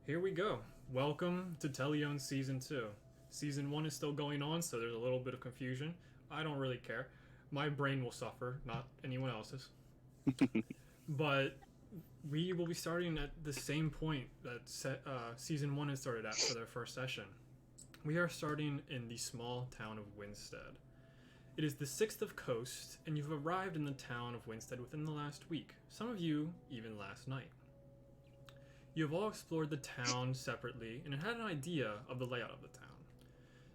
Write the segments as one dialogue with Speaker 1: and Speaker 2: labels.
Speaker 1: Here we go. Welcome to Telione Season 2. Season 1 is still going on, so there's a little bit of confusion. I don't really care. My brain will suffer, not anyone else's. But we will be starting at the same point that Season 1 has started at for their first session. We are starting in the small town of Winstead. It is the 6th of Coast, and you've arrived in the town of Winstead within the last week, some of you even last night. You have all explored the town separately and had an idea of the layout of the town.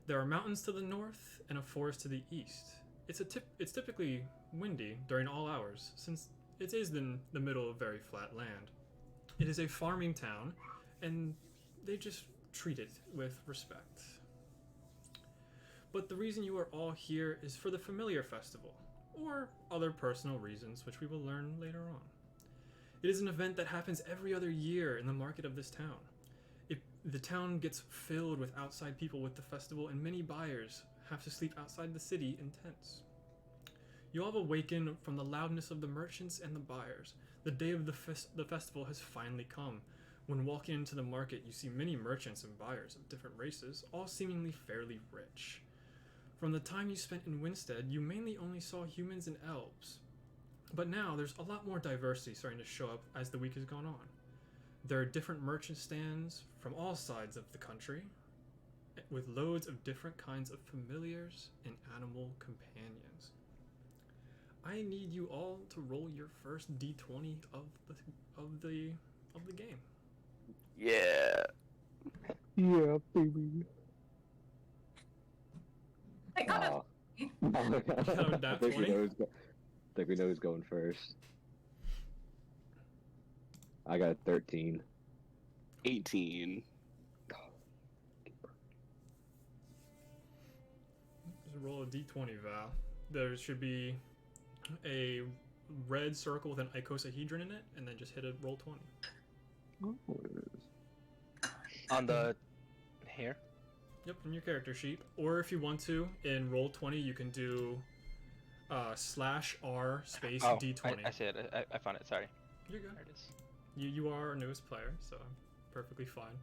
Speaker 1: There are mountains to the north and a forest to the east. It's typically windy during all hours, since it is in the middle of very flat land. It is a farming town, and they just treat it with respect. But the reason you are all here is for the Familiar Festival, or other personal reasons which we will learn later on. It is an event that happens every other year in the market of this town. The town gets filled with outside people with the festival, and many buyers have to sleep outside the city in tents. You all have awakened from the loudness of the merchants and the buyers. The day of the festival has finally come. When walking into the market, you see many merchants and buyers of different races, all seemingly fairly rich. From the time you spent in Winstead, you mainly only saw humans and elves. But now there's a lot more diversity starting to show up as the week has gone on. There are different merchant stands from all sides of the country, with loads of different kinds of familiars and animal companions. I need you all to roll your first d20 of the game.
Speaker 2: Yeah.
Speaker 3: Yeah, baby.
Speaker 4: I got a
Speaker 1: Got a nat 20?
Speaker 3: I think we know who's going first. I got a 13.
Speaker 2: 18.
Speaker 1: Just roll a d20, Val. There should be a red circle with an icosahedron in it, and then just hit a roll 20.
Speaker 3: Oh, it is.
Speaker 2: On the hair?
Speaker 1: Yep, in your character sheet. Or if you want to, in roll 20, you can do /R space d20.
Speaker 2: I see it. I found it. Sorry.
Speaker 1: You're good.
Speaker 2: There it is.
Speaker 1: You are our newest player, so I'm perfectly fine.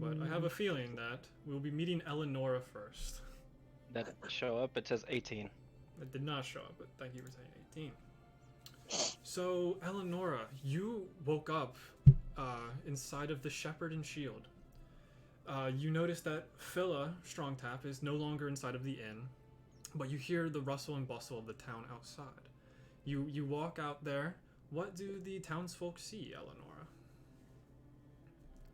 Speaker 1: But I have a feeling that we'll be meeting Eleonora first.
Speaker 2: That didn't show up. It says 18.
Speaker 1: It did not show up, but thank you for saying 18. So, Eleonora, you woke up inside of the Shepherd and Shield. You notice that Phila Strongtap is no longer inside of the inn, but you hear the rustle and bustle of the town outside. You walk out there. What do the townsfolk see, Eleonora?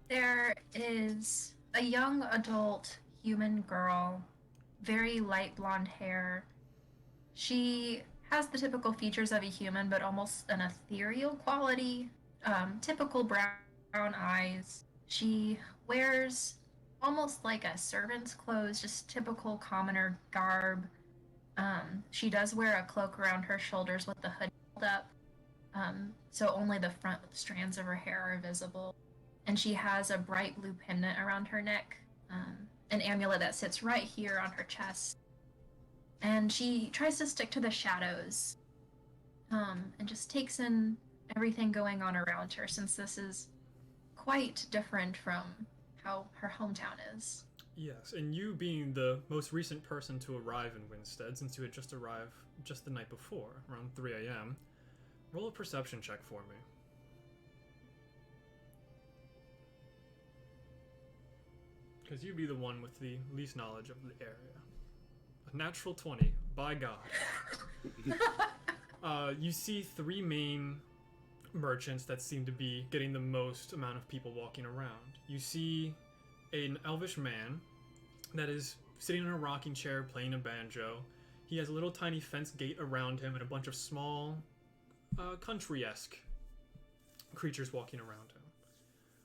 Speaker 4: There is a young adult human girl, very light blonde hair. She has the typical features of a human, but almost an ethereal quality. Typical brown eyes. She wears almost like a servant's clothes, just typical commoner garb. She does wear a cloak around her shoulders with the hood pulled up, so only the front strands of her hair are visible. And she has a bright blue pendant around her neck, an amulet that sits right here on her chest. And she tries to stick to the shadows, and just takes in everything going on around her, since this is quite different from how her hometown is.
Speaker 1: Yes, and you being the most recent person to arrive in Winstead, since you had just arrived just the night before, around 3 a.m., roll a perception check for me. Because you'd be the one with the least knowledge of the area. A natural 20, by God. You see three main merchants that seem to be getting the most amount of people walking around. You see an elvish man that is sitting in a rocking chair playing a banjo. He has a little tiny fence gate around him and a bunch of small, country-esque creatures walking around him.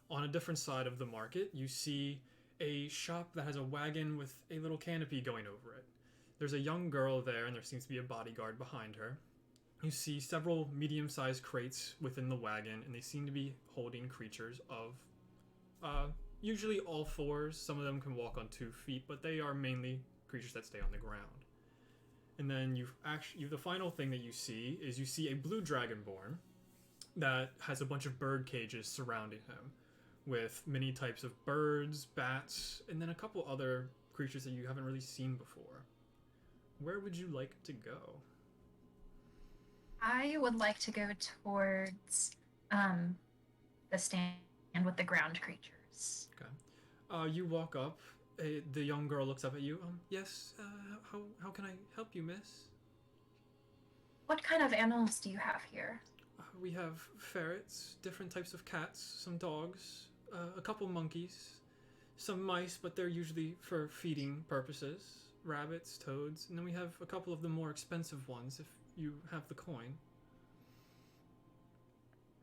Speaker 1: On a different side of the market, you see a shop that has a wagon with a little canopy going over it. There's a young girl there, and there seems to be a bodyguard behind her. You see several medium-sized crates within the wagon, and they seem to be holding creatures of usually all fours. Some of them can walk on 2 feet, but they are mainly creatures that stay on the ground. And then the final thing that you see is you see a blue dragonborn that has a bunch of bird cages surrounding him with many types of birds, bats, and then a couple other creatures that you haven't really seen before. Where would you like to go?
Speaker 4: I would like to go towards the stand with the ground creatures.
Speaker 1: Okay. You walk up. The young girl looks up at you. Yes. How can I help you, miss?
Speaker 4: What kind of animals do you have here?
Speaker 1: We have ferrets, different types of cats, some dogs, a couple monkeys, some mice, but they're usually for feeding purposes. Rabbits, toads, and then we have a couple of the more expensive ones if you have the coin.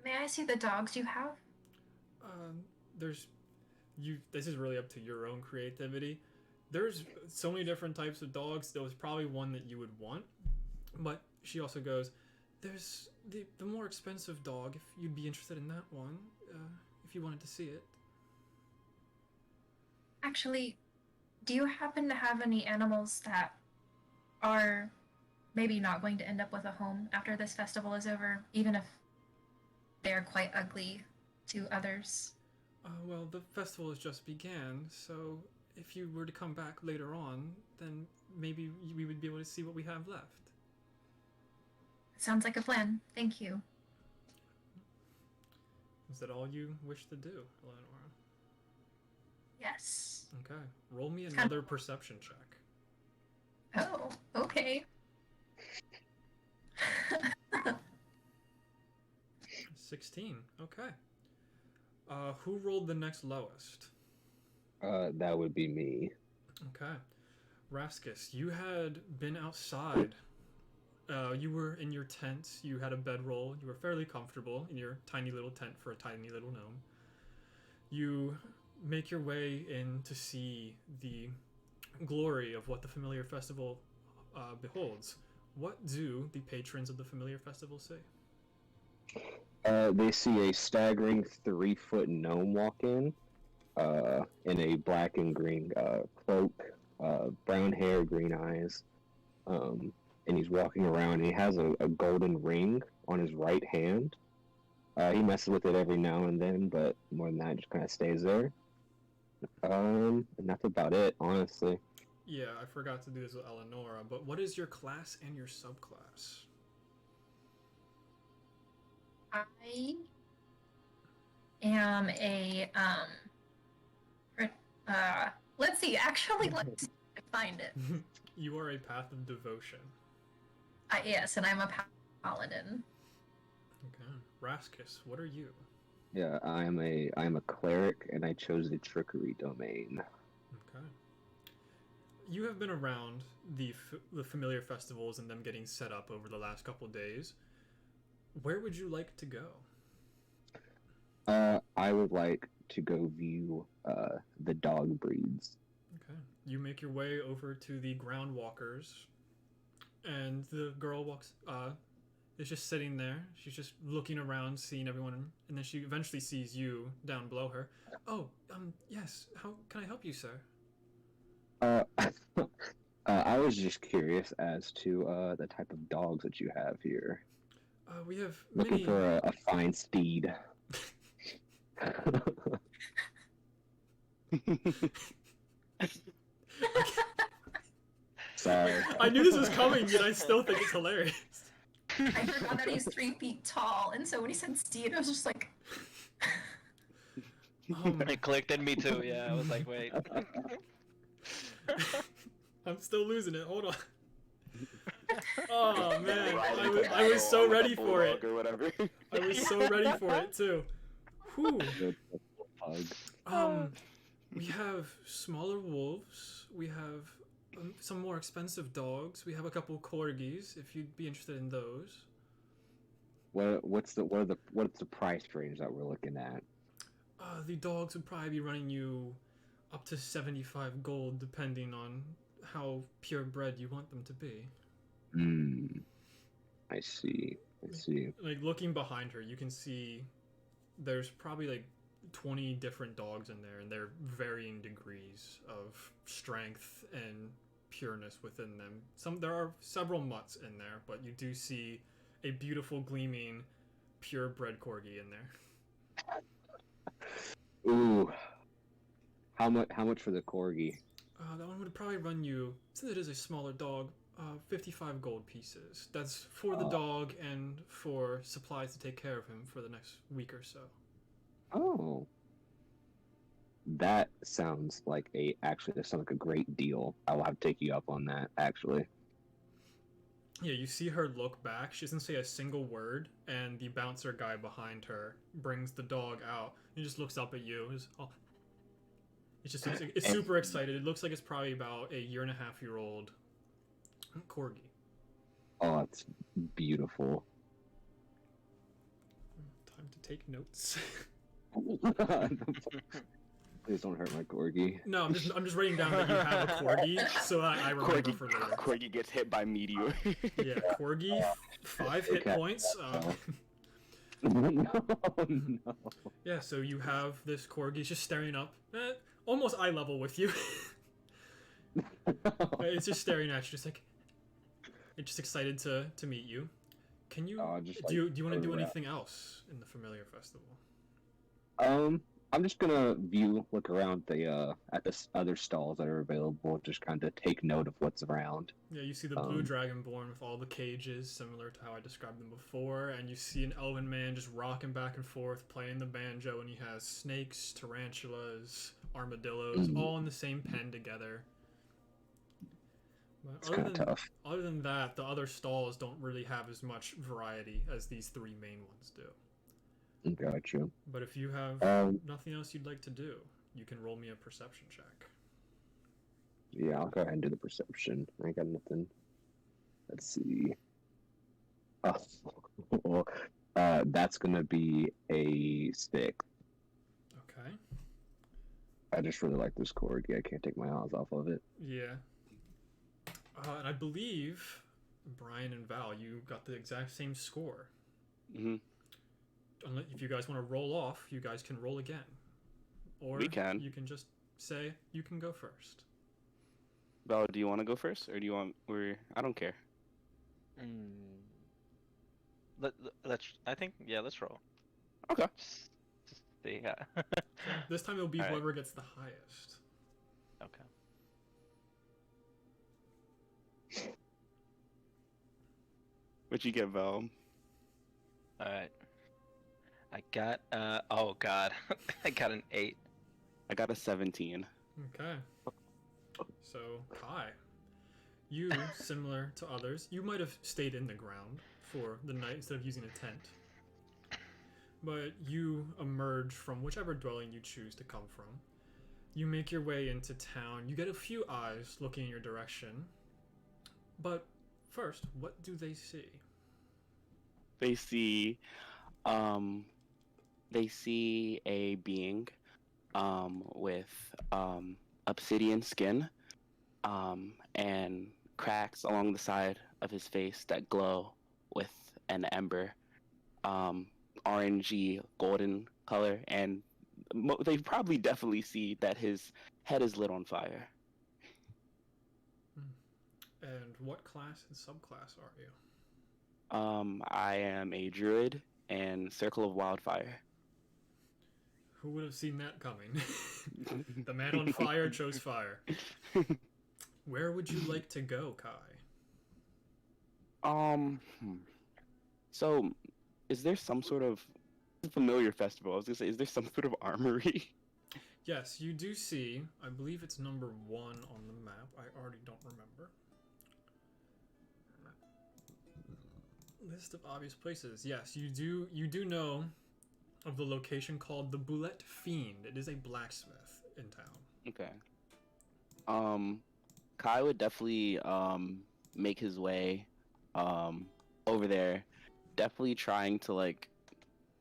Speaker 4: May I see the dogs you have?
Speaker 1: There's you. This is really up to your own creativity. There's so many different types of dogs. There was probably one that you would want, but she also goes, "There's the more expensive dog. If you'd be interested in that one, if you wanted to see it."
Speaker 4: Actually, do you happen to have any animals that are maybe not going to end up with a home after this festival is over, even if they're quite ugly to others?
Speaker 1: Well, the festival has just began, so if you were to come back later on, then maybe we would be able to see what we have left.
Speaker 4: Sounds like a plan. Thank you.
Speaker 1: Is that all you wish to do, Eleanor?
Speaker 4: Yes.
Speaker 1: Okay. Roll me another perception check.
Speaker 4: Oh, okay.
Speaker 1: 16. Okay. Who rolled the next lowest?
Speaker 3: That would be me.
Speaker 1: Okay. Raskus, you had been outside. You were in your tent. You had a bedroll. You were fairly comfortable in your tiny little tent for a tiny little gnome. You make your way in to see the glory of what the Familiar Festival beholds. What do the patrons of the Familiar Festival say?
Speaker 3: They see a staggering 3-foot gnome walk in a black and green cloak, brown hair, green eyes, and he's walking around. And he has a golden ring on his right hand. He messes with it every now and then, but more than that, just kind of stays there. And that's about it, honestly.
Speaker 1: Yeah, I forgot to do this with Eleonora, but what is your class and your subclass?
Speaker 4: I am a let's see, actually let's find it.
Speaker 1: You are a path of devotion.
Speaker 4: Yes, and I'm a paladin.
Speaker 1: Okay. Raskus, what are you?
Speaker 3: Yeah, I am a cleric, and I chose the trickery domain.
Speaker 1: Okay. You have been around the familiar festivals and them getting set up over the last couple of days. Where would you like to go?
Speaker 3: I would like to go view the dog breeds.
Speaker 1: Okay. You make your way over to the ground walkers, and the girl is just sitting there. She's just looking around, seeing everyone, and then she eventually sees you down below her. Oh, yes. How can I help you, sir?
Speaker 3: I was just curious as to the type of dogs that you have here.
Speaker 1: We have
Speaker 3: Looking for a fine steed. Sorry.
Speaker 1: I knew this was coming, yet I still think it's hilarious.
Speaker 4: I forgot that he's 3 feet tall, and so when he said steed, I was just like,
Speaker 2: It clicked in me too. Yeah, I was like, wait.
Speaker 1: I'm still losing it. Hold on. Oh man, I was so ready for it.
Speaker 5: Or whatever.
Speaker 1: I was so ready for it too. Whew. We have smaller wolves. We have some more expensive dogs. We have a couple corgis. If you'd be interested in those.
Speaker 3: What's the price range that we're looking at?
Speaker 1: The dogs would probably be running you up to 75 gold, depending on how purebred you want them to be.
Speaker 3: I see.
Speaker 1: Like looking behind her, you can see there's probably like 20 different dogs in there, and they're varying degrees of strength and pureness within them. There are several mutts in there, but you do see a beautiful, gleaming, purebred corgi in there.
Speaker 3: Ooh, how much for the corgi?
Speaker 1: That one would probably run you, since it is a smaller dog, 55 gold pieces. That's for the dog and for supplies to take care of him for the next week or so.
Speaker 3: Oh, that sounds like that sounds like a great deal. I will have to take you up on that, actually.
Speaker 1: Yeah, you see her look back. She doesn't say a single word, and the bouncer guy behind her brings the dog out. He just looks up at you. It's super excited. It looks like it's probably about a 1.5-year-old corgi.
Speaker 3: Oh, it's beautiful.
Speaker 1: Time to take notes.
Speaker 3: Please don't hurt my corgi.
Speaker 1: No, I'm just writing down that you have a corgi, so I remember for later.
Speaker 5: Corgi gets hit by meteor.
Speaker 1: Yeah, corgi, 5 hit points.
Speaker 3: No.
Speaker 1: Yeah, so you have this corgi. He's just staring up, almost eye level with you. It's just staring at you, just like, it's just excited to meet you. Can you do you want to do anything else in the Familiar Festival?
Speaker 3: I'm just gonna look around at the other stalls that are available. Just kind of take note of what's around.
Speaker 1: Yeah, you see the blue dragonborn with all the cages, similar to how I described them before, and you see an elven man just rocking back and forth, playing the banjo, and he has snakes, tarantulas, armadillos, all in the same pen together. But
Speaker 3: It's kind of tough.
Speaker 1: Other than that, the other stalls don't really have as much variety as these 3 main ones do.
Speaker 3: Gotcha.
Speaker 1: But if you have nothing else you'd like to do, you can roll me a perception check.
Speaker 3: Yeah, I'll go ahead and do the perception. I ain't got nothing. Let's see. Oh, that's gonna be a 6.
Speaker 1: Okay.
Speaker 3: I just really like this corgi. I can't take my eyes off of it.
Speaker 1: Yeah. And I believe Brian and Val, you got the exact same score.
Speaker 5: Mm-hmm.
Speaker 1: If you guys want to roll off, you guys can roll again. Or
Speaker 5: We can.
Speaker 1: You can just say you can go first.
Speaker 5: Bella, do you want to go first, or do you want? I don't care.
Speaker 2: Let's roll.
Speaker 5: Okay.
Speaker 2: Just see, yeah.
Speaker 1: This time it'll be
Speaker 2: All right.
Speaker 1: whoever gets the highest.
Speaker 2: Okay.
Speaker 5: What'd you get, Val?
Speaker 2: All right. I got oh god, I got an 8.
Speaker 5: I got a 17.
Speaker 1: Okay. So, Kai, you, similar to others, you might have stayed in the ground for the night instead of using a tent. But you emerge from whichever dwelling you choose to come from. You make your way into town. You get a few eyes looking in your direction. But first, what do they see?
Speaker 5: They see a being with obsidian skin and cracks along the side of his face that glow with an ember, orangey golden color, and they probably definitely see that his head is lit on fire.
Speaker 1: And what class and subclass are you?
Speaker 5: I am a druid and Circle of Wildfire.
Speaker 1: Who would have seen that coming? The man on fire chose fire. Where would you like to go, Kai?
Speaker 5: So, is there some sort of Familiar Festival? I was gonna say, is there some sort of armory?
Speaker 1: Yes, you do see. I believe it's number 1 on the map. I already don't remember. List of obvious places. Yes, you do know of the location called the Boulette Fiend. It is a blacksmith in town.
Speaker 5: Okay. Kai would definitely make his way over there, definitely trying to like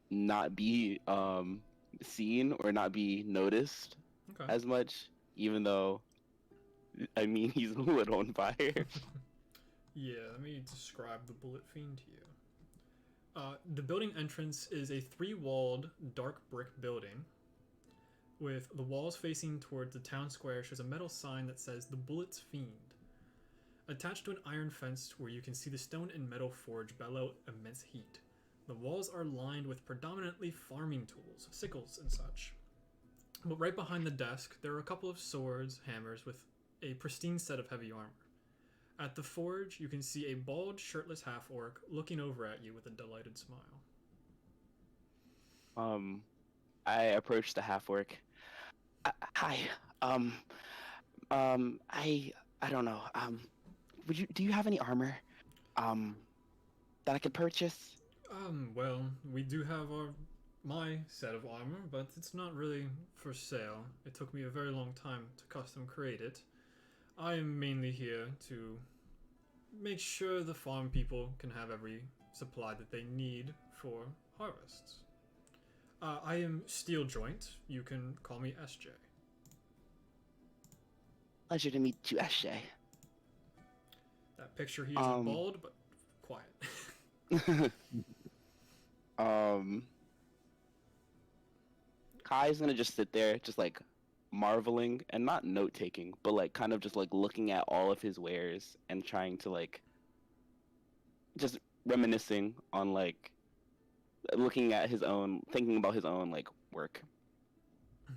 Speaker 5: not be seen or not be noticed as much, even though I mean he's lit on fire.
Speaker 1: Yeah, let me describe the Bullet Fiend to you. The building entrance is a 3-walled, dark brick building with the walls facing towards the town square shows a metal sign that says the Bullet's Fiend. attached to an iron fence where you can see the stone and metal forge bellow immense heat. The walls are lined with predominantly farming tools, sickles and such. But right behind the desk, there are a couple of swords, hammers, with a pristine set of heavy armor. At the forge, you can see a bald, shirtless half-orc looking over at you with a delighted smile.
Speaker 5: I approach the half orc. Hi. I don't know. Do you have any armor? That I could purchase?
Speaker 1: Well, we do have my set of armor, but it's not really for sale. It took me a very long time to custom create it. I am mainly here to make sure the farm people can have every supply that they need for harvests. I am Steel Joint. You can call me SJ.
Speaker 5: Pleasure to meet you, SJ.
Speaker 1: That picture, he isn't bald, but quiet.
Speaker 5: Kai's gonna just sit there, just like marveling and not note taking, but like kind of just like looking at all of his wares and trying to like just reminiscing on like looking at his own, thinking about his own like work.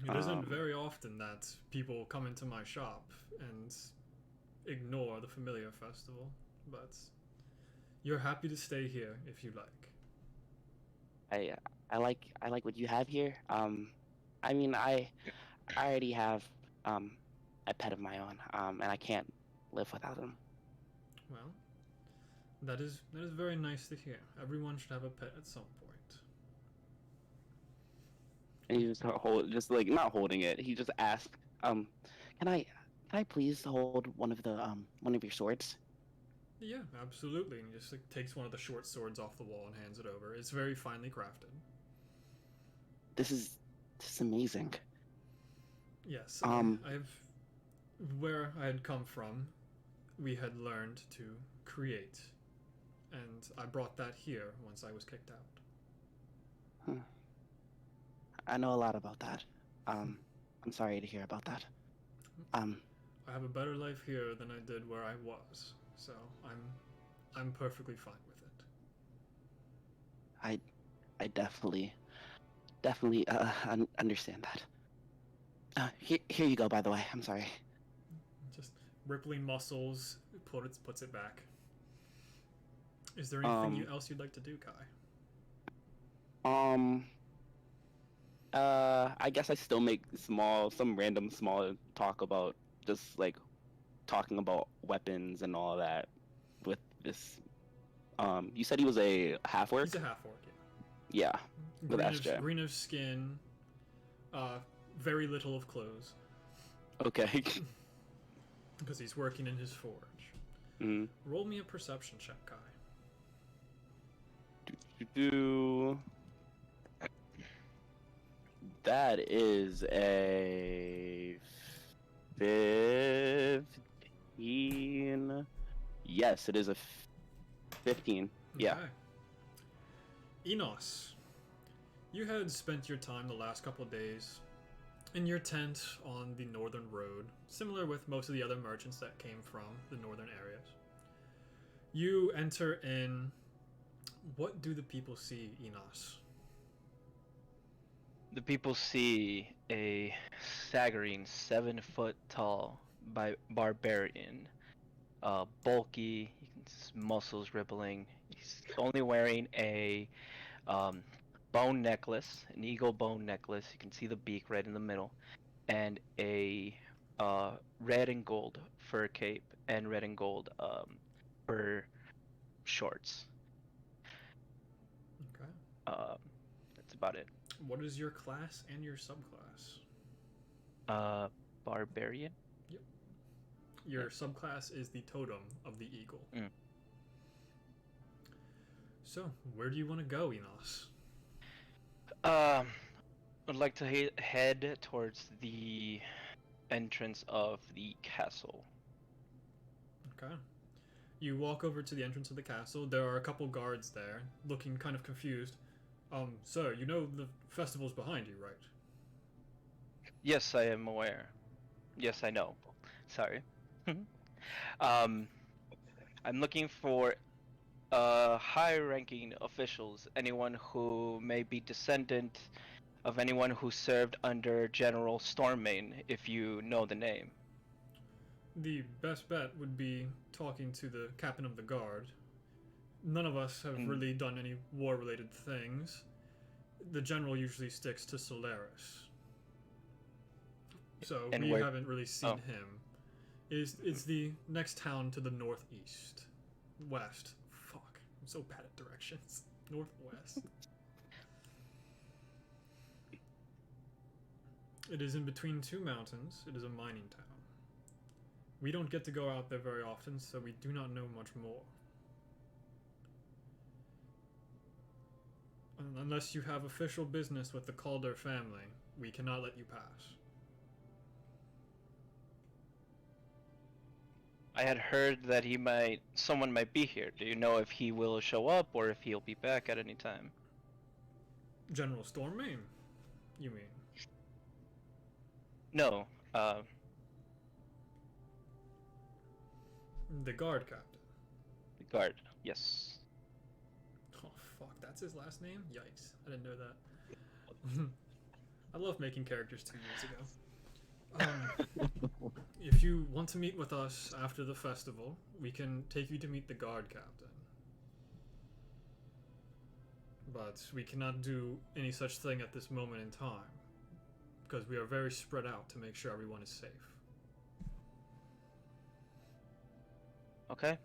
Speaker 1: It isn't very often that people come into my shop and ignore the Familiar Festival, but you're happy to stay here if you like.
Speaker 5: I like what you have here. I mean I already have a pet of my own, and I can't live without him.
Speaker 1: Well, that is very nice to hear. Everyone should have a pet at some point.
Speaker 5: And he just like not holding it. He just asked, can I please hold one of your swords?
Speaker 1: Yeah, absolutely. And he just like takes one of the short swords off the wall and hands it over. It's very finely crafted.
Speaker 5: This is amazing.
Speaker 1: Yes. Where I had come from, we had learned to create, and I brought that here once I was kicked out.
Speaker 5: I know a lot about that. I'm sorry to hear about that.
Speaker 1: I have a better life here than I did where I was, so I'm perfectly fine with it.
Speaker 5: I definitely understand that. Here you go. By the way, I'm sorry.
Speaker 1: Just rippling muscles, puts it back. Is there anything else you'd like to do, Kai?
Speaker 5: I guess I still make some random small talk about just like talking about weapons and all that with this. You said he was a half-orc?
Speaker 1: He's a half-orc,
Speaker 5: yeah. With SJ.
Speaker 1: Green of skin, very little of clothes.
Speaker 5: Okay.
Speaker 1: Because he's working in his forge.
Speaker 5: Mm-hmm.
Speaker 1: Roll me a perception check, Kai.
Speaker 5: That is a 15. Yes, it is a 15. Yeah.
Speaker 1: Okay. Enos, you had spent your time the last couple of days in your tent on the northern road, similar with most of the other merchants that came from the northern areas. You enter in. What do the people see, Enos?
Speaker 2: The people see a staggering 7-foot tall barbarian, bulky, muscles rippling. He's only wearing a bone necklace, an eagle bone necklace. You can see the beak right in the middle, and a red and gold fur cape and red and gold fur shorts.
Speaker 1: Okay.
Speaker 2: That's about it.
Speaker 1: What is your class and your subclass?
Speaker 2: Barbarian.
Speaker 1: Yep. Your subclass is the totem of the eagle.
Speaker 2: Mm.
Speaker 1: So, where do you want to go, Enos?
Speaker 2: I'd like to head towards the entrance of the castle.
Speaker 1: Okay. You walk over to the entrance of the castle. There are a couple guards there, looking kind of confused. Sir, you know the festival's behind you, right?
Speaker 2: Yes, I am aware. Yes, I know. Sorry. I'm looking for high-ranking officials, anyone who may be descendant of anyone who served under General Stormmain, if you know the name.
Speaker 1: The best bet would be talking to the captain of the guard. None of us have
Speaker 2: Mm.
Speaker 1: really done any war-related things. The general usually sticks to Solaris. So
Speaker 2: And
Speaker 1: we
Speaker 2: where-
Speaker 1: haven't really seen
Speaker 2: oh.
Speaker 1: him. It's the next town to the northeast. West. Fuck. I'm so bad at directions. Northwest. It is in between two mountains. It is a mining town. We don't get to go out there very often, so we do not know much more. Unless you have official business with the Calder family, we cannot let you pass.
Speaker 2: I had heard that someone might be here. Do you know if he will show up or if he'll be back at any time?
Speaker 1: General Stormmain, you mean?
Speaker 2: No,
Speaker 1: The guard captain.
Speaker 2: the guard. Yes.
Speaker 1: Oh fuck, that's his last name? Yikes, I didn't know that. I love making characters 2 years ago. If you want to meet with us after the festival, we can take you to meet the guard captain. But we cannot do any such thing at this moment in time, because we are very spread out to make sure everyone is safe.
Speaker 2: Okay.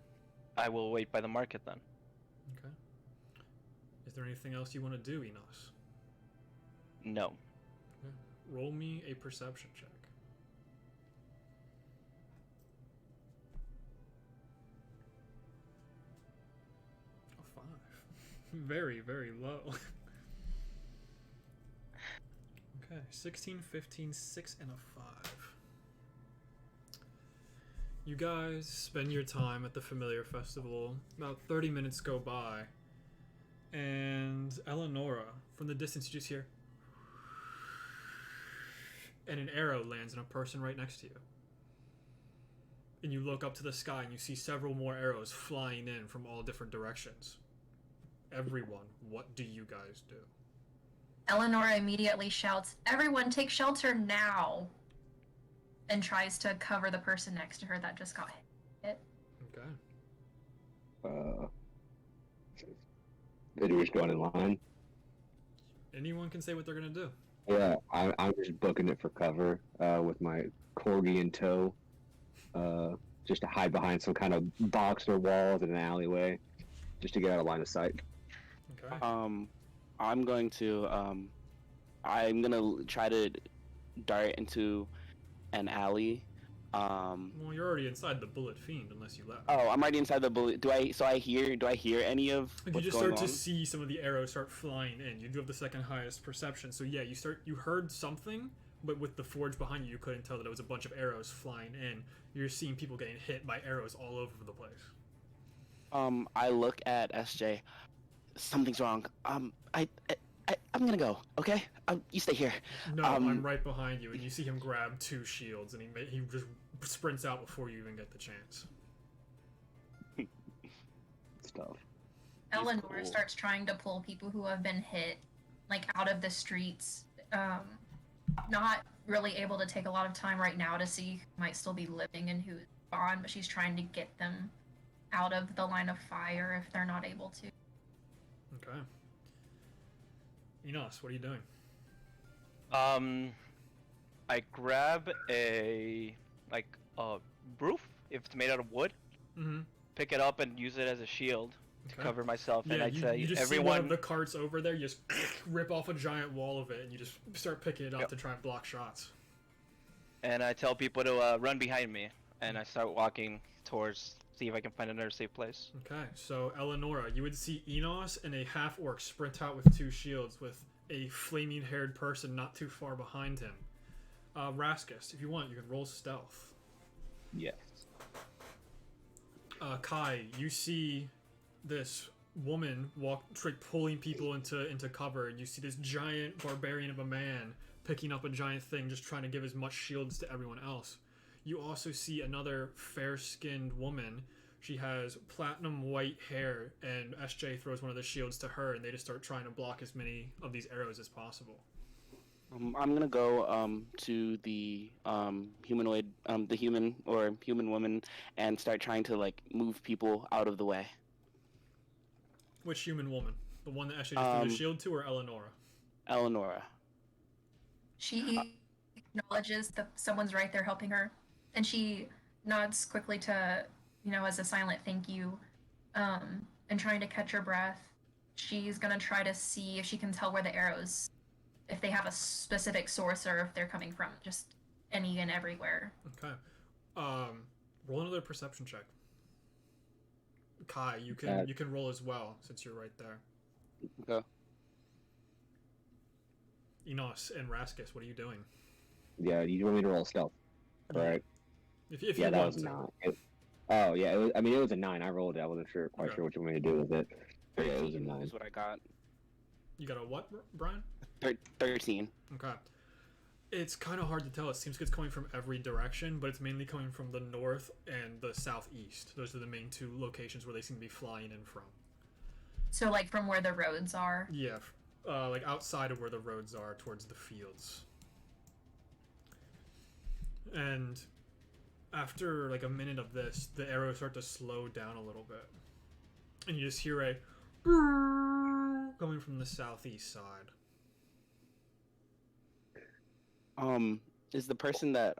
Speaker 2: I will wait by the market then.
Speaker 1: Okay. Is there anything else you want to do, Enos?
Speaker 2: No.
Speaker 1: Okay. Roll me a perception check. A 5. Very, very low. Okay, 16, 15, 6, and a 5. You guys spend your time at the Familiar Festival. About 30 minutes go by, and Eleonora, from the distance, you just hear, and an arrow lands on a person right next to you. And you look up to the sky and you see several more arrows flying in from all different directions. Everyone, what do you guys do?
Speaker 4: Eleanor immediately shouts, "Everyone take shelter now!" and tries to cover the person next to her that just got hit.
Speaker 1: Okay.
Speaker 3: Did we just go in line?
Speaker 1: Anyone can say what they're gonna do.
Speaker 3: Yeah, I'm just booking it for cover with my corgi in tow, just to hide behind some kind of box or walls in an alleyway, just to get out of line of sight.
Speaker 1: Okay.
Speaker 5: I'm going to try to dart into an alley.
Speaker 1: Well, you're already inside the Bullet Fiend, unless you left.
Speaker 5: Oh, I'm already inside the bullet. Do I hear any of
Speaker 1: Like, you
Speaker 5: what's
Speaker 1: just
Speaker 5: going
Speaker 1: start
Speaker 5: on?
Speaker 1: to see some of the arrows start flying in. You do have the second highest perception, so yeah, you heard something, but with the forge behind you, you couldn't tell that it was a bunch of arrows flying in. You're seeing people getting hit by arrows all over the place.
Speaker 5: I look at SJ. Something's wrong. I'm gonna go. Okay. You stay here.
Speaker 1: No,
Speaker 5: Um,
Speaker 1: I'm right behind you, and you see him grab 2 shields, and he just sprints out before you even get the chance.
Speaker 3: Stuff.
Speaker 4: Eleanor
Speaker 5: cool.
Speaker 4: starts trying to pull people who have been hit, like, out of the streets. Not really able to take a lot of time right now to see who might still be living and who's gone, but she's trying to get them out of the line of fire if they're not able to.
Speaker 1: Okay. Enos, what are you doing?
Speaker 2: I grab a roof if it's made out of wood,
Speaker 1: Mm-hmm.
Speaker 2: pick it up and use it as a shield to
Speaker 1: Okay.
Speaker 2: cover myself, and
Speaker 1: Yeah,
Speaker 2: I'd
Speaker 1: you
Speaker 2: say
Speaker 1: just see one of
Speaker 2: everyone.
Speaker 1: the carts over there. You just rip off a giant wall of it, and you just start picking it up
Speaker 2: Yep.
Speaker 1: to try and block shots.
Speaker 2: And I tell people to run behind me, and I start walking towards, see if I can find another safe place.
Speaker 1: Okay, so Eleonora, you would see Enos and a half-orc sprint out with 2 shields with a flaming-haired person not too far behind him. Raskus, if you want, you can roll stealth.
Speaker 5: Yes.
Speaker 1: Kai, you see this woman walk, straight pulling people into cover, and you see this giant barbarian of a man picking up a giant thing, just trying to give as much shields to everyone else. You also see another fair-skinned woman. She has platinum white hair, and SJ throws one of the shields to her, and they just start trying to block as many of these arrows as possible.
Speaker 5: I'm gonna go to the humanoid, the human or human woman, and start trying to like move people out of the way.
Speaker 1: Which human woman? The one that actually just threw the shield to, or Eleonora?
Speaker 5: Eleonora.
Speaker 4: She acknowledges that someone's right there helping her, and she nods quickly to, as a silent thank you, and trying to catch her breath. She's gonna try to see if she can tell where the arrows, if they have a specific source or if they're coming from just any and everywhere.
Speaker 1: Okay. Roll another perception check. Kai, you can roll as well since you're right there.
Speaker 5: Okay.
Speaker 1: Enos and Raskus, what are you doing?
Speaker 3: Yeah, you want me to roll stealth, correct?
Speaker 1: If
Speaker 3: Yeah,
Speaker 1: you
Speaker 3: that
Speaker 1: want
Speaker 3: was
Speaker 1: to.
Speaker 3: 9. It was a 9. I rolled it. I wasn't quite sure what you want me to do with it. But yeah, it was a 9.
Speaker 5: Is what I got.
Speaker 1: You got a what, Brian?
Speaker 5: 13.
Speaker 1: Okay. It's kind of hard to tell. It seems like it's coming from every direction, but it's mainly coming from the north and the southeast. Those are the main two locations where they seem to be flying in from.
Speaker 4: So, like, from where the roads are.
Speaker 1: Yeah, like outside of where the roads are, towards the fields. And after like a minute of this, the arrows start to slow down a little bit, and you just hear a coming from the southeast side.
Speaker 5: Is the person that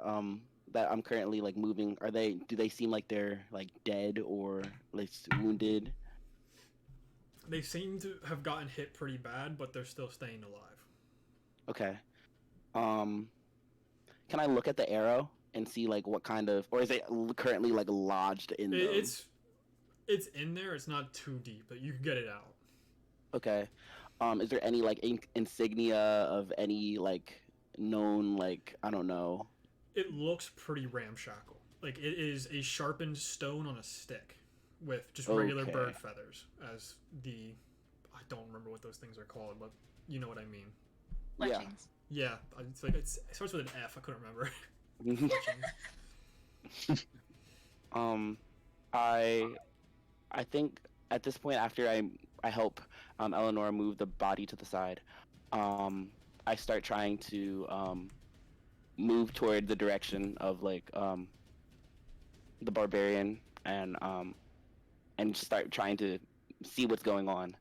Speaker 5: that I'm currently like moving, do they seem like they're like dead or like wounded?
Speaker 1: They seem to have gotten hit pretty bad, but they're still staying alive.
Speaker 5: Okay. Can I look at the arrow and see like what kind of, or is it currently like lodged in them?
Speaker 1: It's in there. It's not too deep, but you can get it out.
Speaker 5: Okay. Is there any like insignia of any like known, like, I don't know?
Speaker 1: It looks pretty ramshackle. Like it is a sharpened stone on a stick with just regular bird feathers as the, I don't remember what those things are called, but you know what I mean.
Speaker 4: Fletchings.
Speaker 1: Yeah, it's like it starts with an F. I couldn't remember.
Speaker 5: I think at this point, after I help Eleanor move the body to the side, I start trying to move toward the direction of like the barbarian and start trying to see what's going on.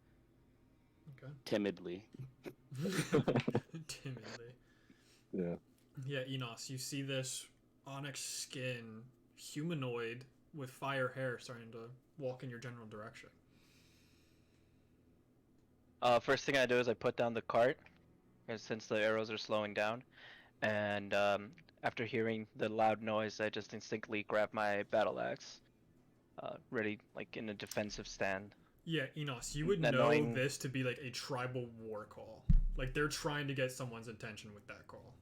Speaker 1: Okay.
Speaker 5: Timidly.
Speaker 1: Timidly.
Speaker 3: Yeah.
Speaker 1: Yeah, Enos, you see this onyx skin humanoid with fire hair starting to walk in your general direction.
Speaker 2: First thing I do is I put down the cart, since the arrows are slowing down, and after hearing the loud noise, I just instinctively grab my battle axe, ready, like in a defensive stand.
Speaker 1: Yeah, Enos, you would
Speaker 2: Not
Speaker 1: know
Speaker 2: knowing-
Speaker 1: this to be like a tribal war call. Like they're trying to get someone's attention with that call.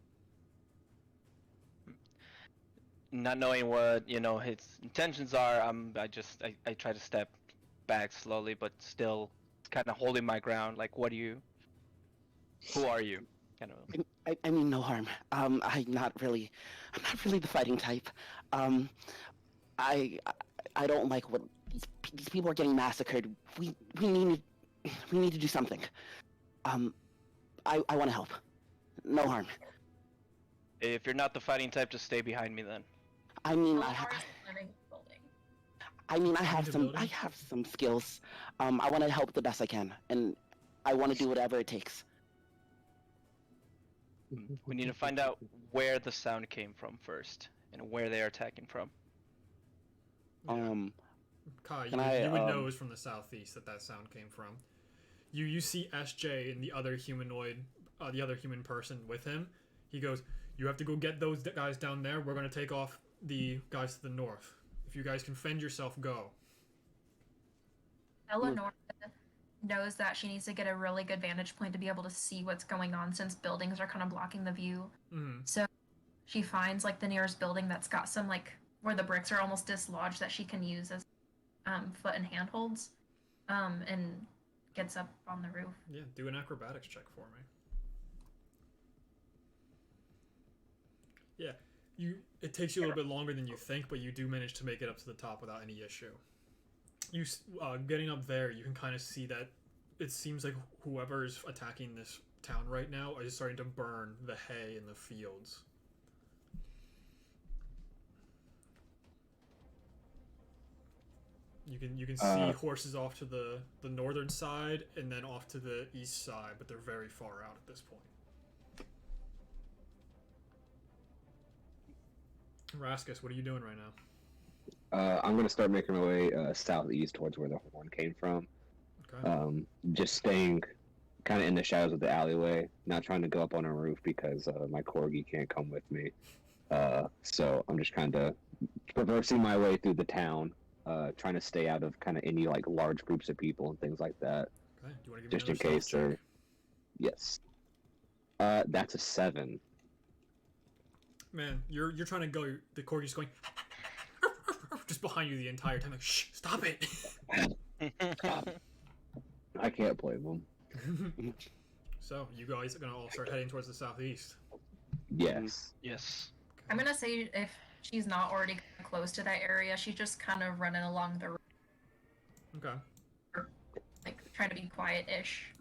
Speaker 2: Not knowing what his intentions are, I try to step back slowly, but still kind of holding my ground. Like, who are you? Kind of.
Speaker 5: I mean no harm. I'm not really the fighting type. I don't like what these people are getting massacred. We need to do something. I want to help. No harm.
Speaker 2: If you're not the fighting type, just stay behind me then.
Speaker 5: I mean, I have some skills. I want to help the best I can, and I want to do whatever it takes.
Speaker 2: We need to find out where the sound came from first, and where they are attacking from.
Speaker 1: Yeah. Kai, you would know it was from the southeast that sound came from. You see SJ and the other humanoid, the other human person with him. He goes, "You have to go get those guys down there. We're gonna take off the guys to the north. If you guys can fend yourself, go."
Speaker 4: Eleanor knows that she needs to get a really good vantage point to be able to see what's going on since buildings are kind of blocking the view.
Speaker 1: Mm-hmm.
Speaker 4: So she finds like the nearest building that's got some like where the bricks are almost dislodged that she can use as foot and handholds, and gets up on the roof.
Speaker 1: Yeah, do an acrobatics check for me. Yeah, it takes you a little bit longer than you think, but you do manage to make it up to the top without any issue. getting up there, you can kind of see that it seems like whoever's attacking this town right now is starting to burn the hay in the fields. You can see horses off to the northern side and then off to the east side, but they're very far out at this point. Raskus, what are you doing right now?
Speaker 3: I'm gonna start making my way southeast towards where the horn came from.
Speaker 1: Okay.
Speaker 3: Just staying kind of in the shadows of the alleyway, not trying to go up on a roof because my corgi can't come with me. So I'm just kind of traversing my way through the town, trying to stay out of kind of any like large groups of people and things like that.
Speaker 1: Okay. Do you want to give
Speaker 3: Just
Speaker 1: me
Speaker 3: in
Speaker 1: another
Speaker 3: case
Speaker 1: stealth check?
Speaker 3: Yes. That's a 7.
Speaker 1: Man, you're trying to go. The corgi's going just behind you the entire time. Like, shh, stop it.
Speaker 3: I can't blame them.
Speaker 1: So you guys are gonna all start heading towards the southeast.
Speaker 3: Yes.
Speaker 2: Yes.
Speaker 4: I'm gonna say if she's not already close to that area, she's just kind of running along the road,
Speaker 1: Okay.
Speaker 4: like trying to be quiet-ish.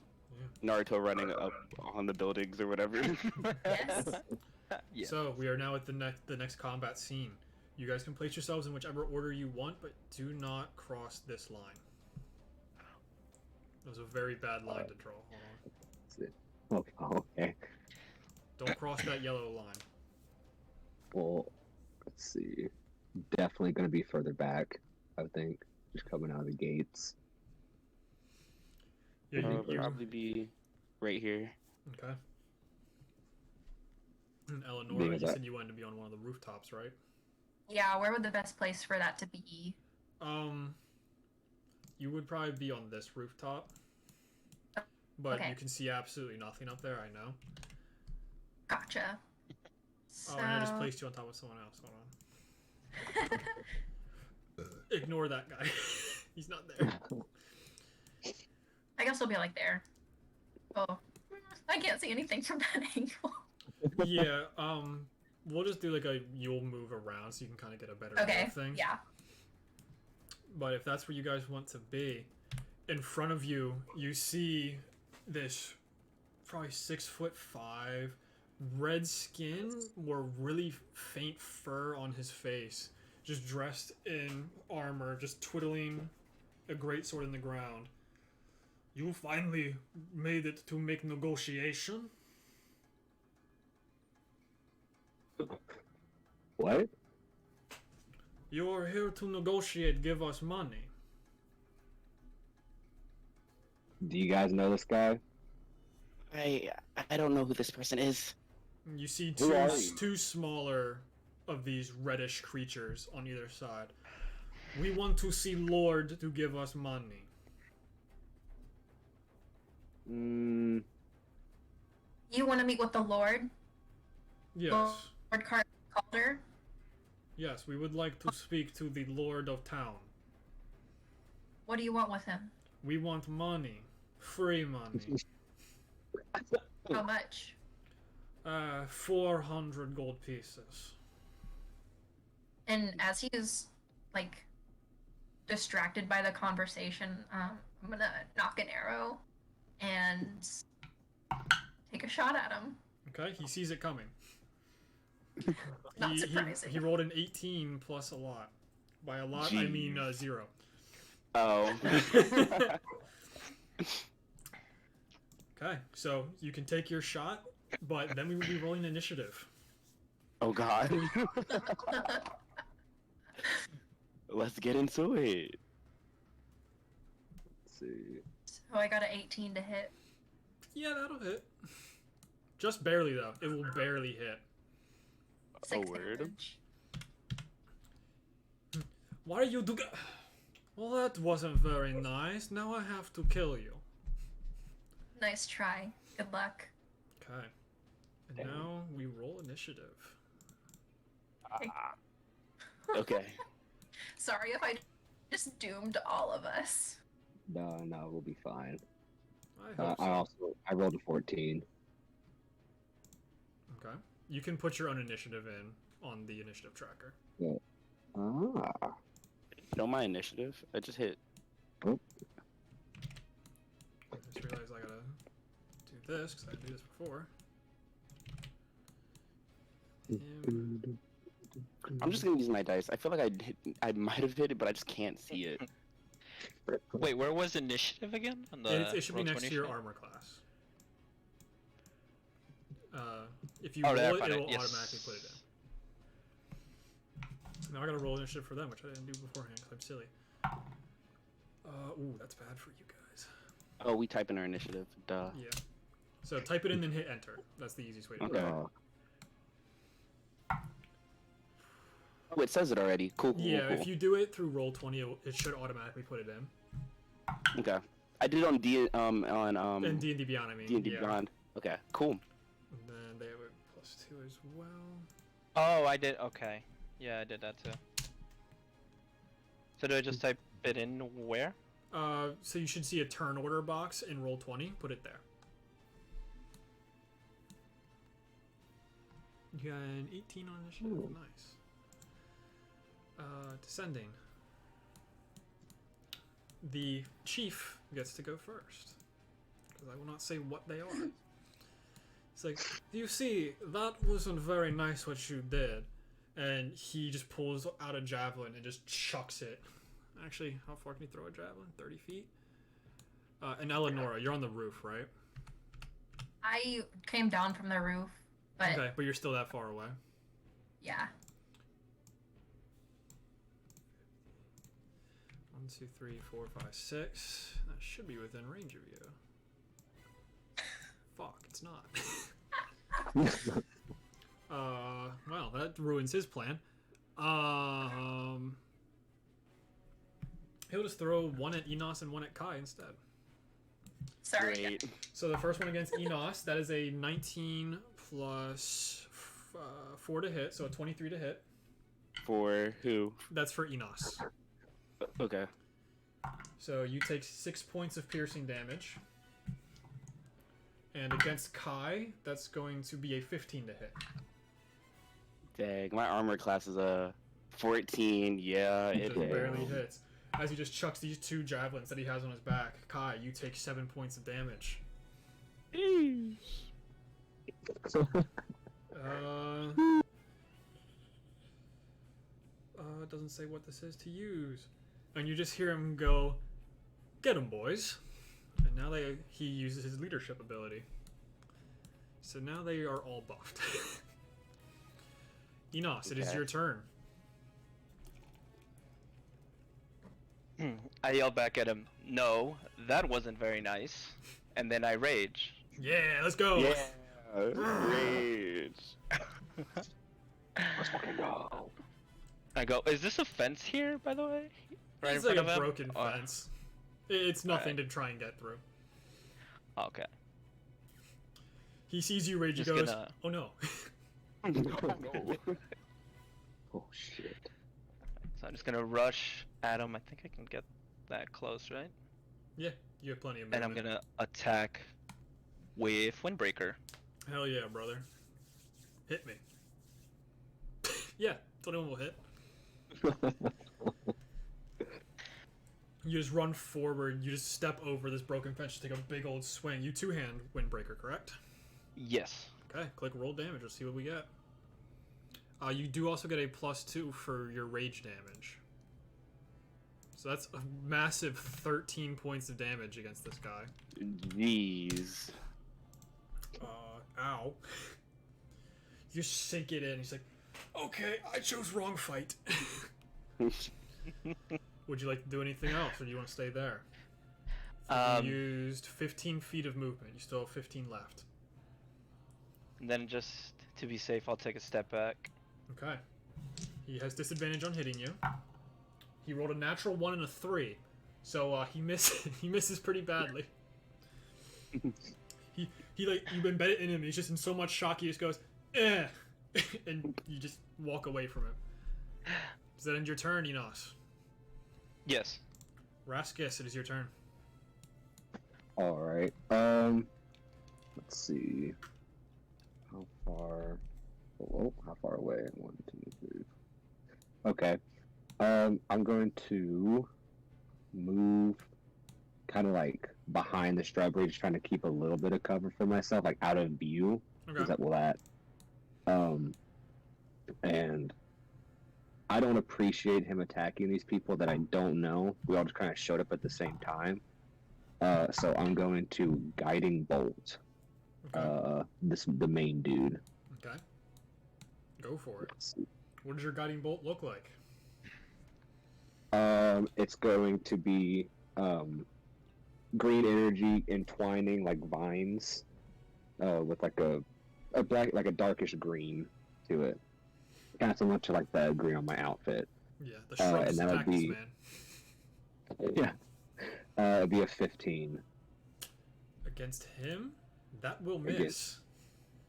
Speaker 5: Naruto running up on the buildings or whatever.
Speaker 4: Yes.
Speaker 2: Yeah.
Speaker 1: So we are now at the next combat scene. You guys can place yourselves in whichever order you want, but do not cross this line. That was a very bad line to draw. Hold on.
Speaker 3: Okay.
Speaker 1: Don't cross that yellow line.
Speaker 3: Well, let's see. Definitely going to be further back, I think. Just coming out of the gates.
Speaker 1: Yeah, you,
Speaker 5: Probably be right here.
Speaker 1: okay. And Eleanor,
Speaker 3: Being
Speaker 1: you
Speaker 3: as I-
Speaker 1: said you wanted to be on one of the rooftops, right?
Speaker 4: Yeah, where would the best place for that to be?
Speaker 1: You would probably be on this rooftop. But
Speaker 4: Okay.
Speaker 1: you can see absolutely nothing up there, I know.
Speaker 4: Gotcha. So...
Speaker 1: Oh, and I just placed you on top of someone else. Hold on. Ignore that guy. He's not there.
Speaker 4: I guess I'll be like there. Oh, I can't see anything from that angle.
Speaker 1: Yeah, we'll just do like you'll move around so you can kind of get a better view
Speaker 4: Okay,
Speaker 1: of things.
Speaker 4: yeah.
Speaker 1: But if that's where you guys want to be, in front of you, you see this probably 6'5", red skin, or really faint fur on his face, just dressed in armor, just twiddling a greatsword in the ground. You finally made it to make negotiation?
Speaker 3: What?
Speaker 1: You are here to negotiate, give us money.
Speaker 3: Do you guys know this guy?
Speaker 5: I don't know who this person is.
Speaker 1: You see
Speaker 3: Who are you?
Speaker 1: two smaller of these reddish creatures on either side. We want to see Lord to give us money.
Speaker 3: Mm,
Speaker 4: You want to meet with the Lord?
Speaker 1: Yes.
Speaker 4: Lord Calder?
Speaker 1: Yes, we would like to speak to the Lord of Town.
Speaker 4: What do you want with him?
Speaker 1: We want money. Free money.
Speaker 4: How much?
Speaker 1: 400 gold pieces.
Speaker 4: And as he's, like, distracted by the conversation, I'm gonna knock an arrow and take a shot at him.
Speaker 1: Okay, he sees it coming.
Speaker 4: Not surprising.
Speaker 1: He rolled an 18 plus a lot. By a lot, I mean 0.
Speaker 5: Oh.
Speaker 1: Okay, so you can take your shot, but then we will be rolling initiative.
Speaker 5: Oh God. Let's get into it.
Speaker 3: let's see.
Speaker 4: So I got an 18 to hit.
Speaker 1: Yeah, that'll hit. Just barely, though. It will barely hit.
Speaker 4: 6
Speaker 5: word.
Speaker 4: damage.
Speaker 1: Why are you do? Well, that wasn't very nice. Now I have to kill you.
Speaker 4: Nice try. Good luck.
Speaker 1: Okay. And now we roll initiative.
Speaker 5: Okay.
Speaker 4: Sorry if I just doomed all of us.
Speaker 3: No, we'll be fine.
Speaker 1: I hope so.
Speaker 3: I rolled a 14.
Speaker 1: Okay. You can put your own initiative in on the initiative tracker.
Speaker 3: Ah.
Speaker 5: Know my initiative? I just hit
Speaker 3: Oh,
Speaker 1: I just realized I gotta do this because I didn't do this before. Him.
Speaker 5: I'm just gonna use my dice. I feel like I might have hit it, but I just can't see it.
Speaker 6: Wait, where was initiative again? On the
Speaker 1: It should be
Speaker 6: roll
Speaker 1: next
Speaker 6: 20
Speaker 1: to your
Speaker 6: sheet?
Speaker 1: armor class. If you
Speaker 6: Oh,
Speaker 1: roll
Speaker 6: there, I
Speaker 1: it,
Speaker 6: found
Speaker 1: it
Speaker 6: it,
Speaker 1: will
Speaker 6: yes.
Speaker 1: automatically put it in. Now I gotta roll initiative for them, which I didn't do beforehand because I'm silly. Ooh, that's bad for you guys.
Speaker 5: Oh, we type in our initiative. Duh.
Speaker 1: Yeah. So type it in and hit enter. That's the easiest way to do
Speaker 5: Okay.
Speaker 1: it.
Speaker 5: Oh, it says it already. Cool. Cool.
Speaker 1: Yeah,
Speaker 5: cool.
Speaker 1: if you do it through Roll20, it should automatically put it in.
Speaker 5: Okay. I did it on
Speaker 1: And D&D Beyond, I mean.
Speaker 5: D&D
Speaker 1: yeah.
Speaker 5: Beyond. Okay. Cool.
Speaker 1: And then they have a +2 as well.
Speaker 6: Oh, I did. Okay. Yeah, I did that too. So do I just type it in where?
Speaker 1: So you should see a turn order box in Roll20. Put it there. You got an 18 on initiative.
Speaker 3: Ooh.
Speaker 1: Nice. Descending. The chief gets to go first. Because I will not say what they are. It's like, you see, that wasn't very nice what you did. And he just pulls out a javelin and just chucks it. Actually, how far can you throw a javelin? 30 feet? And Eleonora, you're on the roof, right?
Speaker 4: I came down from the roof, but
Speaker 1: Okay, but you're still that far away.
Speaker 4: yeah.
Speaker 1: 1, 2, 3, 4, 5, 6. That should be within range of you. Fuck, it's not. Well, that ruins his plan. He'll just throw one at Enos and one at Kai instead.
Speaker 4: Sorry.
Speaker 5: Great.
Speaker 1: So the first one against Enos, that is a 19 plus 4 to hit, so a 23 to hit.
Speaker 5: For who?
Speaker 1: That's for Enos.
Speaker 5: Okay.
Speaker 1: So you take 6 points of piercing damage. And against Kai, that's going to be a 15 to hit.
Speaker 5: Dang, my armor class is a 14. Yeah, it
Speaker 1: Just barely
Speaker 5: hits.
Speaker 1: hits. As he just chucks these 2 javelins that he has on his back, Kai, you take 7 points of damage. It doesn't say what this is to use. And you just hear him go, "Get him, boys." And now he uses his leadership ability. So now they are all buffed. Enos, it is
Speaker 5: Okay.
Speaker 1: your turn.
Speaker 6: I yell back at him, "No, that wasn't very nice." And then I rage.
Speaker 1: Yeah, let's go.
Speaker 5: Yeah. Rage.
Speaker 3: Let's fucking go.
Speaker 6: I go, "Is this a fence here, by the way?" Right
Speaker 1: It's
Speaker 6: in
Speaker 1: like
Speaker 6: front
Speaker 1: a
Speaker 6: of him?
Speaker 1: broken
Speaker 6: Oh,
Speaker 1: fence. It's nothing to try and get through.
Speaker 6: okay.
Speaker 1: He sees you rage, he
Speaker 6: Just
Speaker 1: goes,
Speaker 6: gonna-
Speaker 1: "Oh no."
Speaker 3: Oh shit.
Speaker 6: So I'm just gonna rush at him. I think I can get that close, right?
Speaker 1: Yeah, you have plenty of
Speaker 6: And
Speaker 1: movement.
Speaker 6: I'm gonna attack with Windbreaker.
Speaker 1: Hell yeah, brother. Hit me. Yeah, 21 will hit. You just run forward, you just step over this broken fence, just take a big old swing. You two-hand Windbreaker, correct?
Speaker 6: Yes.
Speaker 1: Okay, click roll damage, let's see what we get. You do also get a +2 for your rage damage. So that's a massive 13 points of damage against this guy.
Speaker 5: Jeez.
Speaker 1: Ow. You just sink it in, he's like, "Okay, I chose wrong fight." Would you like to do anything else, or do you want to stay there? You used 15 feet of movement. You still have 15 left.
Speaker 6: And then just to be safe, I'll take a step back.
Speaker 1: Okay. He has disadvantage on hitting you. He rolled a natural 1 and a 3, so he misses pretty badly. He like, you've embedded in him. He's just in so much shock. He just goes, "Eh," and you just walk away from him. Does that end your turn, Enos?
Speaker 6: Yes.
Speaker 1: Raskus, it is your turn.
Speaker 3: All right. Let's see. How far? Oh, how far away? 1, 2, 3. Okay. I'm going to move kind of like behind the shrubbery, just trying to keep a little bit of cover for myself, like out of view.
Speaker 1: Okay.
Speaker 3: And I don't appreciate him attacking these people that I don't know. We all just kind of showed up at the same time. So I'm going to guiding bolt.
Speaker 1: Okay.
Speaker 3: The main dude.
Speaker 1: Okay. Go for it. What does your guiding bolt look like?
Speaker 3: It's going to be green energy entwining like vines, with like a black, like a darkish green to it. Kind of similar to like the green on my outfit.
Speaker 1: Yeah, the shrubs
Speaker 3: and that'll
Speaker 1: attack this
Speaker 3: be-
Speaker 1: man.
Speaker 3: Yeah. It'd be a 15.
Speaker 1: Against him, that will miss.
Speaker 3: Against-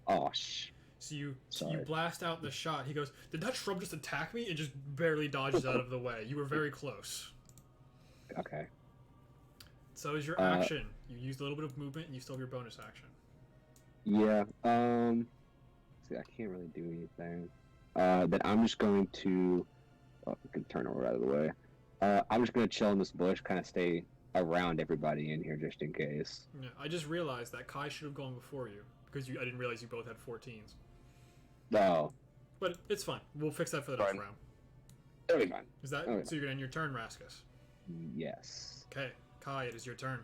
Speaker 3: Oh,
Speaker 1: So you
Speaker 3: Sorry.
Speaker 1: blast out the shot. He goes, "Did that shrub just attack me?" It just barely dodges out of the way. You were very close.
Speaker 3: Okay.
Speaker 1: So is your action. You used a little bit of movement, and you still have your bonus action.
Speaker 3: Yeah. See, I can't really do anything. Then I'm just going to. Oh, I can turn over out of the way. I'm just going to chill in this bush, kind of stay around everybody in here just in case.
Speaker 1: Yeah, I just realized that Kai should have gone before you because I didn't realize you both had 14s.
Speaker 3: No.
Speaker 1: But it's fine. We'll fix that for the next
Speaker 5: Fine.
Speaker 1: round.
Speaker 3: It'll be fine.
Speaker 1: Is that
Speaker 3: Okay.
Speaker 1: so? You're gonna end your turn, Raskus.
Speaker 3: Yes.
Speaker 1: Okay, Kai, it is your turn.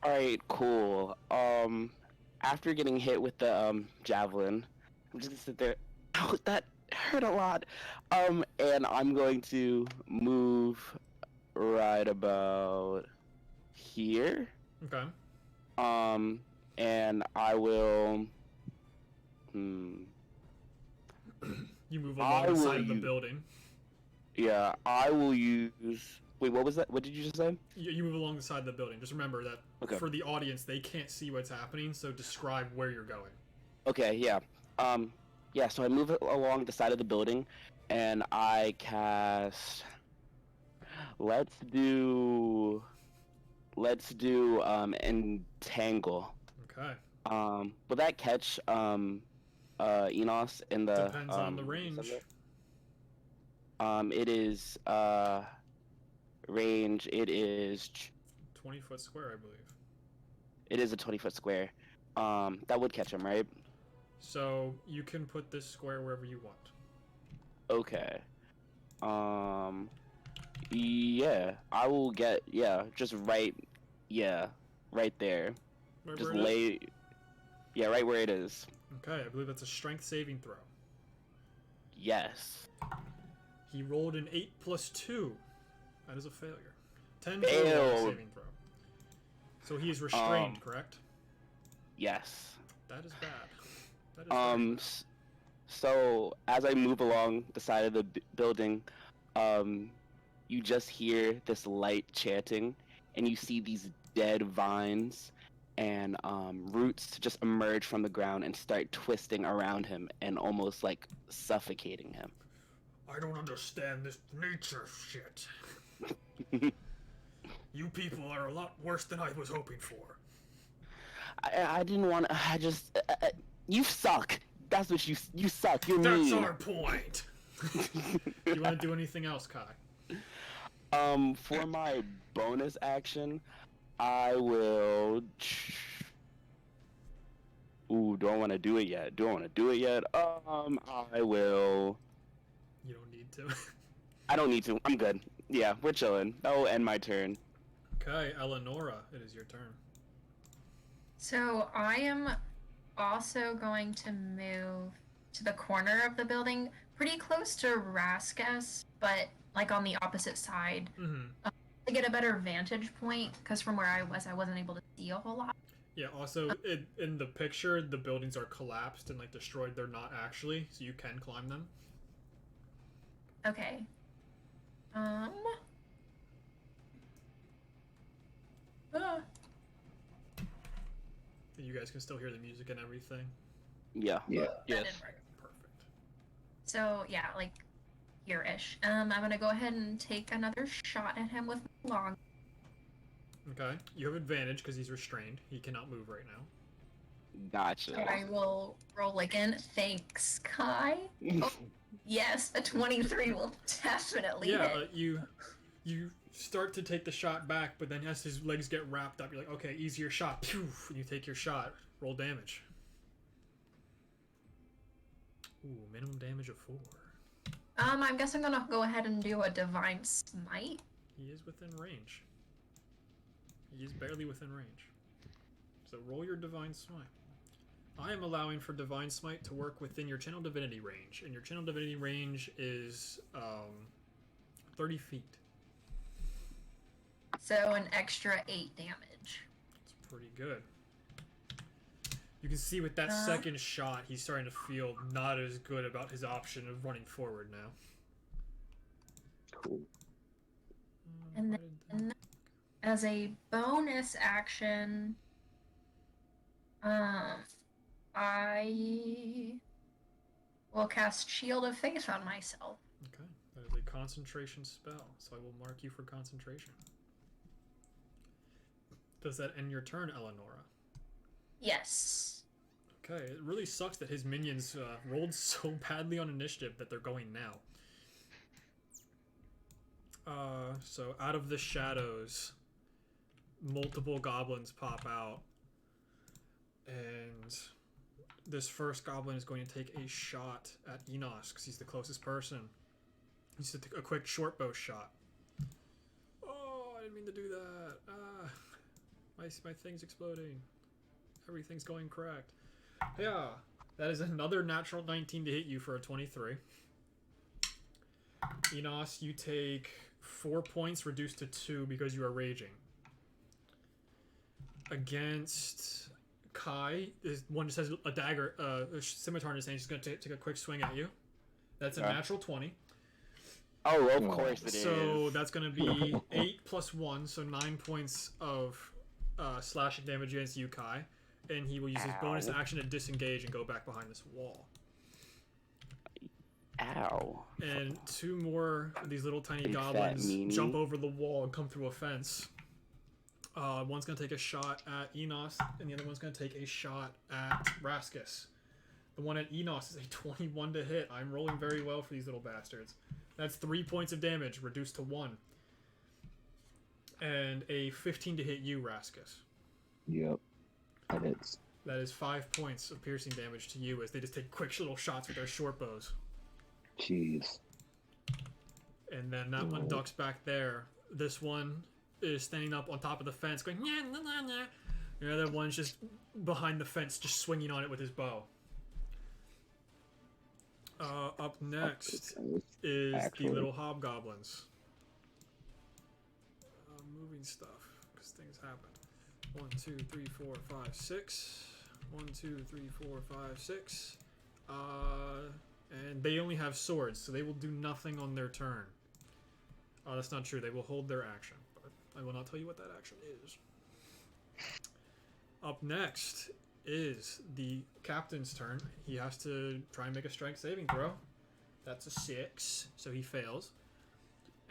Speaker 5: All right, cool. After getting hit with the javelin, I'm just gonna sit there. Ow, that hurt a lot. And I'm going to move right about here.
Speaker 1: Okay.
Speaker 5: And I will.
Speaker 1: You move
Speaker 5: I
Speaker 1: along the
Speaker 5: will
Speaker 1: side of the
Speaker 5: use-
Speaker 1: building.
Speaker 5: Yeah, I will use. Wait, what was that? What did you just say?
Speaker 1: You move along the side of the building. Just remember that
Speaker 5: Okay.
Speaker 1: for the audience, they can't see what's happening, so describe where you're going.
Speaker 5: Okay, yeah. Yeah, so I move it along the side of the building and I cast let's do entangle.
Speaker 1: Okay.
Speaker 5: Will that catch Enos in the
Speaker 1: Depends on the range.
Speaker 5: It is range, it is
Speaker 1: 20-foot square, I believe.
Speaker 5: it is a 20-foot square. That would catch him, right?
Speaker 1: So you can put this square wherever you want.
Speaker 5: Okay. Yeah, I will get, just right there.
Speaker 1: Right
Speaker 5: Just
Speaker 1: where it is?
Speaker 5: lay, right where it is.
Speaker 1: Okay, I believe that's a strength saving throw.
Speaker 5: Yes.
Speaker 1: He rolled an 8 plus 2. That is a failure. 10
Speaker 5: Failed.
Speaker 1: total saving throw. So he is restrained, correct?
Speaker 5: Yes.
Speaker 1: That is bad. That is very bad.
Speaker 5: So as I move along the side of the building, you just hear this light chanting, and you see these dead vines and roots just emerge from the ground and start twisting around him and almost like suffocating him.
Speaker 1: I don't understand this nature shit. You people are a lot worse than I was hoping for.
Speaker 5: I didn't want to. I just. You suck. That's what you suck. You're
Speaker 1: That's
Speaker 5: mean.
Speaker 1: our point. You want to do anything else, Kai?
Speaker 5: For my bonus action, I will. Ooh, don't want to do it yet. I will.
Speaker 1: You don't need to.
Speaker 5: I don't need to. I'm good. Yeah, we're chilling. That will end my turn.
Speaker 1: Okay, Eleonora, it is your turn.
Speaker 4: So I am also going to move to the corner of the building, pretty close to Raskus, but like on the opposite side,
Speaker 1: Mm-hmm.
Speaker 4: to get a better vantage point, because from where I wasn't able to see a whole lot.
Speaker 1: Yeah, also, in the picture, the buildings are collapsed and, like, destroyed. They're not actually, so you can climb them.
Speaker 4: Okay.
Speaker 1: You guys can still hear the music and everything.
Speaker 5: Yeah.
Speaker 3: Yeah.
Speaker 4: That
Speaker 5: Yes.
Speaker 4: didn't work.
Speaker 1: Perfect.
Speaker 4: So yeah, like here-ish. I'm gonna go ahead and take another shot at him with my long.
Speaker 1: Okay, you have advantage because he's restrained. He cannot move right now.
Speaker 5: Gotcha.
Speaker 4: I will roll again. Thanks, Kai. Oh, yes, a 23 will definitely
Speaker 1: Yeah,
Speaker 4: hit.
Speaker 1: You start to take the shot back, but then as his legs get wrapped up, you're like, okay, easier shot. Pew! And you take your shot. Roll damage. Ooh, minimum damage of 4.
Speaker 4: I guess I'm gonna go ahead and do a divine smite.
Speaker 1: He is within range. He is barely within range. So roll your divine smite. I am allowing for divine smite to work within your channel divinity range, and your channel divinity range is 30 feet.
Speaker 4: So an extra 8 damage.
Speaker 1: It's pretty good. You can see with that second shot, he's starting to feel not as good about his option of running forward now.
Speaker 3: Cool.
Speaker 4: And then, as a bonus action, I will cast Shield of Faith on myself.
Speaker 1: Okay, that is a concentration spell, so I will mark you for concentration. Does that end your turn, Eleonora?
Speaker 4: Yes.
Speaker 1: Okay, it really sucks that his minions rolled so badly on initiative that they're going now. So out of the shadows, multiple goblins pop out, and this first goblin is going to take a shot at Enos because he's the closest person. He's to take a quick short bow shot. Oh, I didn't mean to do that. My thing's exploding. Everything's going correct. Yeah, that is another natural 19 to hit you for a 23. Enos, you take 4 points reduced to 2 because you are raging. Against Kai, this one just has a dagger, a scimitar in his hand. She's going to take a quick swing at you. That's a natural 20.
Speaker 5: Oh, of course it is.
Speaker 1: So that's going to be 8 plus 1, so 9 points of slashing damage against you, Kai. And he will use his bonus action to disengage and go back behind this wall.
Speaker 5: Ow.
Speaker 1: And 2 more of these little tiny
Speaker 5: Big
Speaker 1: goblins
Speaker 5: fat meanie.
Speaker 1: jump over the wall and come through a fence. One's going to take a shot at Enos, and the other one's going to take a shot at Raskus. The one at Enos is a 21 to hit. I'm rolling very well for these little bastards. That's 3 points of damage, reduced to 1. And a 15 to hit you, Raskus.
Speaker 3: Yep. That hits.
Speaker 1: That is 5 points of piercing damage to you as they just take quick little shots with their short bows.
Speaker 3: Jeez.
Speaker 1: And then that one ducks back there. This one is standing up on top of the fence going, "Nya, nah, nah, nah." The other one's just behind the fence, just swinging on it with his bow. Up next is the little hobgoblins. Moving stuff, because things happen. 1, 2, 3, 4, 5, 6. 1, 2, 3, 4, 5, 6. And they only have swords, so they will do nothing on their turn. That's not true. They will hold their action, but I will not tell you what that action is. Up next is the captain's turn. He has to try and make a strength saving throw. That's a 6, so he fails.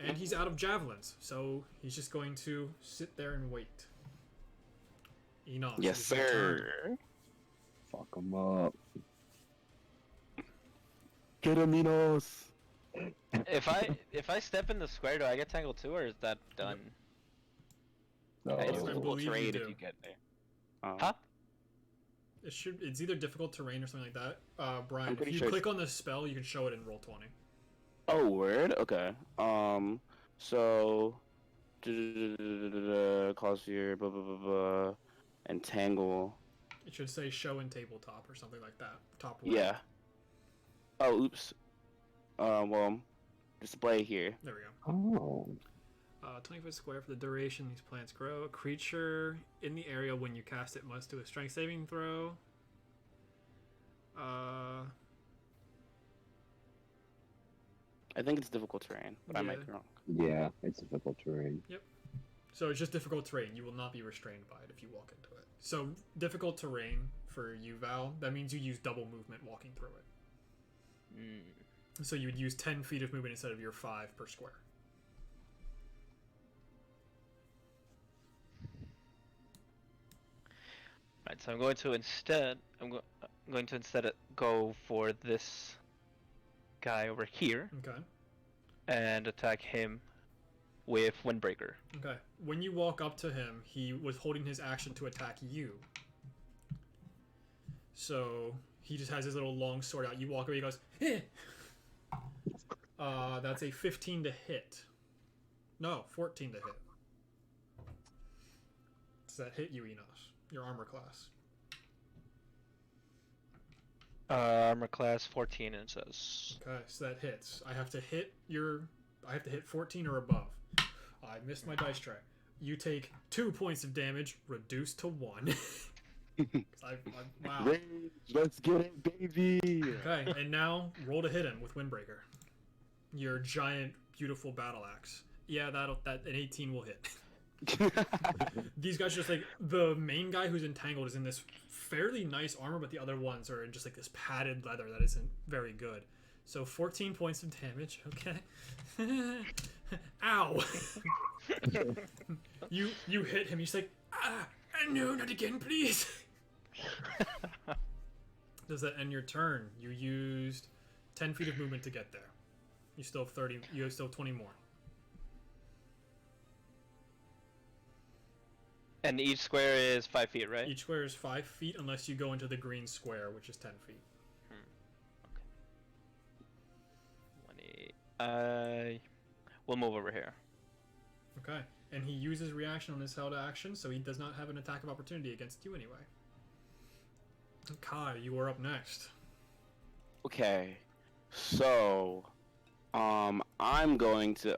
Speaker 1: And he's out of javelins, so he's just going to sit there and wait. Enos,
Speaker 5: Yes,
Speaker 1: it's your turn.
Speaker 5: sir.
Speaker 3: Fuck them up.
Speaker 5: Get him, Enos.
Speaker 6: If I step in the square, do I get tangled too, or is that done?
Speaker 3: No.
Speaker 5: It's
Speaker 1: I
Speaker 5: difficult
Speaker 1: believe you
Speaker 5: terrain
Speaker 1: do.
Speaker 5: if you get there.
Speaker 6: Huh?
Speaker 1: It's either difficult terrain or something like that. Brian,
Speaker 5: I'm
Speaker 1: if
Speaker 5: pretty
Speaker 1: you
Speaker 5: sure
Speaker 1: click on the spell, you can show it in roll 20.
Speaker 5: Oh, word? Okay. So... Cause here, blah, blah, blah, blah, and tangle.
Speaker 1: It should say show in tabletop or something like that. Top right.
Speaker 5: Yeah. Oh, oops. Well, display here.
Speaker 1: There we go.
Speaker 3: Oh.
Speaker 1: 20-foot square for the duration these plants grow. A creature in the area when you cast it must do a strength saving throw.
Speaker 5: I think it's difficult terrain, but I might
Speaker 1: Yeah.
Speaker 5: be wrong.
Speaker 3: Yeah, it's difficult terrain.
Speaker 1: So it's just difficult terrain. You will not be restrained by it if you walk into it. So difficult terrain for you, Val, that means you use double movement walking through it. So you would use 10 feet of movement instead of your 5 per square.
Speaker 6: Right, so I'm going to instead go for this guy over here
Speaker 1: Okay.
Speaker 6: and attack him with Windbreaker.
Speaker 1: Okay. When you walk up to him, he was holding his action to attack you. So he just has his little long sword out. You walk away, he goes, "Heh!" That's a 15 to hit. No, 14 to hit. Does that hit you, Enos? Your armor class.
Speaker 6: Armor class 14, and it says.
Speaker 1: Okay, so that hits. I have to hit 14 or above. I missed my dice tray. You take 2 points of damage, reduced to 1. Wow.
Speaker 5: Rage, let's get it, baby.
Speaker 1: Okay, and now roll to hit him with Windbreaker. Your giant, beautiful battle axe. Yeah, an 18 will hit. These guys are just like, the main guy who's entangled is in this fairly nice armor, but the other ones are in just like this padded leather that isn't very good. So 14 points of damage, okay? Ow! you hit him, he's like, no, not again, please! Does that end your turn? You used 10 feet of movement to get there. You still have 30, you have still 20 more.
Speaker 6: And each square is 5 feet, right?
Speaker 1: Each square is 5 feet unless you go into the green square, which is 10 feet.
Speaker 6: Okay. We'll move over here.
Speaker 1: Okay. And he uses reaction on his held action, so he does not have an attack of opportunity against you anyway. Kai, you are up next.
Speaker 5: Okay, so, I'm going to,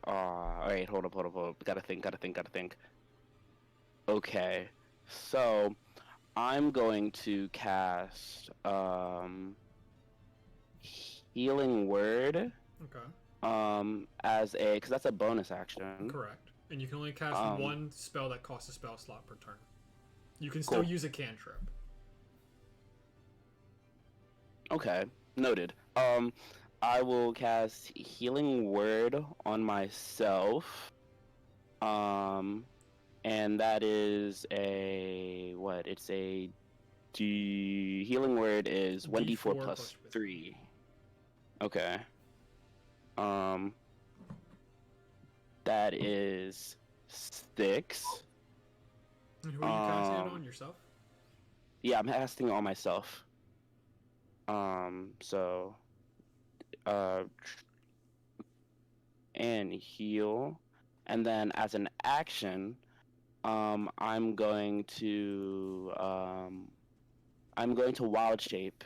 Speaker 5: wait, hold up, gotta think. Okay, so, I'm going to cast, Healing Word,
Speaker 1: Okay.
Speaker 5: because that's a bonus action.
Speaker 1: Correct. And you can only cast one spell that costs a spell slot per turn. You can still
Speaker 5: Cool.
Speaker 1: use a cantrip.
Speaker 5: Okay, noted. I will cast Healing Word on myself. And that is it's a Healing Word is 1d4 plus 3. Okay. That is 6.
Speaker 1: And who are you casting it on? Yourself?
Speaker 5: Yeah, I'm casting it on myself. So, and heal, and then as an action, I'm going to wild shape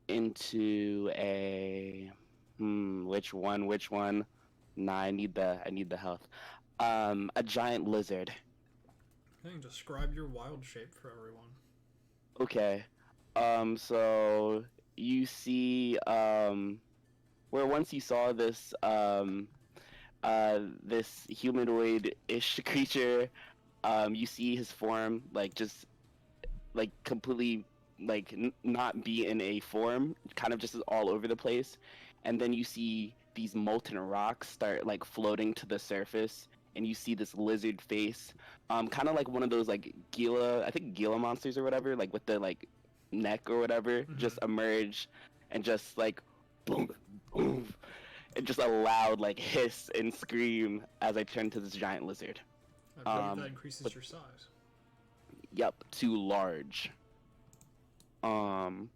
Speaker 5: into a, which one? Nah, I need the health. A giant lizard.
Speaker 1: Okay, describe your wild shape for everyone.
Speaker 5: Okay. So you see, where once you saw this, this humanoid-ish creature, you see his form, just, completely, not be in a form, kind of just all over the place, and then you see these molten rocks start, floating to the surface, and you see this lizard face, kind of like one of those, Gila, I think Gila monsters or whatever, with the, neck or whatever, just emerge and just boom, boom, and just a loud hiss and scream as I turn to this giant lizard.
Speaker 1: I believe that increases your size.
Speaker 5: Yep, to large. And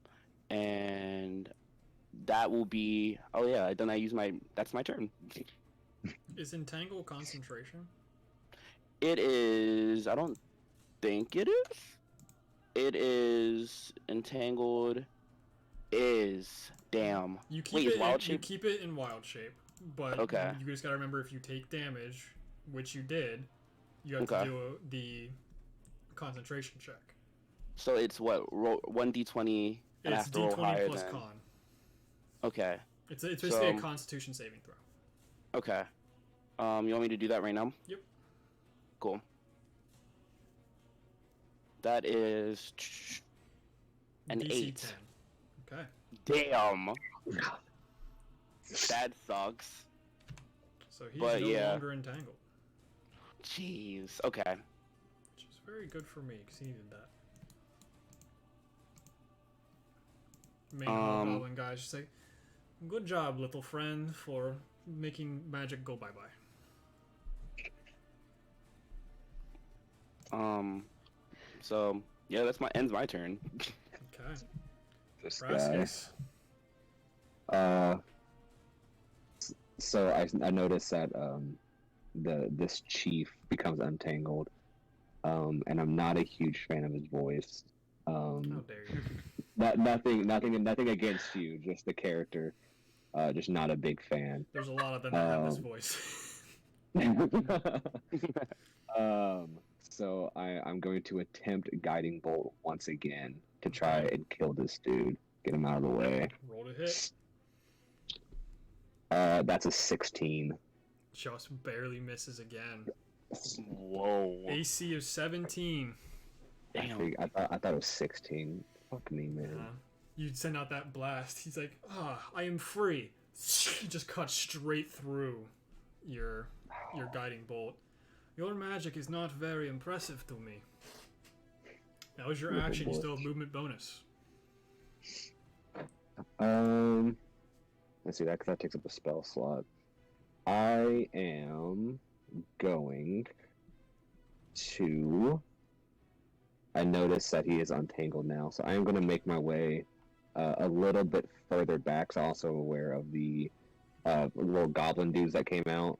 Speaker 5: that will be, oh yeah, then I use that's my turn.
Speaker 1: Is Entangle concentration?
Speaker 5: It is, I don't think it is. It is entangled. Damn.
Speaker 1: You keep
Speaker 5: Wait,
Speaker 1: it
Speaker 5: is wild
Speaker 1: in,
Speaker 5: shape?
Speaker 1: You keep it in wild shape, but
Speaker 5: Okay.
Speaker 1: you just gotta remember if you take damage, which you did, you have
Speaker 5: Okay.
Speaker 1: to do the concentration check.
Speaker 5: So it's what, 1d20 and I
Speaker 1: It's
Speaker 5: have to roll
Speaker 1: D20
Speaker 5: higher
Speaker 1: plus
Speaker 5: than.
Speaker 1: con.
Speaker 5: Okay.
Speaker 1: It's basically a Constitution saving throw.
Speaker 5: Okay. You want me to do that right now?
Speaker 1: Yep.
Speaker 5: Cool. That is an
Speaker 1: DC
Speaker 5: 8.
Speaker 1: 10. Okay.
Speaker 5: Damn. That sucks.
Speaker 1: So he's
Speaker 5: But
Speaker 1: no
Speaker 5: yeah.
Speaker 1: longer entangled.
Speaker 5: Jeez. Okay.
Speaker 1: Which is very good for me, because he needed that. Main hobgoblin guy's just like, good job, little friend, for making magic go bye-bye.
Speaker 5: So yeah, that's ends my turn.
Speaker 1: Okay.
Speaker 3: This guy.
Speaker 1: Rascus.
Speaker 3: So I noticed that this chief becomes untangled, and I'm not a huge fan of his voice.
Speaker 1: How dare you?
Speaker 3: Nothing against you, just the character. Just not a big fan.
Speaker 1: There's a lot of them that have this voice.
Speaker 3: So I'm going to attempt guiding bolt once again to try and kill this dude, get him out of the way.
Speaker 1: Roll to hit.
Speaker 3: That's a 16.
Speaker 1: Just barely misses again.
Speaker 5: Whoa.
Speaker 1: AC of 17.
Speaker 5: Damn.
Speaker 3: I thought it was 16. Fuck me, man.
Speaker 1: You'd send out that blast. He's like, I am free. He just cuts straight through your guiding bolt. Your magic is not very impressive to me. That was your action. You still have movement bonus.
Speaker 3: Let's see, that takes up a spell slot. I am going to... I notice that he is untangled now, so I am going to make my way a little bit further back. So I'm also aware of the little goblin dudes that came out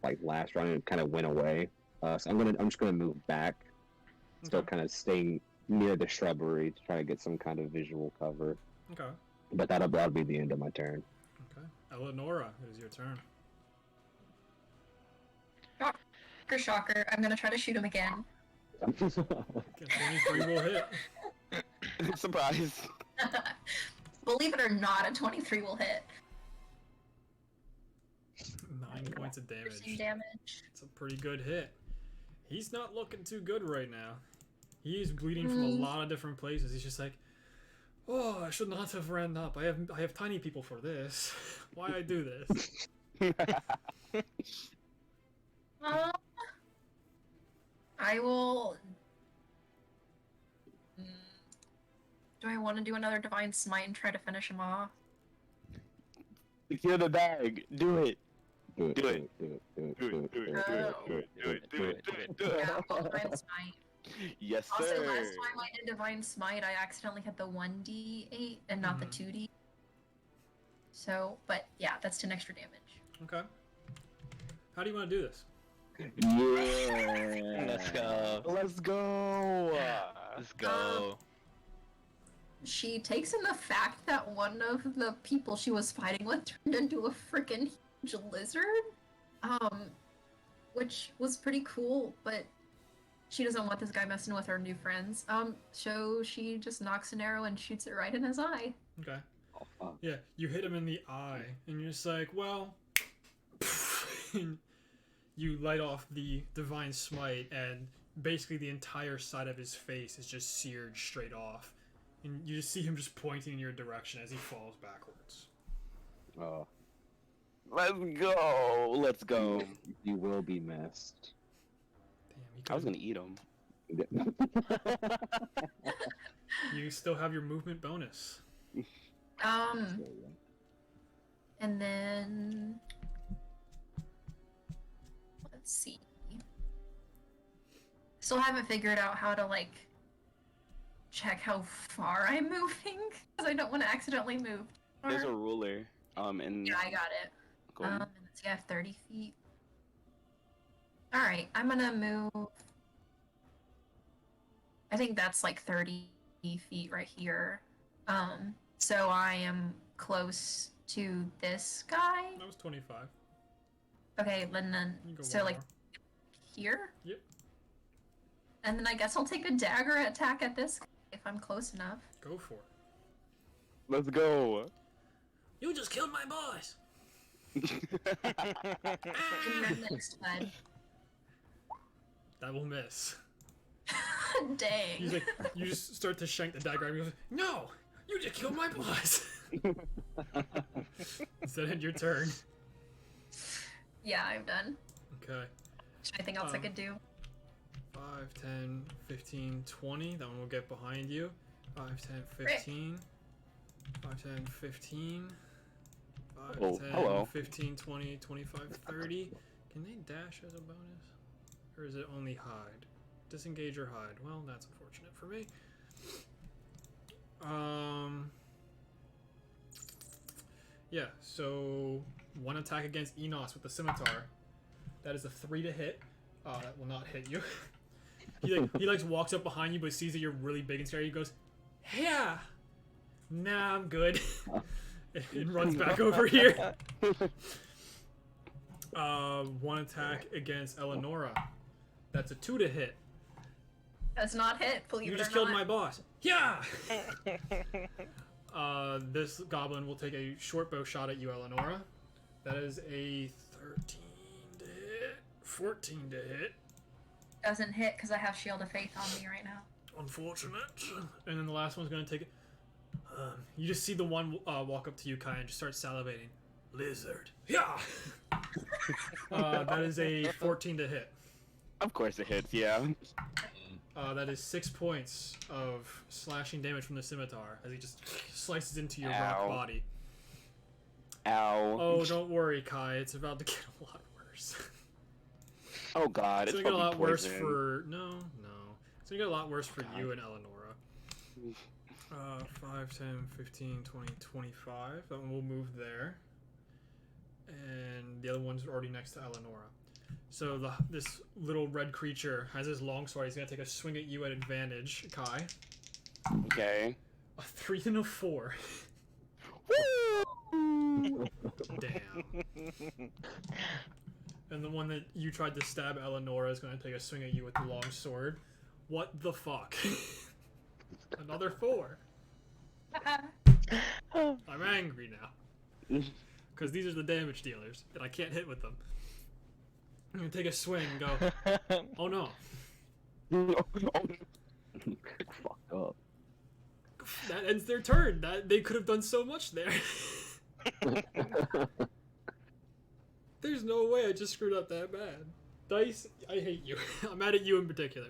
Speaker 3: like last round and kind of went away. So I'm just gonna move back, still kind of staying near the shrubbery to try to get some kind of visual cover.
Speaker 1: Okay.
Speaker 3: But that'll be the end of my turn.
Speaker 1: Okay. Eleonora, it is your turn.
Speaker 4: Shocker, shocker. I'm gonna try to shoot him again.
Speaker 1: 23 will hit.
Speaker 5: Surprise.
Speaker 4: Believe it or not, a 23 will hit.
Speaker 1: 9 points of
Speaker 4: Piercing
Speaker 1: damage.
Speaker 4: damage.
Speaker 1: It's a pretty good hit. He's not looking too good right now. He's bleeding from a lot of different places. He's just like, oh, I should not have ran up. I have tiny people for this. Why I do this?
Speaker 4: I will. Do I want to do another divine smite and try to finish him off?
Speaker 5: Secure the bag. Do it.
Speaker 3: Do it.
Speaker 5: Do it.
Speaker 3: Do it. Do it.
Speaker 5: Do
Speaker 3: Do
Speaker 5: it.
Speaker 3: it.
Speaker 5: Do it.
Speaker 3: Do it.
Speaker 5: Do it. Do it. Do it. Do it. Do it.
Speaker 4: Yeah, I'll divine smite.
Speaker 5: Yes,
Speaker 4: Also,
Speaker 5: sir.
Speaker 4: last time I did divine smite, I accidentally hit the 1d8 and not the 2d. So, but yeah, that's 10 extra damage.
Speaker 1: Okay. How do you want to do this?
Speaker 3: Yeah.
Speaker 6: Let's go.
Speaker 5: Let's go.
Speaker 6: Let's go.
Speaker 4: She takes in the fact that one of the people she was fighting with turned into a freaking huge lizard, which was pretty cool, but she doesn't want this guy messing with her new friends. So she just knocks an arrow and shoots it right in his eye.
Speaker 1: Okay.
Speaker 3: Oh, fuck.
Speaker 1: Yeah, you hit him in the eye, and you're just like, well... and you light off the divine smite, and basically the entire side of his face is just seared straight off. And you just see him just pointing in your direction as he falls backwards.
Speaker 3: Oh.
Speaker 5: Let's go. Let's go.
Speaker 3: You will be missed.
Speaker 1: Damn,
Speaker 5: I was gonna eat him.
Speaker 1: You still have your movement bonus.
Speaker 4: And then let's see. Still haven't figured out how to like check how far I'm moving because I don't want to accidentally move.
Speaker 5: There's a ruler. And
Speaker 4: Yeah, I got it.
Speaker 5: Go
Speaker 4: And
Speaker 5: ahead.
Speaker 4: let's see, I have 30 feet. Alright, I'm gonna move. I think that's like 30 feet right here. So I am close to this guy.
Speaker 1: That was 25.
Speaker 4: Okay, and then
Speaker 1: You go
Speaker 4: so
Speaker 1: one
Speaker 4: like
Speaker 1: more.
Speaker 4: here?
Speaker 1: Yep.
Speaker 4: And then I guess I'll take a dagger attack at this guy if I'm close enough.
Speaker 1: Go for it.
Speaker 5: Let's go.
Speaker 1: You just killed my boss!
Speaker 4: And then next bud.
Speaker 1: That will miss.
Speaker 4: Dang.
Speaker 1: He's like, you just start to shank the dagger, and he goes, no! You just killed my boss! Does that end your turn?
Speaker 4: Yeah, I'm done.
Speaker 1: Okay.
Speaker 4: Is there anything else I could do?
Speaker 1: 5, 10, 15, 20. That one will get behind you. 5, 10, 15. 5, 10, 15. 5,
Speaker 5: Oh,
Speaker 1: 10,
Speaker 5: hello.
Speaker 1: 15, 20, 25, 30. Can they dash as a bonus? Or is it only hide? Disengage or hide. Well, that's unfortunate for me. Yeah, so one attack against Enos with the scimitar. That is a 3 to hit. That will not hit you. he walks up behind you but sees that you're really big and scary. He goes, yeah. Nah, I'm good. And runs back over here. One attack against Eleonora. That's a 2 to hit.
Speaker 4: Does not hit, believe
Speaker 1: You
Speaker 4: it or
Speaker 1: just killed
Speaker 4: not.
Speaker 1: my boss. Yeah! This goblin will take a short bow shot at you, Eleonora. That is a 13 to hit. 14 to hit.
Speaker 4: Doesn't hit because I have Shield of Faith on me right now.
Speaker 1: Unfortunate. And then the last one's going to take it. You just see the one walk up to you, Kai, and just start salivating. Lizard. Yeah! That is a 14 to hit.
Speaker 5: Of course it hits, yeah.
Speaker 1: That is 6 points of slashing damage from the scimitar as he just slices into your
Speaker 5: Ow.
Speaker 1: rock body.
Speaker 5: Ow.
Speaker 1: Oh, don't worry, Kai. It's about to get a lot worse.
Speaker 5: Oh god,
Speaker 1: It's
Speaker 5: it's
Speaker 1: gonna get a lot
Speaker 5: probably
Speaker 1: worse
Speaker 5: poison.
Speaker 1: for... No. It's gonna get a lot worse for
Speaker 5: God.
Speaker 1: you and Eleonora. 5, 10, 15, 20, 25. That one will move there. And the other one's already next to Eleonora. So this little red creature has his longsword. He's gonna take a swing at you at advantage, Kai.
Speaker 5: Okay.
Speaker 1: A 3 and a 4.
Speaker 5: Woo!
Speaker 1: Damn. And the one that you tried to stab Eleonora is gonna take a swing at you with the long sword. What the fuck? Another 4. I'm angry now. Because these are the damage dealers, and I can't hit with them. I'm gonna take a swing and go, oh no.
Speaker 3: Fucked up.
Speaker 1: That ends their turn. They could have done so much there. There's no way I just screwed up that bad. Dice, I hate you. I'm mad at you in particular.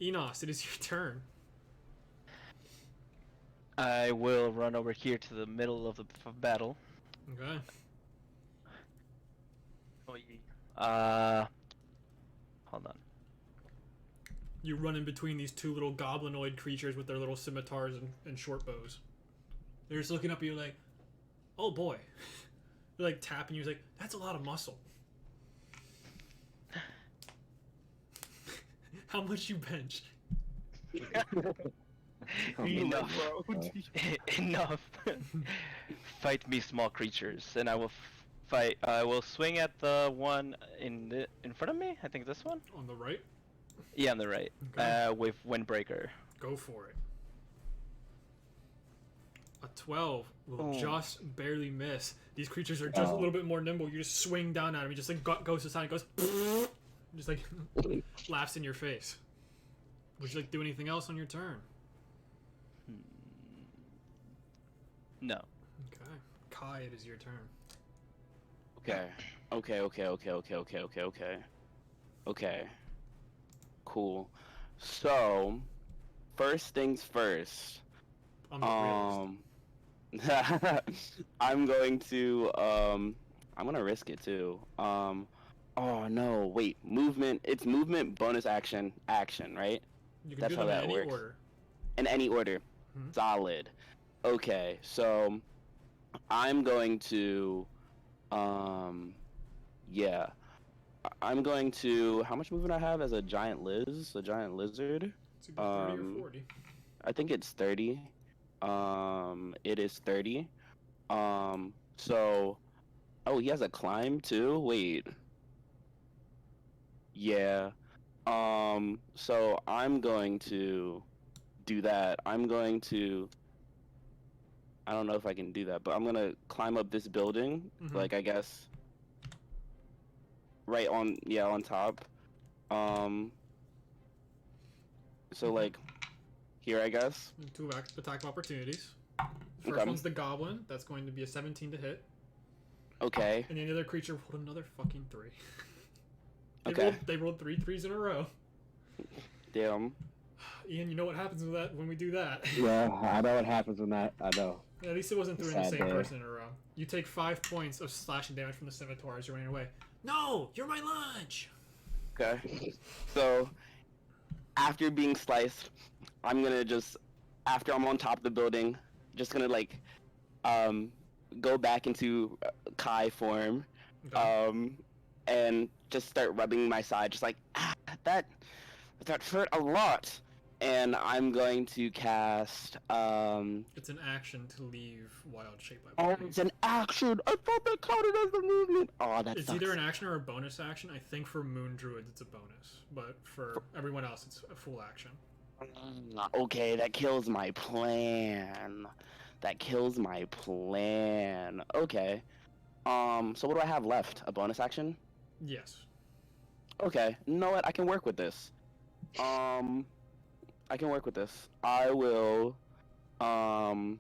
Speaker 1: Enos, it is your turn.
Speaker 2: I will run over here to the middle of the battle.
Speaker 1: Okay.
Speaker 2: Hold on.
Speaker 1: You run in between these two little goblinoid creatures with their little scimitars and short bows. They're just looking up at you like, oh boy. They're like tapping you, like, that's a lot of muscle. How much you bench?
Speaker 2: Enough. Enough. Fight me, small creatures, and I will fight. I will swing at the one in front of me. I think this one.
Speaker 1: On the right?
Speaker 2: Yeah, on the right.
Speaker 1: Okay.
Speaker 2: With Windbreaker.
Speaker 1: Go for it. A 12 will
Speaker 2: Oh.
Speaker 1: just barely miss. These creatures are just a little bit more nimble. You just swing down at him. He just like goes to the side and goes, just like laughs in your face. Would you like to do anything else on your turn?
Speaker 2: No.
Speaker 1: Okay. Kai, it is your turn.
Speaker 5: Okay. Cool. So, first things first.
Speaker 1: I'm the realist.
Speaker 5: I'm going to I'm gonna risk it too. Oh no, wait, movement. It's movement bonus action, right?
Speaker 1: You can
Speaker 5: that's
Speaker 1: do
Speaker 5: how
Speaker 1: them
Speaker 5: that
Speaker 1: in any
Speaker 5: works.
Speaker 1: order.
Speaker 5: In any order.
Speaker 1: Mhm.
Speaker 5: Solid. Okay, so I'm going to yeah. I'm going to, how much movement I have as a giant lizard?
Speaker 1: It's either 30 or 40.
Speaker 5: I think it's 30. It is 30. So, oh, he has a climb too? Wait. Yeah. So I'm going to do that. I don't know if I can do that, but I'm gonna climb up this building,
Speaker 1: Mhm.
Speaker 5: like, I guess, right on, yeah, on top. So, like, here, I guess.
Speaker 1: Two attack opportunities. First
Speaker 5: Okay.
Speaker 1: one's the goblin. That's going to be a 17 to hit.
Speaker 5: Okay.
Speaker 1: And the other creature rolled another fucking 3.
Speaker 5: Okay.
Speaker 1: They rolled 3 3s in a row.
Speaker 5: Damn.
Speaker 1: Ian, you know what happens with that when we do that?
Speaker 3: Yeah, I know what happens when that. I know.
Speaker 1: At least it wasn't 3 in the
Speaker 3: Sad
Speaker 1: same
Speaker 3: day.
Speaker 1: person in a row. You take 5 points of slashing damage from the scimitar as you're running away. No! You're my lunch!
Speaker 5: Okay. So, after being sliced, I'm gonna just, after I'm on top of the building, just gonna like, go back into Kai form,
Speaker 1: Okay.
Speaker 5: and just start rubbing my side, just like, that that hurt a lot. And I'm going to cast,
Speaker 1: It's an action to leave wild shape, I
Speaker 5: oh,
Speaker 1: believe.
Speaker 5: it's an action. I thought that counted as a movement. Oh, that
Speaker 1: It's
Speaker 5: sucks.
Speaker 1: either an action or a bonus action. I think for Moon Druids it's a bonus, but for everyone else it's a full action.
Speaker 5: Okay, that kills my plan. That kills my plan. Okay. So what do I have left? A bonus action?
Speaker 1: Yes.
Speaker 5: Okay. You know what? I can work with this. I can work with this. I will. Um.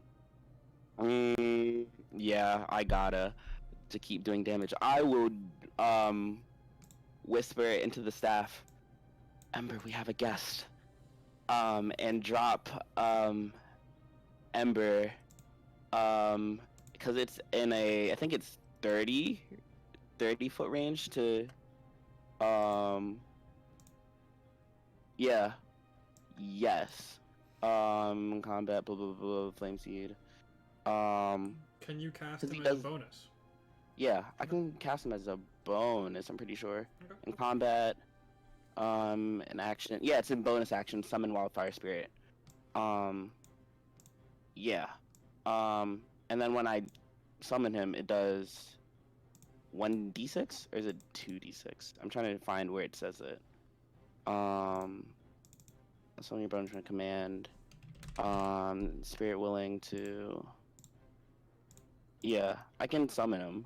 Speaker 5: Yeah, I gotta to keep doing damage. I will. Whisper it into the staff. Ember, we have a guest. And drop Ember. Because it's in a. I think it's 30 foot range to. Yeah. Yes. Combat, blah, blah, blah, flame seed.
Speaker 1: Can you cast
Speaker 5: 'Cause
Speaker 1: him
Speaker 5: he
Speaker 1: as a
Speaker 5: does-
Speaker 1: bonus?
Speaker 5: Yeah, I can cast him as a bonus, I'm pretty sure.
Speaker 1: Okay.
Speaker 5: In combat, an action. Yeah, it's in bonus action, summon Wildfire Spirit. Yeah. And then when I summon him, it does 1d6? Or is it 2d6? I'm trying to find where it says it. Summon your bonus from command. Spirit willing to. Yeah, I can summon him.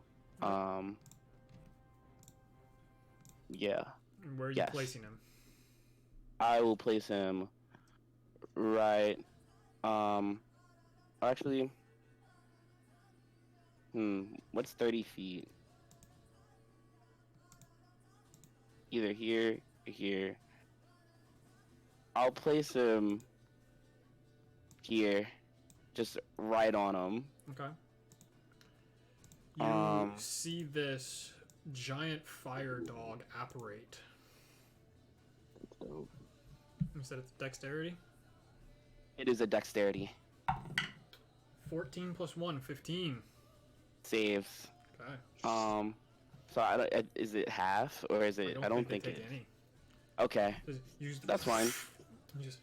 Speaker 5: Yeah,
Speaker 1: And where are you
Speaker 5: Yes.
Speaker 1: placing him?
Speaker 5: I will place him right. Actually, what's 30 feet? Either here or here. I'll place him here, just right on him.
Speaker 1: Okay. You see this giant fire dog apparate.
Speaker 3: So,
Speaker 1: You said it's dexterity?
Speaker 5: It is a dexterity
Speaker 1: 14 plus 1, 15.
Speaker 5: saves.
Speaker 1: Okay.
Speaker 5: So is it half or is it? I don't think
Speaker 1: they
Speaker 5: it.
Speaker 1: take any.
Speaker 5: Okay,
Speaker 1: Just use
Speaker 5: that's fine.
Speaker 1: You just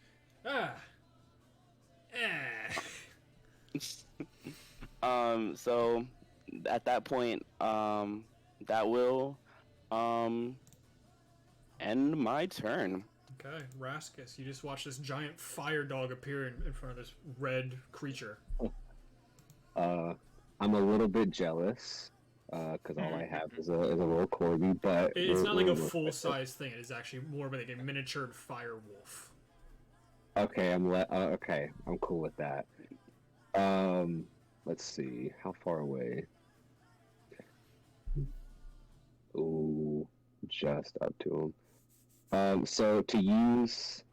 Speaker 5: So at that point, that will end my turn.
Speaker 1: Okay, Raskus, you just watch this giant fire dog appear in front of this red creature.
Speaker 3: I'm a little bit jealous because all I have is a little corgi, but
Speaker 1: It's not like a
Speaker 3: we're-
Speaker 1: full-size thing. It is actually more of like a miniatured fire wolf.
Speaker 3: Okay, okay, I'm cool with that. Let's see, how far away? Ooh, just up to him. So to use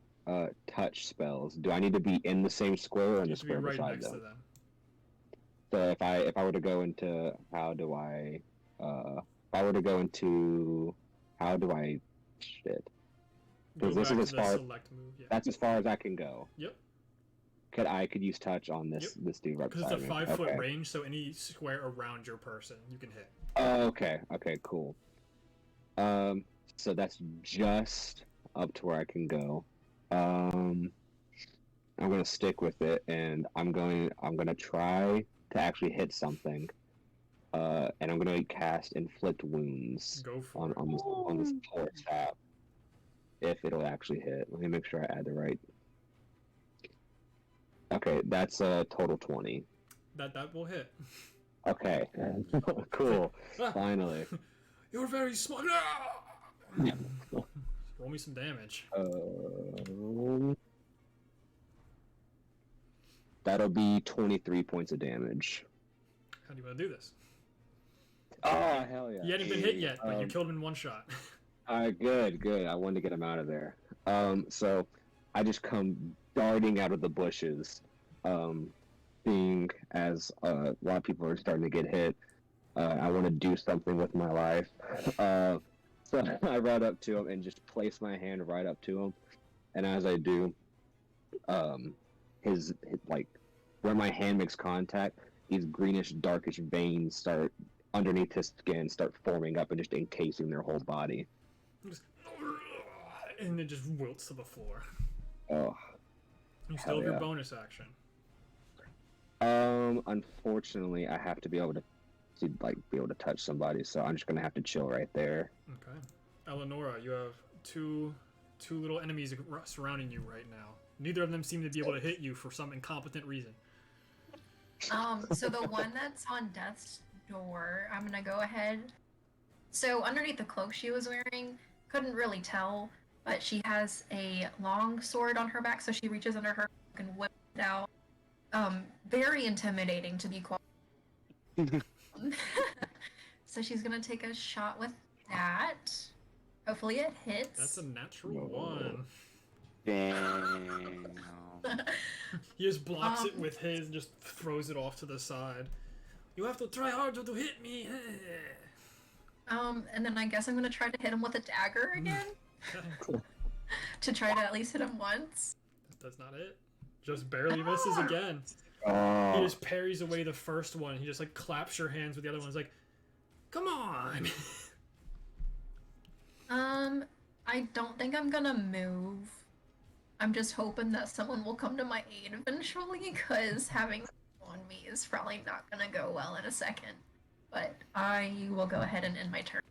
Speaker 3: touch spells, do I need to be in the same square or in
Speaker 1: You
Speaker 3: the
Speaker 1: have to be
Speaker 3: square
Speaker 1: right
Speaker 3: beside
Speaker 1: next to
Speaker 3: them?
Speaker 1: them.
Speaker 3: So if I were to go into how do I shit.
Speaker 1: Go
Speaker 3: 'Cause this
Speaker 1: back
Speaker 3: is
Speaker 1: to
Speaker 3: as
Speaker 1: the
Speaker 3: far-
Speaker 1: select move. Yeah.
Speaker 3: That's as far as I can go.
Speaker 1: Yep.
Speaker 3: I could use touch on this dude right
Speaker 1: Because it's a
Speaker 3: beside me.
Speaker 1: 5-foot
Speaker 3: Okay.
Speaker 1: range, so any square around your person you can hit.
Speaker 3: Oh, okay. Okay, cool. So that's just up to where I can go. I'm gonna stick with it, and I'm gonna try to actually hit something. And I'm gonna cast inflict wounds
Speaker 1: Go for it.
Speaker 3: on this poor staff. If it'll actually hit, let me make sure I add the right. Okay, that's a total 20.
Speaker 1: That will hit.
Speaker 3: Okay, cool.
Speaker 1: Ah,
Speaker 3: Finally.
Speaker 1: you're very smart. Ah!
Speaker 3: Yeah.
Speaker 1: Roll me some damage.
Speaker 3: That'll be 23 points of damage.
Speaker 1: How do you want to do this?
Speaker 3: Oh, hell yeah.
Speaker 1: He hadn't been hit yet, but you killed him in one shot.
Speaker 3: Good. I wanted to get him out of there. So I just come darting out of the bushes, being as a lot of people are starting to get hit. I want to do something with my life. So I run up to him and just place my hand right up to him. and as I do, his like where my hand makes contact, these greenish, darkish veins start underneath his skin, start forming up and just encasing their whole body.
Speaker 1: Just, and it just wilts to the floor.
Speaker 3: Oh,
Speaker 1: You still have
Speaker 3: hell
Speaker 1: your
Speaker 3: yeah.
Speaker 1: bonus action.
Speaker 3: Unfortunately, I have to be able to be able to touch somebody, so I'm just gonna have to chill right there.
Speaker 1: Okay. Eleonora, you have two little enemies surrounding you right now. Neither of them seem to be able to hit you for some incompetent reason.
Speaker 4: So the one that's on Death's door, I'm gonna go ahead. So underneath the cloak she was wearing, couldn't really tell, but she has a long sword on her back, so she reaches under her cloak and whips it out. Very intimidating to be quite. So she's gonna take a shot with that. Hopefully it hits.
Speaker 1: That's a natural one.
Speaker 5: Damn.
Speaker 1: He just blocks it with his and just throws it off to the side. You have to try harder to hit me.
Speaker 4: And then I guess I'm gonna try to hit him with a dagger again. To try to at least hit him once.
Speaker 1: That's not it. Just barely misses again. He just parries away the first one. He just like claps your hands with the other one. He's like, come on.
Speaker 4: I don't think I'm gonna move. I'm just hoping that someone will come to my aid eventually, because having on me is probably not gonna go well in a second. But I will go ahead and end my turn.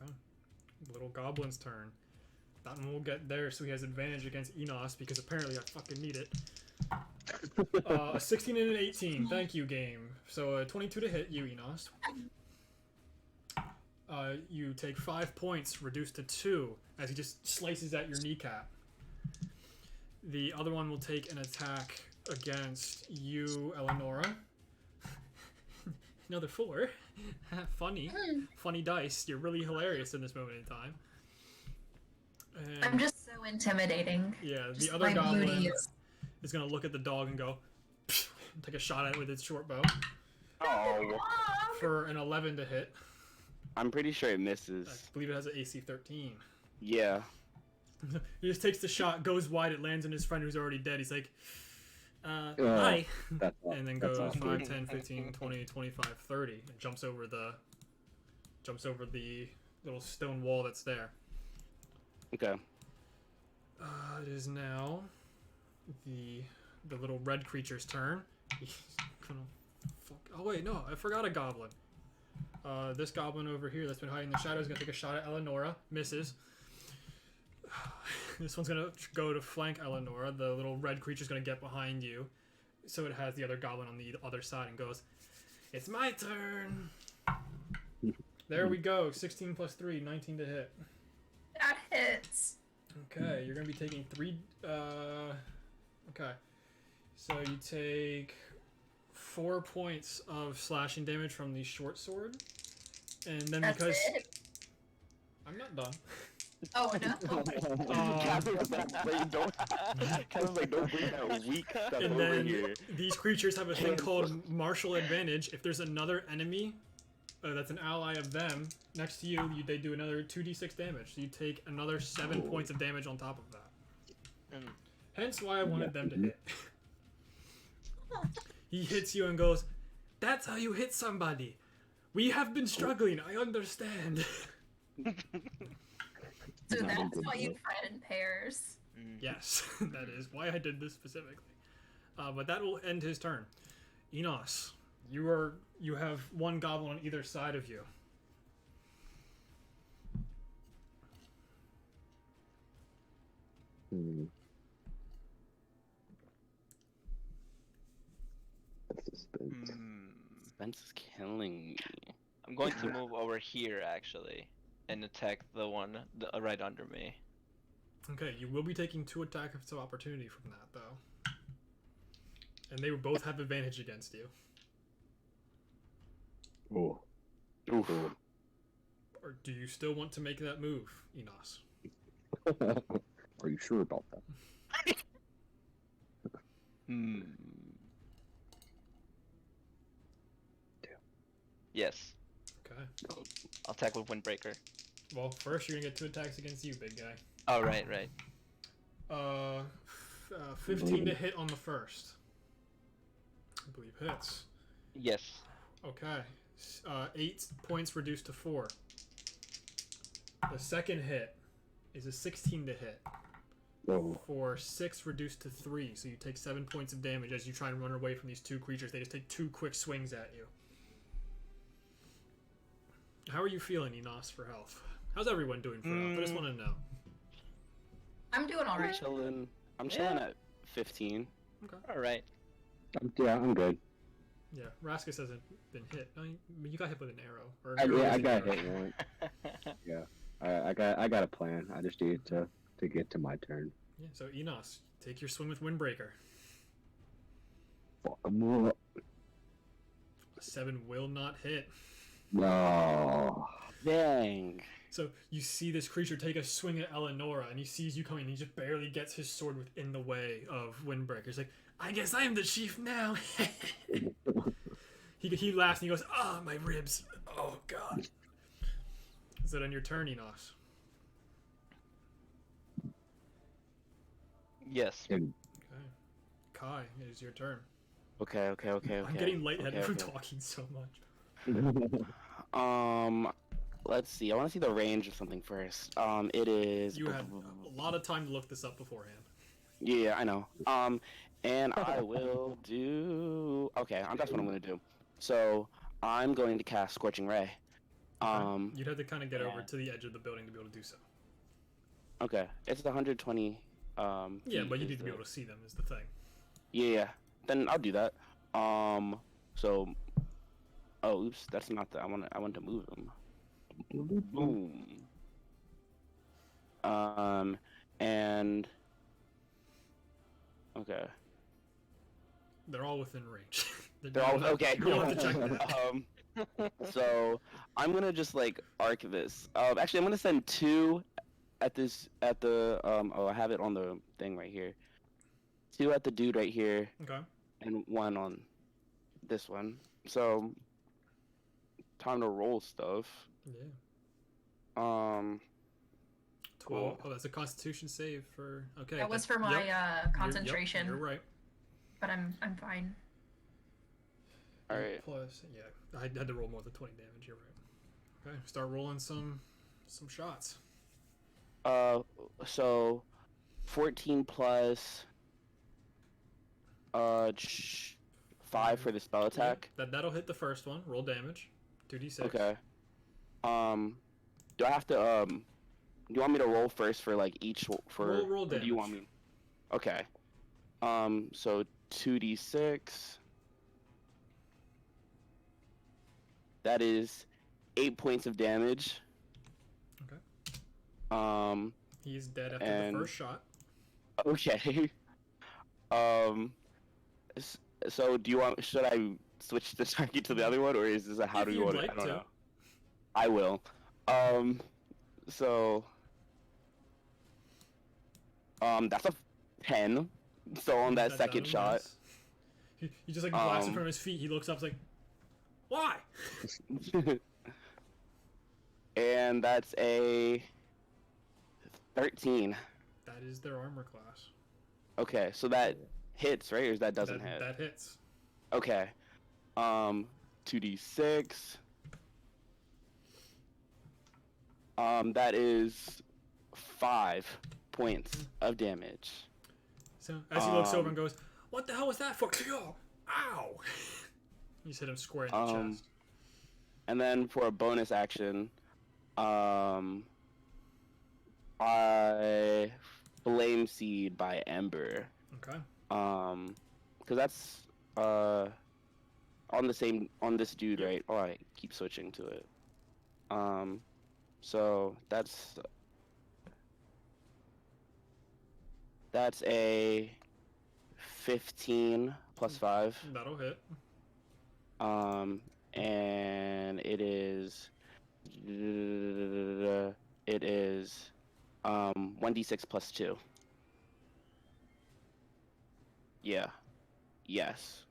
Speaker 1: Okay. Little goblin's turn. That one will get there, so he has advantage against Enos, because apparently I fucking need it. A 16 and an 18. Thank you, game. So a 22 to hit you, Enos. You take 5 points, reduced to 2, as he just slices at your kneecap. The other one will take an attack against you, Eleonora. Another 4. Funny. Funny dice. You're really hilarious in this moment in time. And
Speaker 4: I'm just so intimidating.
Speaker 1: yeah, the
Speaker 4: Just
Speaker 1: other
Speaker 4: my
Speaker 1: goblin
Speaker 4: beauty
Speaker 1: is going to look at the dog and go, take a shot at it with its short bow
Speaker 5: Oh.
Speaker 1: for an 11 to hit.
Speaker 5: I'm pretty sure it
Speaker 1: I
Speaker 5: misses.
Speaker 1: believe it has an AC 13.
Speaker 5: Yeah.
Speaker 1: He just takes the shot, goes wide, it lands on his friend who's already dead. He's like, hi.
Speaker 3: That's
Speaker 1: And then
Speaker 3: that's
Speaker 1: goes
Speaker 3: awesome.
Speaker 1: 5, 10, 15, 20, 25, 30, and jumps over the little stone wall that's there.
Speaker 5: Okay.
Speaker 1: It is now the little red creature's turn. He's gonna fuck. Oh wait, no, I forgot a goblin. This goblin over here that's been hiding in the shadows is gonna take a shot at Eleonora. Misses. This one's gonna go to flank Eleonora. The little red creature's gonna get behind you, so it has the other goblin on the other side and goes, "It's my turn." There we go. 16 plus 3, 19 to hit.
Speaker 4: That hits.
Speaker 1: Okay, you're gonna be taking 3. Okay, so you take 4 points of slashing damage from the short sword, and then
Speaker 4: That's
Speaker 1: because
Speaker 4: it.
Speaker 1: I'm not done.
Speaker 4: Oh no.
Speaker 5: Catherine was like, wait, don't. Catherine was like, don't bring that weak stuff
Speaker 1: And
Speaker 5: over
Speaker 1: then
Speaker 5: here.
Speaker 1: these creatures have a thing called martial advantage. If there's another enemy that's an ally of them next to you, they do another 2d6 damage. So you take another 7 points of damage on top of that. Hence why I wanted them to hit. He hits you and goes, "That's how you hit somebody. We have been struggling, I understand."
Speaker 4: So that's why you fight in pairs.
Speaker 1: Yes, that is why I did this specifically. But that will end his turn. Enos, you have one goblin on either side of you.
Speaker 5: Suspense is killing me.
Speaker 6: I'm going to move over here actually and attack the one right under me.
Speaker 1: Okay, you will be taking 2 attacks of opportunity from that, though. And they both have advantage against you.
Speaker 3: Oh.
Speaker 5: Oof.
Speaker 1: Or do you still want to make that move, Enos?
Speaker 3: Are you sure about that?
Speaker 6: Yes.
Speaker 1: Okay.
Speaker 6: I'll attack with Windbreaker.
Speaker 1: Well, first you're gonna get 2 attacks against you, big guy.
Speaker 6: Oh, right.
Speaker 1: 15 to hit on the first. I believe hits.
Speaker 6: Yes.
Speaker 1: Okay. 8 points reduced to 4. The second hit is a 16 to hit.
Speaker 3: Whoa.
Speaker 1: For 6 reduced to 3, so you take 7 points of damage as you try and run away from these two creatures. They just take 2 quick swings at you. How are you feeling, Enos, for health? How's everyone doing for health? I just want to know.
Speaker 4: I'm doing all right.
Speaker 5: I'm chilling at 15.
Speaker 1: Okay.
Speaker 6: All right.
Speaker 3: Yeah, I'm good.
Speaker 1: Yeah, Raskus hasn't been hit. I mean, you got hit with an arrow. Or
Speaker 3: I
Speaker 1: an
Speaker 3: got
Speaker 1: arrow.
Speaker 3: hit once. Yeah, I got a plan. I just need to get to my turn.
Speaker 1: Yeah, so Enos, take your swing with Windbreaker.
Speaker 3: Fuck 'em up.
Speaker 1: 7 will not hit.
Speaker 3: No.
Speaker 5: Dang.
Speaker 1: So you see this creature take a swing at Eleonora, and he sees you coming, and he just barely gets his sword within the way of Windbreaker. He's like, I guess I'm the chief now. he laughs, and he goes, oh, my ribs. Oh, God. Is that on your turn, Enos?
Speaker 6: Yes.
Speaker 1: Okay. Kai, it is your turn.
Speaker 5: Okay.
Speaker 1: I'm getting lightheaded
Speaker 5: Okay,
Speaker 1: from
Speaker 5: okay.
Speaker 1: talking so much.
Speaker 5: Let's see. I want to see the range of something first. It is.
Speaker 1: You had a lot of time to look this up beforehand.
Speaker 5: Yeah, I know. And I will do. Okay, that's what I'm gonna do. So I'm going to cast Scorching Ray.
Speaker 1: You'd have to kind of get over
Speaker 5: yeah.
Speaker 1: to the edge of the building to be able to do so.
Speaker 5: Okay, it's 120.
Speaker 1: Yeah,
Speaker 5: feet
Speaker 1: but you
Speaker 5: is
Speaker 1: need to be
Speaker 5: the-
Speaker 1: able to see them, is the thing.
Speaker 5: Yeah. Then I'll do that. So. Oh, oops. That's not the. I want to move them. Boom. And. Okay.
Speaker 1: They're all within range.
Speaker 5: They're all okay.
Speaker 1: You don't
Speaker 5: Cool.
Speaker 1: have to check that.
Speaker 5: So I'm gonna just like arc this. Actually, I'm gonna send 2 at the. Oh, I have it on the thing right here. 2 at the dude right here,
Speaker 1: Okay.
Speaker 5: and 1 on this one. So time to roll stuff.
Speaker 1: Yeah.
Speaker 5: 12.
Speaker 1: 12. Oh, that's a Constitution save for. Okay.
Speaker 4: That was for my concentration,
Speaker 1: You're right.
Speaker 4: but I'm fine.
Speaker 5: All right.
Speaker 1: Plus, yeah, I had to roll more than 20 damage. You're right. Okay, start rolling some shots.
Speaker 5: So 14 plus 5 for the spell attack.
Speaker 1: Yeah, that'll hit the first one. Roll damage. 2d6.
Speaker 5: Okay. Do I have to do you want me to roll first for like each for
Speaker 1: Roll
Speaker 5: or do you want
Speaker 1: damage.
Speaker 5: me? Okay. So 2d6. That is 8 points of damage.
Speaker 1: Okay. He's dead after
Speaker 5: and-
Speaker 1: the first shot.
Speaker 5: Okay. So do you want? Should I switch the target to the other one, or is this a how
Speaker 1: If
Speaker 5: do you
Speaker 1: you'd
Speaker 5: want
Speaker 1: like
Speaker 5: it? I don't
Speaker 1: to.
Speaker 5: know. I will. So. That's a 10. So on that second shot.
Speaker 1: Miss. He just like blasts it from his feet. He looks up, like, why?
Speaker 5: And that's a 13.
Speaker 1: That is their armor class.
Speaker 5: Okay, so that hits, right? Or that doesn't hit?
Speaker 1: That hits.
Speaker 5: Okay. 2d6. That is 5 points of damage.
Speaker 1: So as he looks over and goes, "What the hell was that for?" Ow! You just hit him square in the chest.
Speaker 5: And then for a bonus action, I Flame Seed by Ember.
Speaker 1: Okay.
Speaker 5: Because that's on this dude,
Speaker 1: Yep.
Speaker 5: right? Oh, I keep switching to it. So that's a 15 plus 5.
Speaker 1: That'll hit.
Speaker 5: And it is 1d6 plus 2. Yeah. Yes.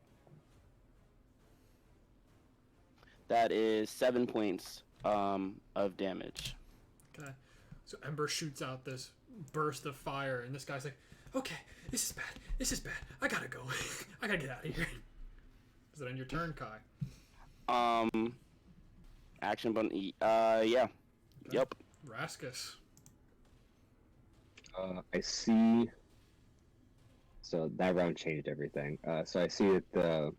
Speaker 5: That is 7 points of damage.
Speaker 1: Okay. So Ember shoots out this burst of fire, and this guy's like, Okay, this is bad. This is bad. I gotta go. I gotta get out of here. Is it on your turn, Kai?
Speaker 5: Action button E. Yeah.
Speaker 1: Okay.
Speaker 5: Yep.
Speaker 1: Raskus.
Speaker 3: I see. So that round changed everything. So I see that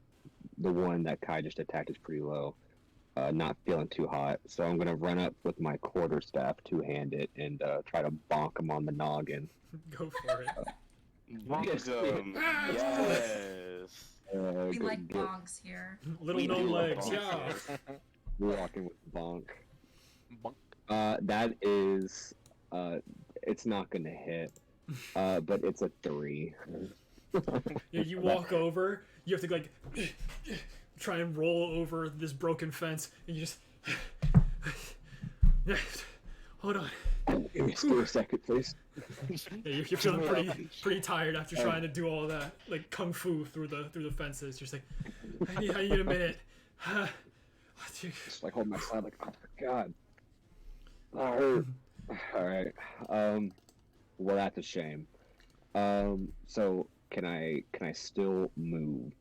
Speaker 3: the one that Kai just attacked is pretty low. Not feeling too hot. So I'm gonna run up with my quarterstaff, two-handed, and try to bonk him on the noggin.
Speaker 1: Go for it.
Speaker 5: Yes.
Speaker 4: We like
Speaker 3: get
Speaker 4: bonks here.
Speaker 1: Little
Speaker 5: We
Speaker 1: no
Speaker 5: do love
Speaker 1: legs,
Speaker 5: bonks,
Speaker 1: yeah.
Speaker 3: walking with bonk.
Speaker 2: Bonk.
Speaker 3: That is, it's not gonna hit. But it's a 3.
Speaker 1: Yeah, you walk over, you have to like try and roll over this broken fence, and you just hold on.
Speaker 3: Give me still a second, please.
Speaker 1: Yeah, you're feeling pretty tired after trying to do all that like kung fu through the fences. You're just like, I need a minute.
Speaker 3: Just like hold my side, like, oh my god. That hurt. All right. Well, that's a shame. So can I still move?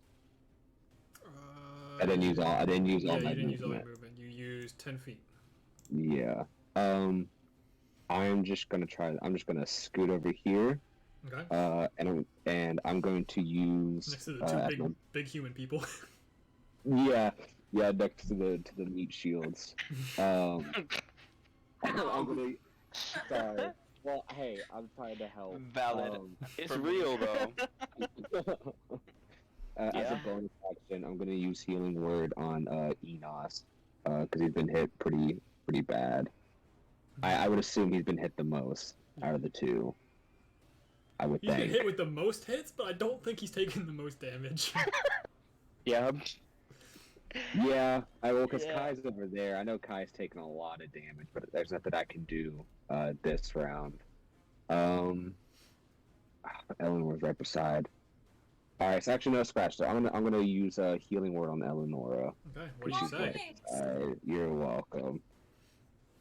Speaker 3: I didn't use all. I didn't use all
Speaker 1: Yeah,
Speaker 3: my
Speaker 1: you didn't use all your
Speaker 3: movement.
Speaker 1: movement. You used 10 feet.
Speaker 3: Yeah. I'm just gonna try. I'm just gonna scoot over here.
Speaker 1: Okay.
Speaker 3: And I'm going to use.
Speaker 1: Next to the two big human people.
Speaker 3: Yeah. Next to the meat shields. I'm gonna. Sorry. Well, hey, I'm trying to help.
Speaker 6: Valid.
Speaker 5: It's real though.
Speaker 3: As a
Speaker 5: Yeah.
Speaker 3: bonus action, I'm gonna use Healing Word on Enos, because he's been hit pretty bad. I would assume he's been hit the most out of the two. I would
Speaker 1: He's been
Speaker 3: think.
Speaker 1: hit with the most hits, but I don't think he's taken the most damage.
Speaker 5: Yeah.
Speaker 3: Yeah, because
Speaker 6: Yeah.
Speaker 3: Kai's over there. I know Kai's taken a lot of damage, but there's nothing I can do this round. Eleanor's right beside. All right, so actually no scratch. So I'm gonna use a Healing Word on Eleonora.
Speaker 1: Okay, what do you say?
Speaker 3: You're welcome.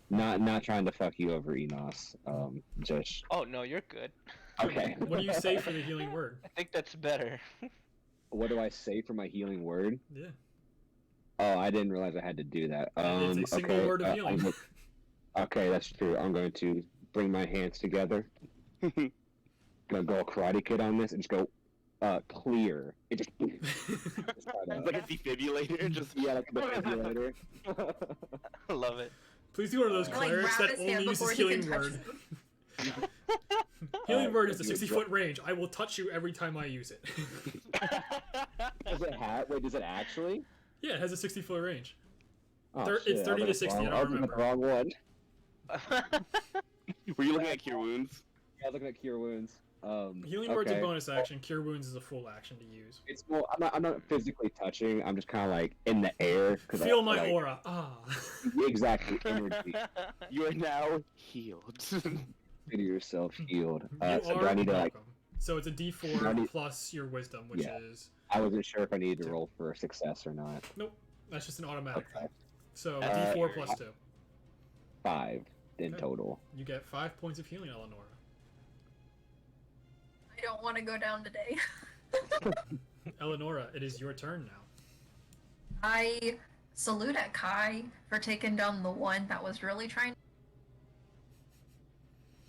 Speaker 3: Not trying to fuck you over, Enos. Just
Speaker 6: Oh no, you're good.
Speaker 3: okay.
Speaker 1: What do you say for the healing word?
Speaker 6: I think that's better.
Speaker 3: What do I say for my healing word?
Speaker 1: Yeah.
Speaker 3: Oh, I didn't realize I had to do that.
Speaker 1: It's a single
Speaker 3: okay,
Speaker 1: word of healing.
Speaker 3: Okay, that's true. I'm going to bring my hands together. Gonna go Karate Kid on this and just go, clear. It just, just try to-
Speaker 5: It's like a defibrillator. Just
Speaker 3: yeah, like a defibrillator.
Speaker 6: I love it.
Speaker 1: Please do one of those
Speaker 4: Or, like,
Speaker 1: clerics
Speaker 4: grab
Speaker 1: that
Speaker 4: his hand
Speaker 1: only uses
Speaker 4: before he
Speaker 1: healing
Speaker 4: can touch
Speaker 1: word.
Speaker 4: you.
Speaker 1: Healing word is a
Speaker 3: you
Speaker 1: 60-foot range. I will touch you every time I use it.
Speaker 3: Does it have? Wait, does it actually?
Speaker 1: Yeah, it has a 60-foot range.
Speaker 3: Oh,
Speaker 1: It's
Speaker 3: shit,
Speaker 1: 30
Speaker 3: I
Speaker 1: to
Speaker 3: was
Speaker 1: 60, I don't
Speaker 3: I was looking at
Speaker 1: remember.
Speaker 3: the wrong one.
Speaker 5: Were you looking at Cure Wounds?
Speaker 3: Yeah, I was looking at Cure Wounds.
Speaker 1: Healing word's a
Speaker 3: okay.
Speaker 1: bonus action. Cure wounds is a full action to use.
Speaker 3: It's well, I'm not physically touching. I'm just kind of like in the air.
Speaker 1: Feel my aura. Ah.
Speaker 3: Exactly, energy.
Speaker 5: You are now healed.
Speaker 3: Consider yourself healed.
Speaker 1: You
Speaker 3: So
Speaker 1: are
Speaker 3: do I need to like?
Speaker 1: welcome. So it's a
Speaker 3: Do I
Speaker 1: D4
Speaker 3: need-
Speaker 1: plus your wisdom, which
Speaker 3: Yeah.
Speaker 1: is
Speaker 3: I wasn't sure if I needed to roll for a success or not.
Speaker 1: nope. That's just an automatic
Speaker 3: Okay.
Speaker 1: thing. So
Speaker 3: Uh,
Speaker 1: D4 plus 2.
Speaker 3: 5 in
Speaker 1: Okay.
Speaker 3: total.
Speaker 1: You get 5 points of healing, Eleonora.
Speaker 4: I don't want to go down today.
Speaker 1: Eleonora, it is your turn now.
Speaker 4: I salute at Kai for taking down the one that was really trying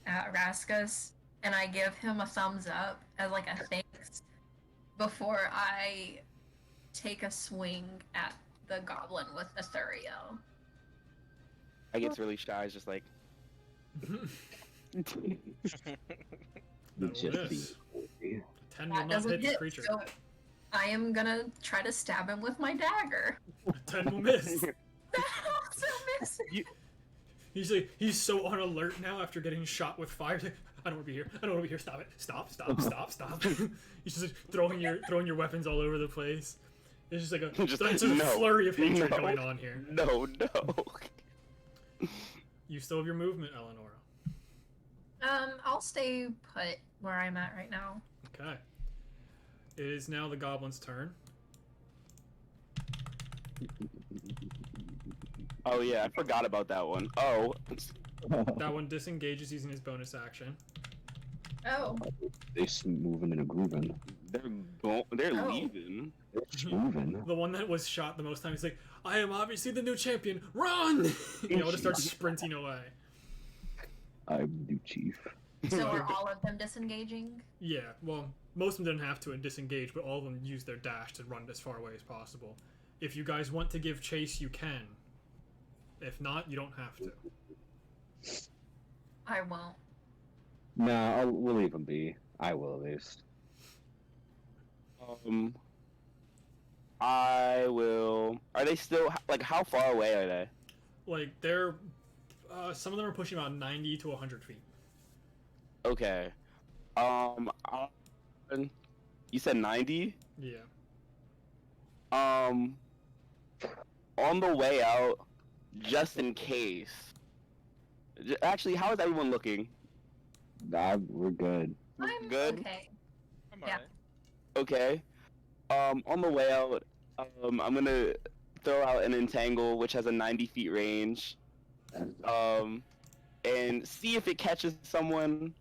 Speaker 4: at Raskus, and I give him a thumbs up as like a thanks before I take a swing at the goblin with Etherio.
Speaker 5: I gets really shy. It's just like,
Speaker 1: That
Speaker 3: Just
Speaker 1: will
Speaker 3: be-
Speaker 1: miss. 10 will
Speaker 4: That
Speaker 1: not
Speaker 4: doesn't
Speaker 1: hit this
Speaker 4: hit,
Speaker 1: creature.
Speaker 4: so I am gonna try to stab him with my dagger.
Speaker 1: 10 will miss.
Speaker 4: That also misses.
Speaker 1: He's so on alert now after getting shot with fire. He's like, I don't want to be here. I don't want to be here. Stop it. Stop. He's just like, throwing your weapons all over the place. It's just like a
Speaker 5: Just,
Speaker 1: it's a
Speaker 5: no,
Speaker 1: flurry of hatred
Speaker 5: no.
Speaker 1: going on here.
Speaker 5: no.
Speaker 1: You still have your movement, Eleonora.
Speaker 4: I'll stay put where I'm at right now.
Speaker 1: Okay. It is now the goblin's turn.
Speaker 5: Oh yeah, I forgot about that one. Oh,
Speaker 1: That one disengages using his bonus action.
Speaker 4: Oh.
Speaker 3: They moving and a grooving.
Speaker 5: They're
Speaker 4: Oh.
Speaker 5: leaving.
Speaker 3: They're moving.
Speaker 1: The one that was shot the most time, he's like, I am obviously the new champion. Run! They all just start sprinting away.
Speaker 3: I'm new chief.
Speaker 4: So are all of them disengaging?
Speaker 1: Yeah, well, most of them didn't have to disengage, but all of them used their dash to run as far away as possible. If you guys want to give chase, you can. If not, you don't have to.
Speaker 4: I won't.
Speaker 3: Nah, we'll leave them be. I will at least.
Speaker 5: I will. Are they still like? How far away are they?
Speaker 1: Like, they're... some of them are pushing about 90 to 100 feet.
Speaker 5: Okay. You said 90.
Speaker 1: Yeah.
Speaker 5: On the way out, just in case. Actually, how is everyone looking?
Speaker 3: Nah, we're good.
Speaker 4: I'm
Speaker 5: Good?
Speaker 4: okay.
Speaker 6: I'm
Speaker 4: Yeah.
Speaker 6: alright.
Speaker 5: Okay. On the way out, I'm gonna throw out an entangle, which has a 90 feet range. And see if it catches someone.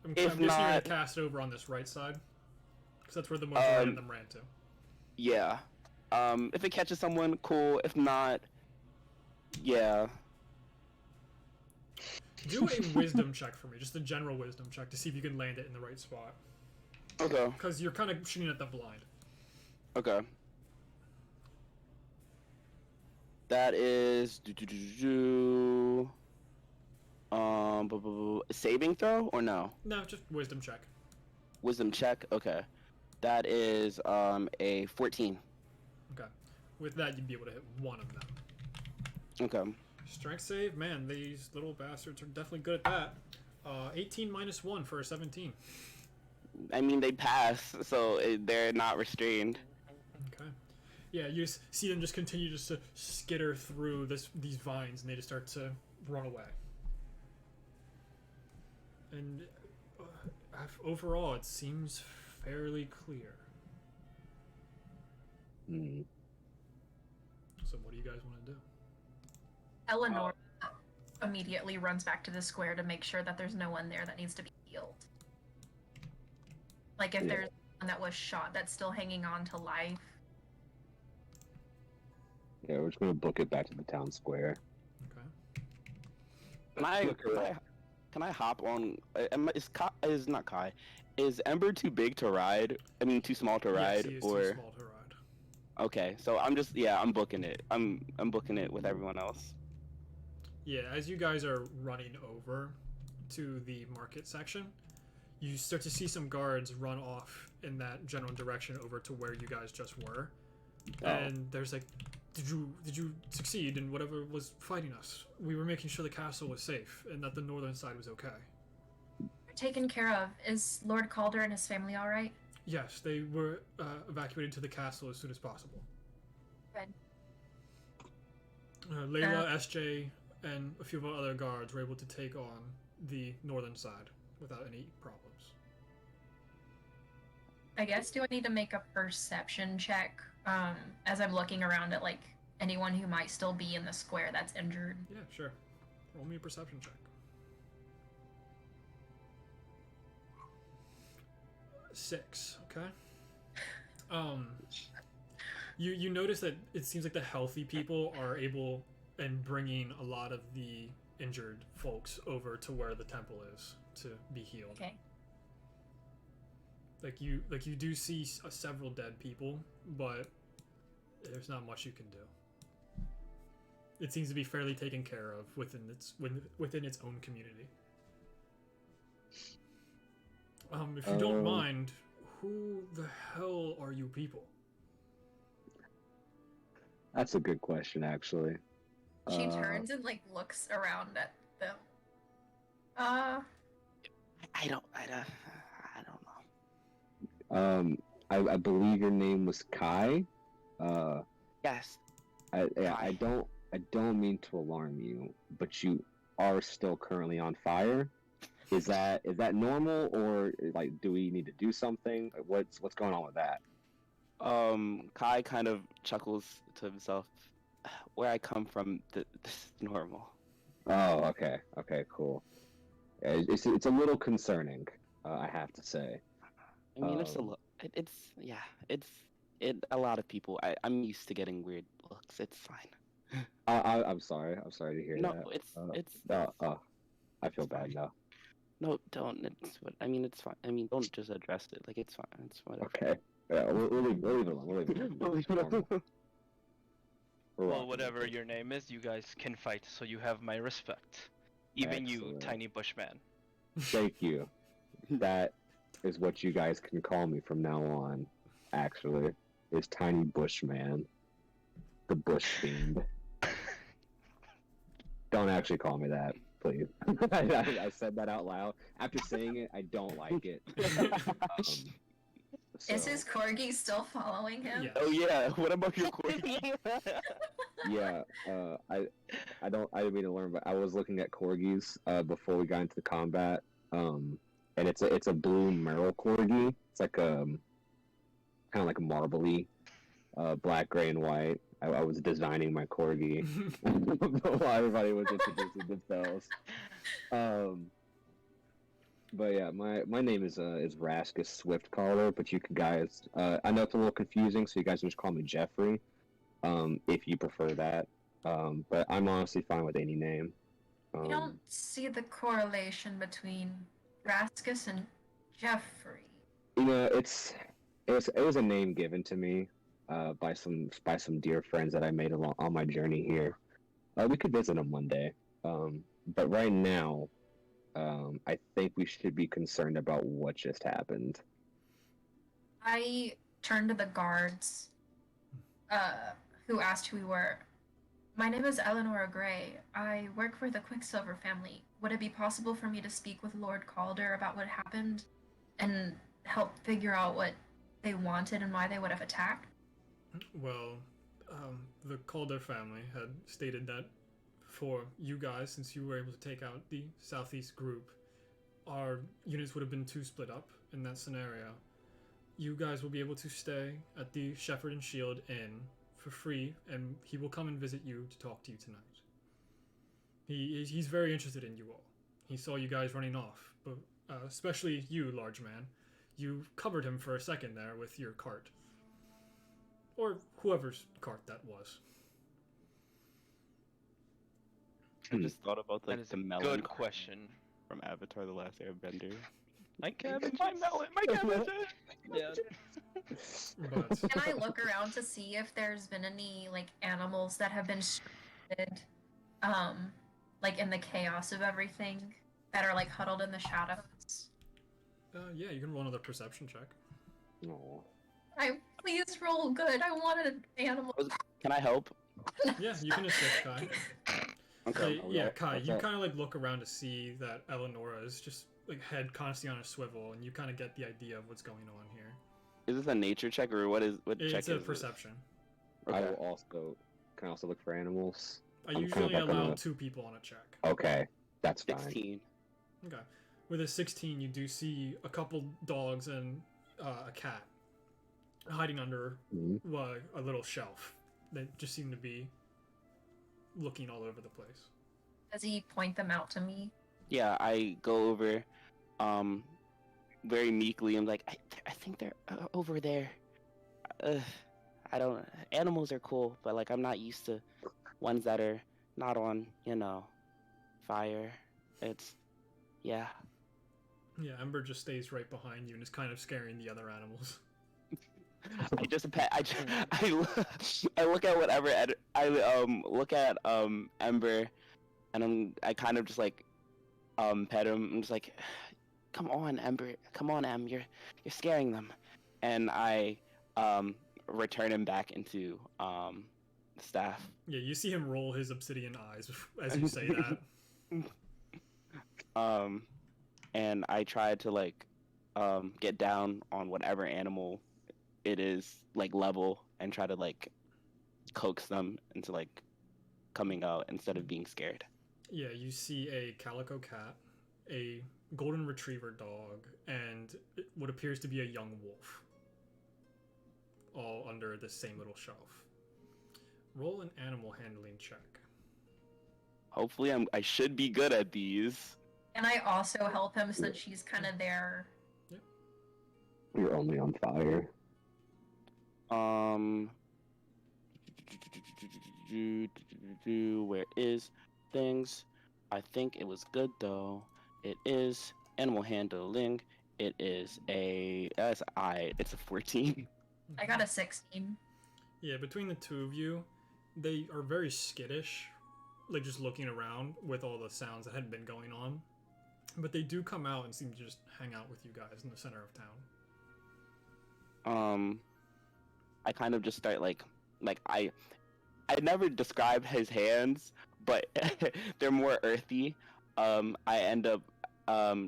Speaker 1: I'm
Speaker 5: If
Speaker 1: guessing you're going
Speaker 5: not-
Speaker 1: to cast it over on this right side. Because that's where the majority of them ran to.
Speaker 5: Yeah. If it catches someone, cool. If not, yeah.
Speaker 1: Do a wisdom check for me, just a general wisdom check to see if you can land it in the right spot.
Speaker 5: Okay.
Speaker 1: Because you're kind of shooting at the blind.
Speaker 5: Okay. That is saving throw or no?
Speaker 1: No, just wisdom check.
Speaker 5: Wisdom check. Okay. That is a 14.
Speaker 1: Okay. With that, you'd be able to hit one of them.
Speaker 5: Okay.
Speaker 1: Strength save, man, these little bastards are definitely good at that. 18 minus 1 for a 17.
Speaker 5: I mean, they pass, so they're not restrained.
Speaker 1: Okay. Yeah, you just see them just continue just to skitter through these vines, and they just start to run away. And overall, it seems fairly clear.
Speaker 3: Hmm.
Speaker 1: So what do you guys want to do?
Speaker 4: Eleanor immediately runs back to the square to make sure that there's no one there that needs to be healed. Like if
Speaker 3: Yeah.
Speaker 4: there's one that was shot that's still hanging on to life.
Speaker 3: Yeah, we're just gonna book it back to the town square.
Speaker 1: Okay.
Speaker 5: Can I hop on? Is not Kai? Is Ember too big to ride? I mean, too small to ride,
Speaker 1: Yes, he is
Speaker 5: or
Speaker 1: too small to ride.
Speaker 5: okay? So I'm booking it. I'm booking it with everyone else.
Speaker 1: Yeah, as you guys are running over to the market section, you start to see some guards run off in that general direction over to where you guys just were.
Speaker 3: Oh.
Speaker 1: And there's like, did you succeed in whatever was fighting us? We were making sure the castle was safe and that the northern side was okay.
Speaker 4: Taken care of. Is Lord Calder and his family all right?
Speaker 1: Yes, they were evacuated to the castle as soon as possible.
Speaker 4: Good.
Speaker 1: Layla, SJ, and a few of our other guards were able to take on the northern side without any problems.
Speaker 4: I guess, do I need to make a perception check as I'm looking around at like anyone who might still be in the square that's injured?
Speaker 1: Yeah, sure. Roll me a perception check. 6, okay? You notice that it seems like the healthy people are able and bringing a lot of the injured folks over to where the temple is to be healed.
Speaker 4: Okay.
Speaker 1: Like you do see several dead people, but there's not much you can do. It seems to be fairly taken care of within its own community. If you don't mind, who the hell are you people?
Speaker 3: That's a good question, actually.
Speaker 4: She turns and like looks around at them.
Speaker 5: I don't know.
Speaker 3: I believe your name was Kai.
Speaker 5: Yes.
Speaker 3: I don't mean to alarm you, but you are still currently on fire. Is that normal, or like do we need to do something? What's going on with that?
Speaker 5: Kai kind of chuckles to himself. Where I come from, this is normal.
Speaker 3: Oh, okay, cool. It's a little concerning. I have to say.
Speaker 5: I mean,
Speaker 3: Um,
Speaker 5: it's a lot of people. I'm used to getting weird looks. It's fine.
Speaker 3: I'm sorry. I'm sorry to hear
Speaker 5: No,
Speaker 3: that.
Speaker 5: it's
Speaker 3: I feel
Speaker 5: it's
Speaker 3: bad
Speaker 5: fine.
Speaker 3: now.
Speaker 5: No, don't. It's what I mean. It's fine. I mean, don't just address it. Like it's fine. It's whatever.
Speaker 3: Okay. Yeah, we'll leave it alone. We'll leave it alone.
Speaker 5: We'll leave it
Speaker 3: Normal.
Speaker 5: alone.
Speaker 3: We're
Speaker 6: Well,
Speaker 3: rocking with
Speaker 6: whatever
Speaker 3: it.
Speaker 6: your name is, you guys can fight, so you have my respect. Even you,
Speaker 3: Excellent.
Speaker 6: tiny bushman.
Speaker 3: Thank you. That is what you guys can call me from now on. Actually, is Tiny Bushman, the Bush Fiend. Don't actually call me that, please. I said that out loud. After saying it, I don't like it.
Speaker 4: Is
Speaker 3: So,
Speaker 4: his corgi still following him?
Speaker 1: Yeah.
Speaker 5: Oh yeah. What about your corgi?
Speaker 3: yeah, I didn't mean to learn, but I was looking at corgis before we got into the combat. And it's a blue merle corgi. It's like kind of like a marbly, black, gray, and white. I was designing my corgi while everybody was introducing themselves. Um, but yeah, my name is Raskus Swiftcaller, but you can guys I know it's a little confusing, so you guys can just call me Jeffrey, if you prefer that. But I'm honestly fine with any name.
Speaker 4: I don't see the correlation between Raskus and Jeffrey.
Speaker 3: You know, it was a name given to me by some dear friends that I made along on my journey here. We could visit them one day. But right now, I think we should be concerned about what just happened.
Speaker 4: I turned to the guards, who asked who we were. My name is Eleanor Gray. I work for the Quicksilver family. Would it be possible for me to speak with Lord Calder about what happened and help figure out what they wanted and why they would have attacked?
Speaker 1: Well, the Calder family had stated that for you guys, since you were able to take out the Southeast group, our units would have been too split up in that scenario. You guys will be able to stay at the Shepherd and Shield Inn for free, and he will come and visit you to talk to you tonight. He's very interested in you all. He saw you guys running off, but especially you, large man. You covered him for a second there with your cart. Or whoever's cart that was.
Speaker 5: I just thought about
Speaker 6: That
Speaker 5: like
Speaker 6: is
Speaker 5: the
Speaker 6: a
Speaker 5: melon
Speaker 6: good
Speaker 5: card
Speaker 6: question.
Speaker 5: from Avatar: The Last Airbender.
Speaker 6: My cabbage.
Speaker 5: My melon, my cabbage.
Speaker 6: Yeah.
Speaker 1: But
Speaker 4: Can I look around to see if there's been any like animals that have been stranded, like in the chaos of everything that are like huddled in the shadows?
Speaker 1: yeah, you can roll another perception check.
Speaker 3: Oh,
Speaker 4: I please roll good. I want an animal.
Speaker 5: Can I help?
Speaker 1: Yeah, you can assist Kai.
Speaker 5: Okay.
Speaker 1: Yeah, Kai,
Speaker 3: What's
Speaker 1: you
Speaker 3: up?
Speaker 1: kind of like look around to see that Eleonora is just like head constantly on a swivel, and you kind of get the idea of what's going on here.
Speaker 5: Is this a nature check or what check
Speaker 1: It's a
Speaker 5: is this?
Speaker 1: perception.
Speaker 3: I
Speaker 5: Okay.
Speaker 3: will also can I also look for animals.
Speaker 1: I
Speaker 3: I'm
Speaker 1: usually
Speaker 3: like on
Speaker 1: allow
Speaker 3: a-
Speaker 1: 2 people on a check.
Speaker 3: Okay, that's fine.
Speaker 5: 16.
Speaker 1: Okay. With a 16, you do see a couple dogs and a cat hiding under
Speaker 3: Mhm.
Speaker 1: a little shelf. They just seem to be looking all over the place.
Speaker 4: Does he point them out to me?
Speaker 5: Yeah, I go over, very meekly. I'm like, I think they're over there. I don't. Animals are cool, but like I'm not used to ones that are not on, fire. It's, yeah.
Speaker 1: Yeah, Ember just stays right behind you and is kind of scaring the other animals.
Speaker 5: I just pet. I look at whatever. I look at Ember, and I kind of just like pet him. I'm just like, come on, Ember. Come on, Em. You're scaring them, and I return him back into the staff.
Speaker 1: Yeah, you see him roll his obsidian eyes as you say that.
Speaker 5: And I try to like get down on whatever animal it is, like level, and try to like coax them into like coming out instead of being scared.
Speaker 1: Yeah, you see a calico cat, a golden retriever dog, and what appears to be a young wolf, all under the same little shelf. Roll an animal handling check.
Speaker 5: Hopefully, I should be good at these.
Speaker 4: And I also help him since she's kind of there.
Speaker 3: You're only on fire.
Speaker 5: Where is things? I think it was good though. It is animal handling. It is it's a 14.
Speaker 4: I got a 16.
Speaker 1: Yeah, between the two of you, they are very skittish, like just looking around with all the sounds that had been going on. But they do come out and seem to just hang out with you guys in the center of town.
Speaker 5: I kind of just start like I never describe his hands, but they're more earthy. I end up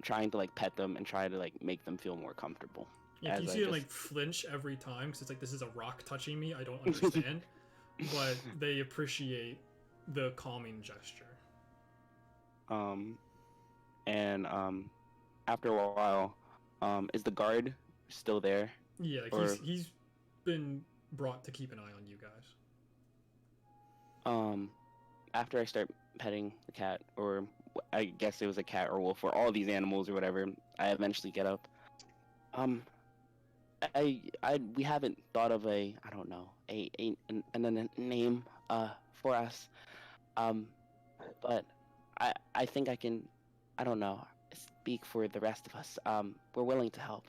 Speaker 5: trying to like pet them and try to like make them feel more comfortable.
Speaker 1: Yeah, you
Speaker 5: as
Speaker 1: see
Speaker 5: I
Speaker 1: them
Speaker 5: just-
Speaker 1: like flinch every time because it's like, this is a rock touching me. I don't understand. But they appreciate the calming gesture.
Speaker 5: And after a while, is the guard still there?
Speaker 1: Yeah, like
Speaker 5: Or-
Speaker 1: he's been brought to keep an eye on you guys.
Speaker 5: After I start petting the cat, or I guess it was a cat or wolf, or all these animals or whatever, I eventually get up. We haven't thought of a name for us. But I think I can, I don't know, speak for the rest of us. We're willing to help.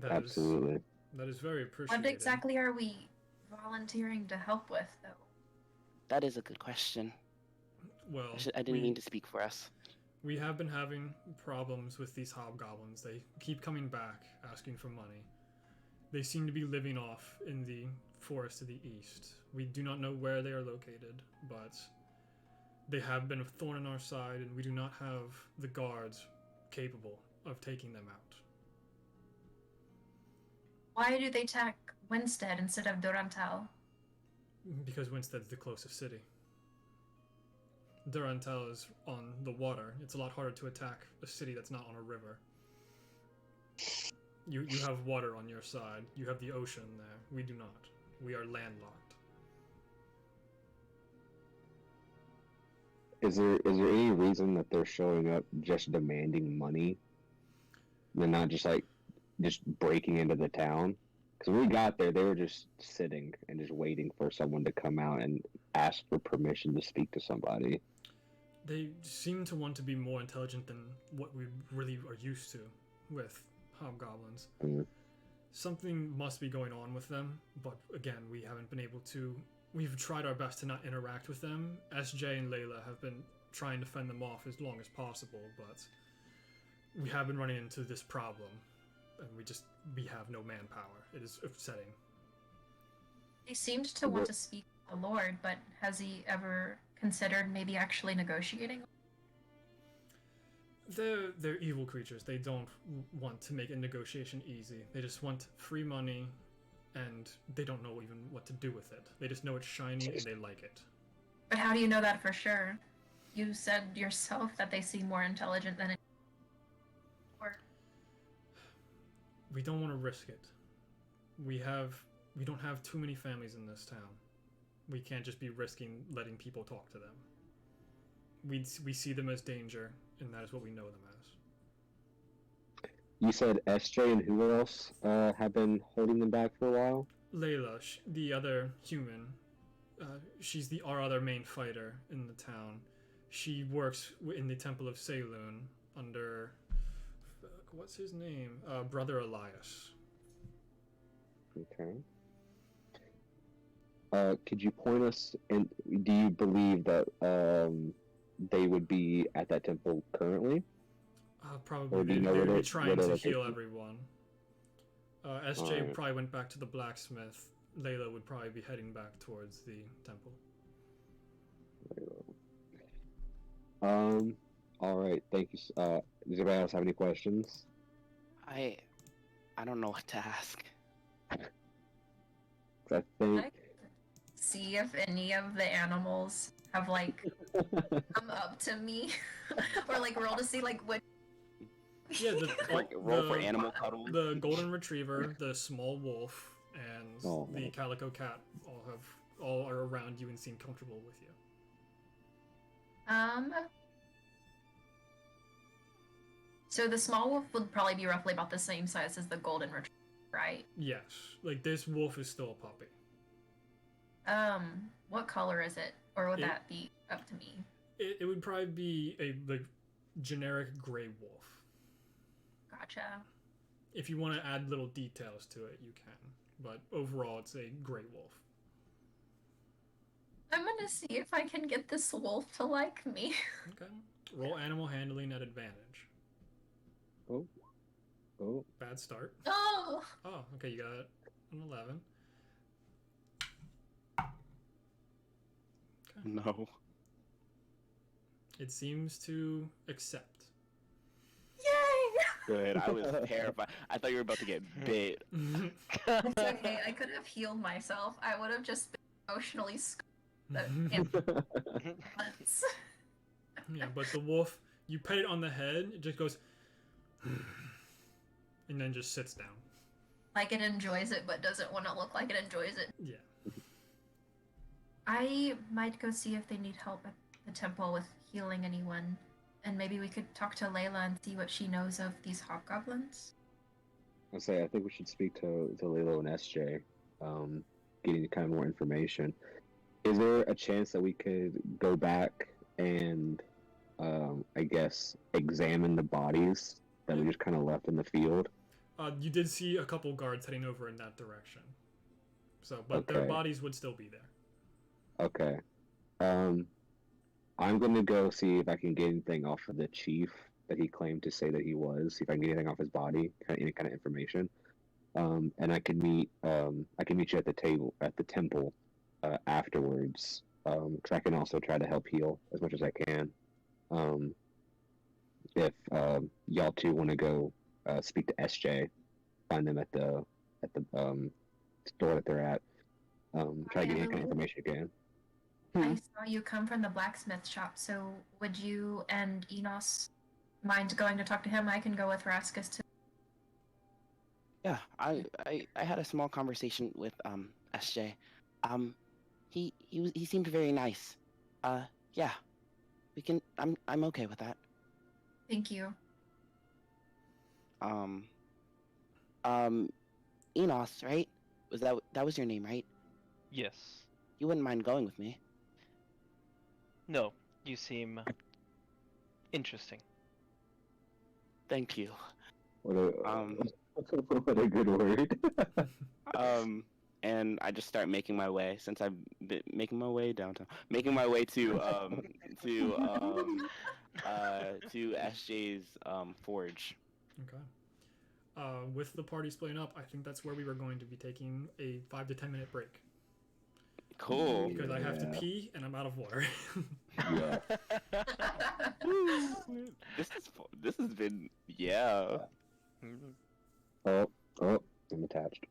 Speaker 3: Absolutely.
Speaker 1: That is very appreciated.
Speaker 4: What exactly are we volunteering to help with, though?
Speaker 5: That is a good question.
Speaker 1: Well,
Speaker 5: I didn't mean to speak for us.
Speaker 1: We have been having problems with these hobgoblins. They keep coming back asking for money. They seem to be living off in the forest to the east. We do not know where they are located, but they have been a thorn in our side, and we do not have the guards capable of taking them out.
Speaker 4: Why do they attack Winstead instead of Durantal?
Speaker 1: Because Winstead's the closest city. Durantel is on the water. It's a lot harder to attack a city that's not on a river. You have water on your side. You have the ocean there. We do not. We are landlocked.
Speaker 3: Is there any reason that they're showing up just demanding money? They're not just breaking into the town? Because when we got there, they were just sitting and just waiting for someone to come out and ask for permission to speak to somebody.
Speaker 1: They seem to want to be more intelligent than what we really are used to with hobgoblins.
Speaker 3: Mm.
Speaker 1: Something must be going on with them, but again, we haven't been able to. We've tried our best to not interact with them. SJ and Layla have been trying to fend them off as long as possible, but we have been running into this problem, and we have no manpower. It is upsetting.
Speaker 4: They seemed to want to speak to the Lord, but has he ever considered maybe actually negotiating?
Speaker 1: They're evil creatures. They don't want to make a negotiation easy. They just want free money, and they don't know even what to do with it. They just know it's shiny and they like it.
Speaker 4: But how do you know that for sure? You said yourself that they seem more intelligent than or
Speaker 1: We don't want to risk it. We don't have too many families in this town. We can't just be risking letting people talk to them. We see them as danger, and that is what we know them as.
Speaker 3: You said SJ and who else have been holding them back for a while?
Speaker 1: Layla, the other human, she's our other main fighter in the town. She works in the Temple of Telione under, what's his name? Brother Elias.
Speaker 3: Okay. Could you point us in? Do you believe that they would be at that temple currently?
Speaker 1: Probably.
Speaker 3: Or do you
Speaker 1: They
Speaker 3: know
Speaker 1: would
Speaker 3: where
Speaker 1: be
Speaker 3: they-
Speaker 1: trying
Speaker 3: where
Speaker 1: to
Speaker 3: they're
Speaker 1: heal
Speaker 3: located?
Speaker 1: everyone. SJ
Speaker 3: Alright.
Speaker 1: probably went back to the blacksmith. Layla would probably be heading back towards the temple.
Speaker 3: All right. Thank you. Does anybody else have any questions?
Speaker 5: I don't know what to ask.
Speaker 3: 'Cause I think.
Speaker 4: see if any of the animals have like come up to me or like roll to see like what.
Speaker 1: Yeah,
Speaker 5: Roll for animal cuddle.
Speaker 1: The golden retriever, the small wolf, and
Speaker 3: Oh.
Speaker 1: the calico cat all are around you and seem comfortable with you.
Speaker 4: So the small wolf would probably be roughly about the same size as the golden retriever, right?
Speaker 1: Yes, like this wolf is still a puppy.
Speaker 4: What color is it? Or would
Speaker 1: It-
Speaker 4: that be up to me?
Speaker 1: It would probably be a like generic gray wolf.
Speaker 4: Gotcha.
Speaker 1: If you want to add little details to it, you can. But overall, it's a gray wolf.
Speaker 4: I'm gonna see if I can get this wolf to like me.
Speaker 1: Okay. Roll animal handling at advantage.
Speaker 3: Oh. Oh.
Speaker 1: Bad start.
Speaker 4: Oh!
Speaker 1: Oh, okay, you got an 11.
Speaker 5: No.
Speaker 1: It seems to accept.
Speaker 4: Yay!
Speaker 5: Good. I was terrified. I thought you were about to get bit.
Speaker 4: It's okay, I could have healed myself. I would have just been emotionally once.
Speaker 1: Yeah, but the wolf, you pet it on the head, it just goes, and then just sits down.
Speaker 4: Like it enjoys it, but doesn't want to look like it enjoys it.
Speaker 1: Yeah.
Speaker 4: I might go see if they need help at the temple with healing anyone. And maybe we could talk to Layla and see what she knows of these hobgoblins.
Speaker 3: I think we should speak to Lilo and SJ, getting kind of more information. Is there a chance that we could go back and, I guess, examine the bodies that we just kind of left in the field?
Speaker 1: You did see a couple guards heading over in that direction. So, but their
Speaker 3: Okay.
Speaker 1: bodies would still be there.
Speaker 3: Okay. I'm gonna go see if I can get anything off of the chief that he claimed to say that he was. See if I can get anything off his body, any kind of information. And I can meet you at the temple, afterwards. 'Cause I can also try to help heal as much as I can. If y'all two want to go speak to SJ, find them at the store that they're at. Try to get any kind of information again.
Speaker 4: I saw you come from the blacksmith shop, so would you and Enos mind going to talk to him? I can go with Raskus too.
Speaker 5: Yeah, I had a small conversation with SJ. He seemed very nice. Yeah, we can. I'm okay with that.
Speaker 4: Thank you.
Speaker 5: Enos, right? That was your name, right?
Speaker 6: Yes.
Speaker 5: You wouldn't mind going with me?
Speaker 6: No, you seem interesting.
Speaker 5: Thank you.
Speaker 3: What a what a good word.
Speaker 5: And I just start making my way since I've been making my way downtown, making my way to SJ's forge.
Speaker 1: Okay. With the party splitting up, I think that's where we were going to be taking a 5 to 10 minute break.
Speaker 5: Cool.
Speaker 1: Because I have to
Speaker 3: Yeah.
Speaker 1: pee and I'm out of water.
Speaker 3: Yeah.
Speaker 5: This has been yeah.
Speaker 3: Oh, I'm attached.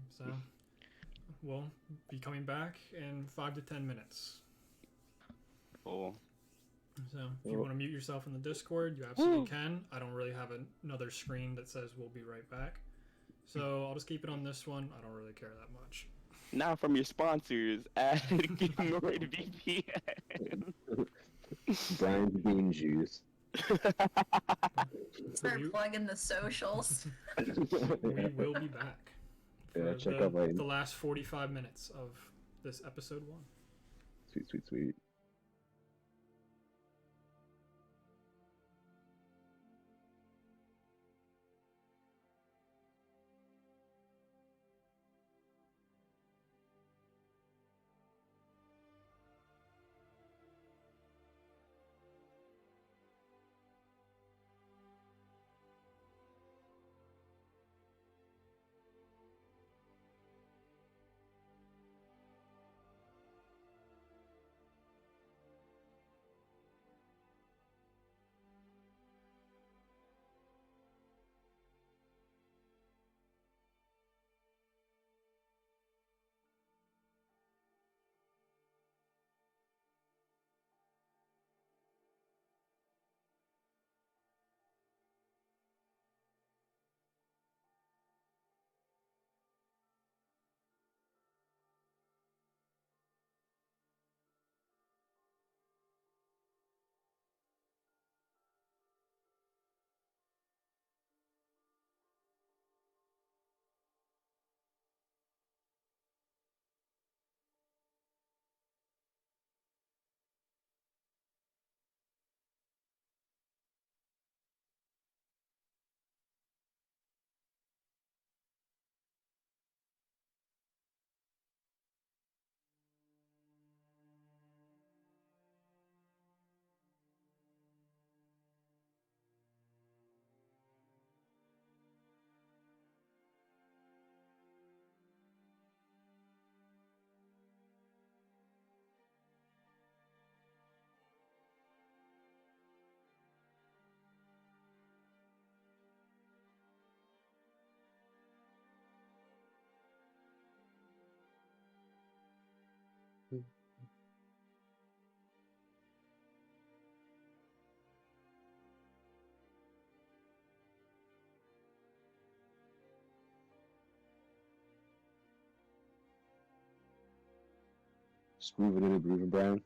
Speaker 1: So, we'll be coming back in 5 to 10 minutes.
Speaker 5: Cool.
Speaker 1: So, if you
Speaker 3: Well-
Speaker 1: want to mute yourself in the Discord, you absolutely can. I don't really have another screen that says we'll be right back. So, I'll just keep it on this one. I don't really care that much.
Speaker 5: Now from your sponsors at Ignored VPN.
Speaker 3: Brian's bean juice.
Speaker 4: Start
Speaker 1: You-
Speaker 4: plugging the socials.
Speaker 1: We will be back
Speaker 3: Yeah,
Speaker 1: for
Speaker 3: check out my
Speaker 1: the last 45 minutes of this episode 1.
Speaker 3: sweet, sweet, sweet. Just moving in and grooving, Brown.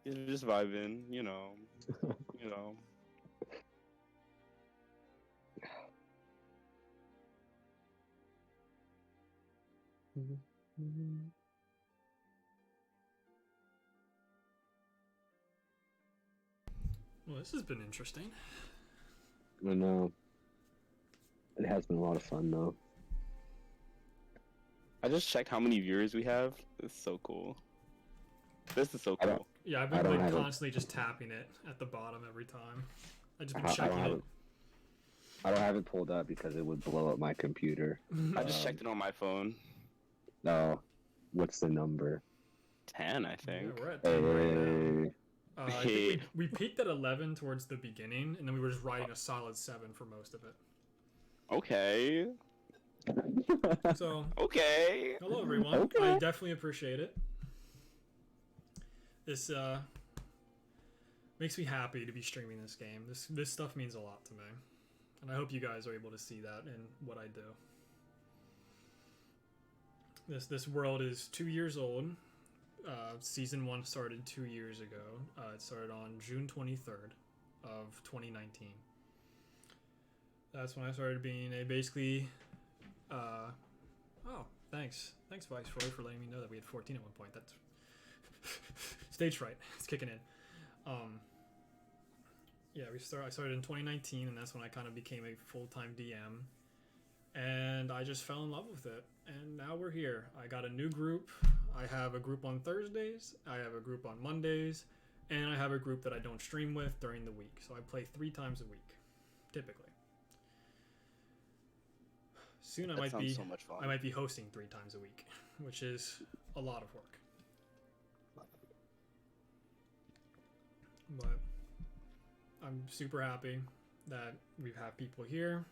Speaker 5: You're just vibing, you know. You know.
Speaker 1: Well, this has been interesting.
Speaker 3: I know. It has been a lot of fun, though.
Speaker 5: I just checked how many viewers we have. It's so cool. This is so
Speaker 3: I don't-
Speaker 5: cool.
Speaker 1: Yeah, I've
Speaker 3: I
Speaker 1: been
Speaker 3: don't
Speaker 1: like
Speaker 3: have it.
Speaker 1: constantly just tapping it at the bottom every time. I've just been
Speaker 3: I don't
Speaker 1: checking
Speaker 3: have
Speaker 1: it.
Speaker 3: it. I don't have it pulled up because it would blow up my computer.
Speaker 5: I just
Speaker 3: Um,
Speaker 5: checked it on my phone.
Speaker 3: No. What's the number?
Speaker 5: 10, I
Speaker 1: Yeah,
Speaker 5: think.
Speaker 1: we're at 10 right now.
Speaker 3: Hey.
Speaker 1: I think we peaked at 11 towards the beginning, and then we were just riding a solid 7 for most of it.
Speaker 5: Okay.
Speaker 1: So,
Speaker 5: Okay.
Speaker 1: hello everyone.
Speaker 3: Okay.
Speaker 1: I definitely appreciate it. This makes me happy to be streaming this game. This stuff means a lot to me, and I hope you guys are able to see that in what I do. This world is 2 years old. Season 1 started 2 years ago. It started on June 23rd of 2019. That's when I started being a basically. Oh, thanks, Viceroy, for letting me know that we had 14 at one point. That's stage fright. It's kicking in. Yeah, I started in 2019, and that's when I kind of became a full-time DM, and I just fell in love with it. And now we're here. I got a new group. I have a group on Thursdays. I have a group on Mondays, and I have a group that I don't stream with during the week. So I play 3 times a week, typically. Soon
Speaker 5: That sounds so much fun.
Speaker 1: I might be hosting 3 times a week, which is a lot of work. But I'm super happy that we have people here.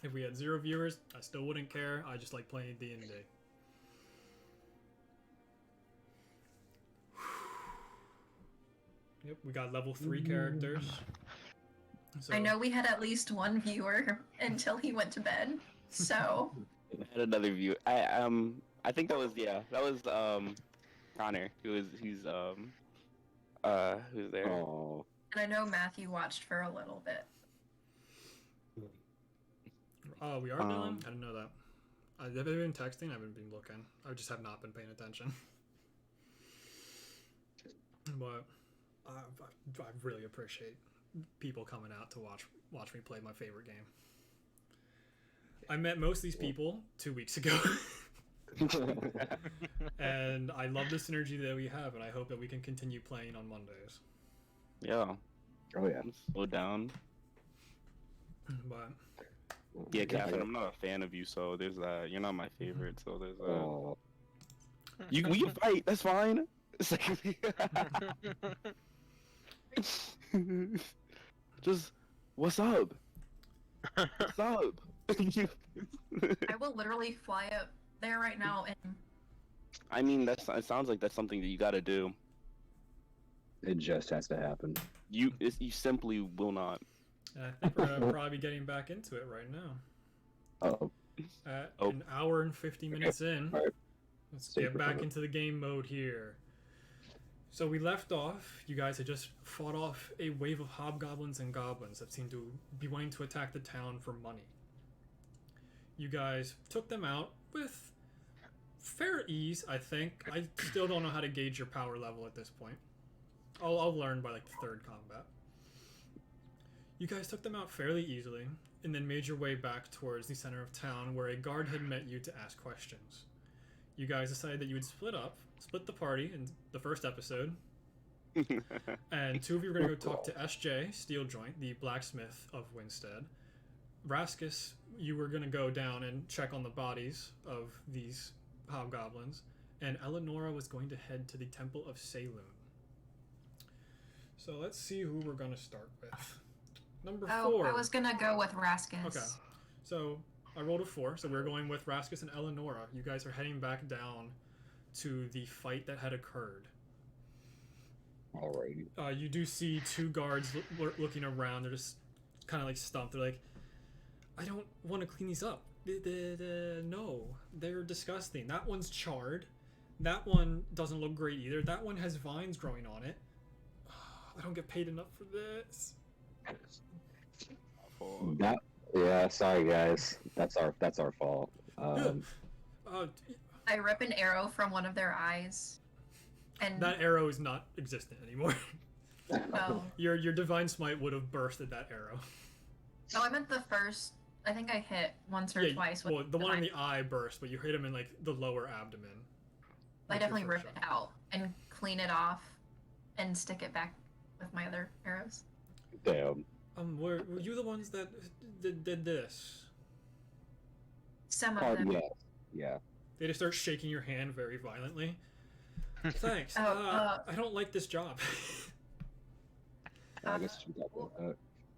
Speaker 1: If we had 0 viewers, I still wouldn't care. I just like playing D&D. Yep, we got level 3 characters. So,
Speaker 4: I know we had at least one viewer until he went to bed. So
Speaker 5: I had another view. I think that was Connor. Who's there?
Speaker 3: Oh.
Speaker 4: and I know Matthew watched for a little bit.
Speaker 1: Oh, we are done? I didn't know that. Have they been texting? I haven't been looking. I just have not been paying attention. But I really appreciate people coming out to watch me play my favorite game. I met most of these people 2 weeks ago. And I love the synergy that we have, and I hope that we can continue playing on Mondays.
Speaker 5: Yeah.
Speaker 3: Oh yeah.
Speaker 5: Slow down.
Speaker 1: But
Speaker 5: Yeah, Catherine, I'm not a fan of you, so there's that. You're not my favorite, so there's that.
Speaker 3: Oh.
Speaker 5: We can fight. That's fine. It's like just what's up? What's up?
Speaker 4: I will literally fly up there right now and
Speaker 5: I mean, it sounds like that's something that you got to do.
Speaker 3: It just has to happen.
Speaker 5: You simply will not.
Speaker 1: and I think we're gonna probably be getting back into it right now.
Speaker 3: Oh.
Speaker 1: At
Speaker 5: Oh.
Speaker 1: an hour and 50 minutes in,
Speaker 3: Alright.
Speaker 1: let's
Speaker 3: Super
Speaker 1: get back
Speaker 3: fun.
Speaker 1: into the game mode here. So we left off, you guys had just fought off a wave of hobgoblins and goblins that seemed to be wanting to attack the town for money. You guys took them out with fair ease, I think. I still don't know how to gauge your power level at this point. I'll learn by like the 3rd combat. You guys took them out fairly easily, and then made your way back towards the center of town where a guard had met you to ask questions. You guys decided that you would split the party in the first episode, and 2 of you were going to go talk to SJ, Steeljoint, the blacksmith of Winstead. Raskus, you were going to go down and check on the bodies of these hobgoblins, and Eleonora was going to head to the Temple of Saloon. So let's see who we're going to start with. Number 4.
Speaker 4: I was gonna go with Raskus.
Speaker 1: Okay. So I rolled a 4, so we're going with Raskus and Eleonora. You guys are heading back down to the fight that had occurred.
Speaker 3: Alrighty.
Speaker 1: You do see 2 guards looking around. They're just kind of like stumped. They're like, I don't want to clean these up. No, they're disgusting. That one's charred. That one doesn't look great either. That one has vines growing on it. I don't get paid enough for this.
Speaker 3: That yeah, sorry guys. That's our fault.
Speaker 1: Uh,
Speaker 4: I rip an arrow from one of their eyes, and
Speaker 1: that arrow is not existent anymore.
Speaker 4: oh,
Speaker 1: Your divine smite would have bursted that arrow.
Speaker 4: I meant the first. I think I hit once or twice. With
Speaker 1: Well, the one in
Speaker 4: divine-
Speaker 1: the eye burst, but you hit him in like the lower abdomen.
Speaker 4: I
Speaker 1: That's your
Speaker 4: definitely
Speaker 1: first
Speaker 4: rip
Speaker 1: shot.
Speaker 4: it out and clean it off, and stick it back with my other arrows.
Speaker 3: Damn.
Speaker 1: Were you the ones that did this?
Speaker 4: Some of them.
Speaker 3: Yeah.
Speaker 1: They just start shaking your hand very violently. Thanks.
Speaker 4: Oh,
Speaker 1: I don't like this job.
Speaker 3: I guess you got that.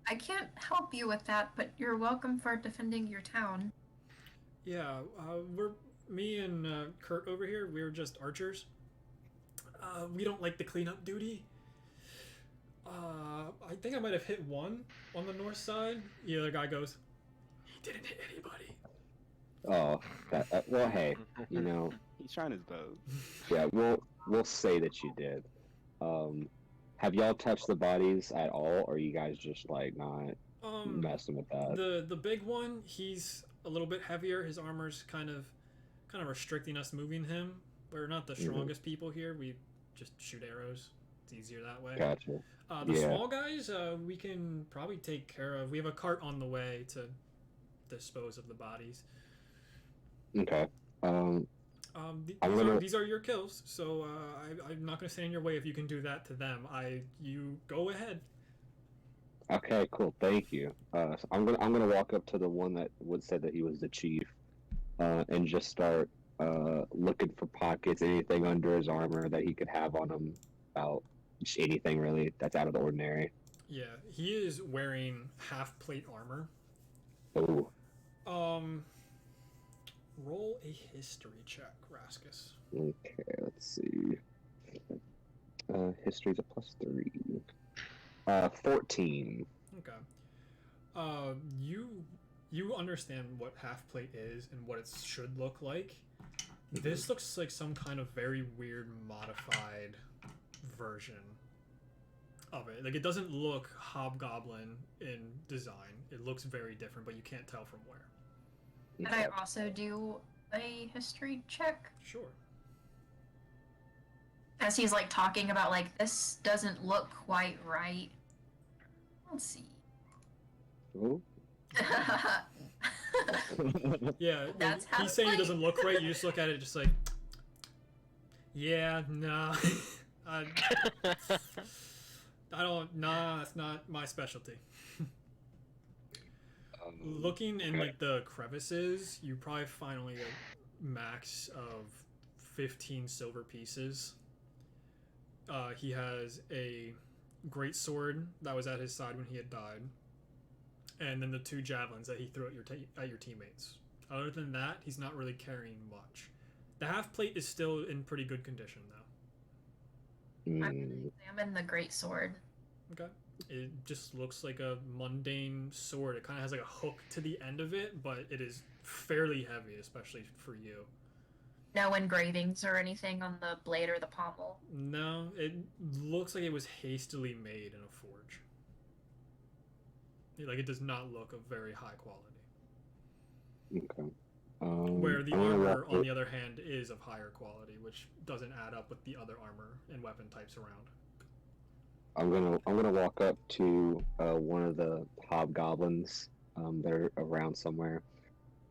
Speaker 4: I can't help you with that, but you're welcome for defending your town.
Speaker 1: Yeah, me and Kurt over here. We're just archers. We don't like the cleanup duty. I think I might have hit one on the north side. The other guy goes, he didn't hit anybody.
Speaker 3: Oh, well, hey, you know,
Speaker 5: He's trying his best.
Speaker 3: yeah, we'll say that you did. Have y'all touched the bodies at all, or are you guys just like not messing with that?
Speaker 1: The big one, he's a little bit heavier. His armor's kind of restricting us moving him. We're not the strongest people here. We just shoot arrows. It's easier that way.
Speaker 3: Gotcha.
Speaker 1: The
Speaker 3: Yeah.
Speaker 1: small guys, we can probably take care of. We have a cart on the way to dispose of the bodies.
Speaker 3: Okay.
Speaker 1: These are your kills, so I'm not going to stand in your way if you can do that to them. You go ahead.
Speaker 3: Okay, cool. Thank you. So I'm gonna walk up to the one that said that he was the chief, and just start looking for pockets, anything under his armor that he could have on him, about just anything really that's out of the ordinary.
Speaker 1: Yeah, he is wearing half plate armor.
Speaker 3: Oh,
Speaker 1: Roll a history check, Raskus.
Speaker 3: okay. Let's see. History's a +3. 14.
Speaker 1: Okay. You understand what half plate is and what it should look like. This looks like some kind of very weird modified version of it. Like, it doesn't look hobgoblin in design. It looks very different, but you can't tell from where.
Speaker 4: Could I also do a history check?
Speaker 1: Sure.
Speaker 4: As he's like talking about like this doesn't look quite right. Let's see.
Speaker 3: Oh.
Speaker 1: Yeah,
Speaker 4: That's
Speaker 1: he's saying it
Speaker 4: half-plate.
Speaker 1: doesn't look right. You just look at it just like, yeah, nah. I don't, nah, that's not my specialty. Looking in like the crevices, you probably find only a max of 15 silver pieces. He has a great sword that was at his side when he had died, and then the 2 javelins that he threw at your teammates. Other than that, he's not really carrying much. The half plate is still in pretty good condition though.
Speaker 4: I'm gonna examine the great sword.
Speaker 1: Okay. It just looks like a mundane sword. It kind of has like a hook to the end of it, but it is fairly heavy, especially for you.
Speaker 4: No engravings or anything on the blade or the pommel.
Speaker 1: No, it looks like it was hastily made in a forge. Like, it does not look of very high quality.
Speaker 3: Okay.
Speaker 1: Where the
Speaker 3: I'm gonna
Speaker 1: armor,
Speaker 3: walk
Speaker 1: on
Speaker 3: up-
Speaker 1: the other hand, is of higher quality, which doesn't add up with the other armor and weapon types around.
Speaker 3: I'm gonna walk up to one of the hobgoblins that are around somewhere,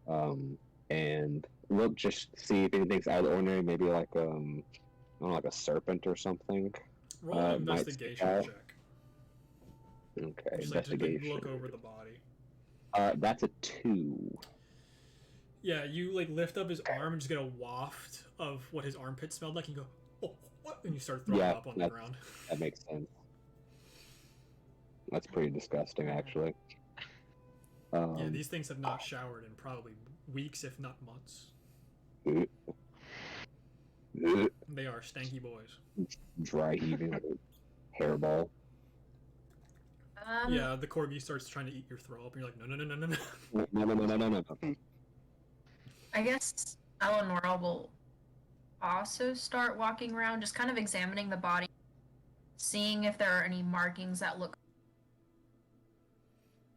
Speaker 3: and look, just see if anything's out of the ordinary. Maybe like I don't know, like a serpent or something.
Speaker 1: Roll an
Speaker 3: might
Speaker 1: investigation
Speaker 3: out.
Speaker 1: check.
Speaker 3: Okay,
Speaker 1: Just like to
Speaker 3: investigation.
Speaker 1: look over the body.
Speaker 3: That's a 2.
Speaker 1: Yeah, you like lift up his arm and just get a waft of what his armpit smelled like. And you go, oh, what? And you start throwing
Speaker 3: Yeah,
Speaker 1: up on the
Speaker 3: that's-
Speaker 1: ground.
Speaker 3: That makes sense. That's pretty disgusting, actually.
Speaker 1: Yeah, these things have not showered in probably weeks, if not months. They are stanky boys.
Speaker 3: Dry heaving like a hairball.
Speaker 1: Yeah, the corgi starts trying to eat your throw up, and you're like, no, no, no, no, no, no.
Speaker 3: No, no, no, no, no, no.
Speaker 4: I guess Eleanor will also start walking around, just kind of examining the body, seeing if there are any markings that look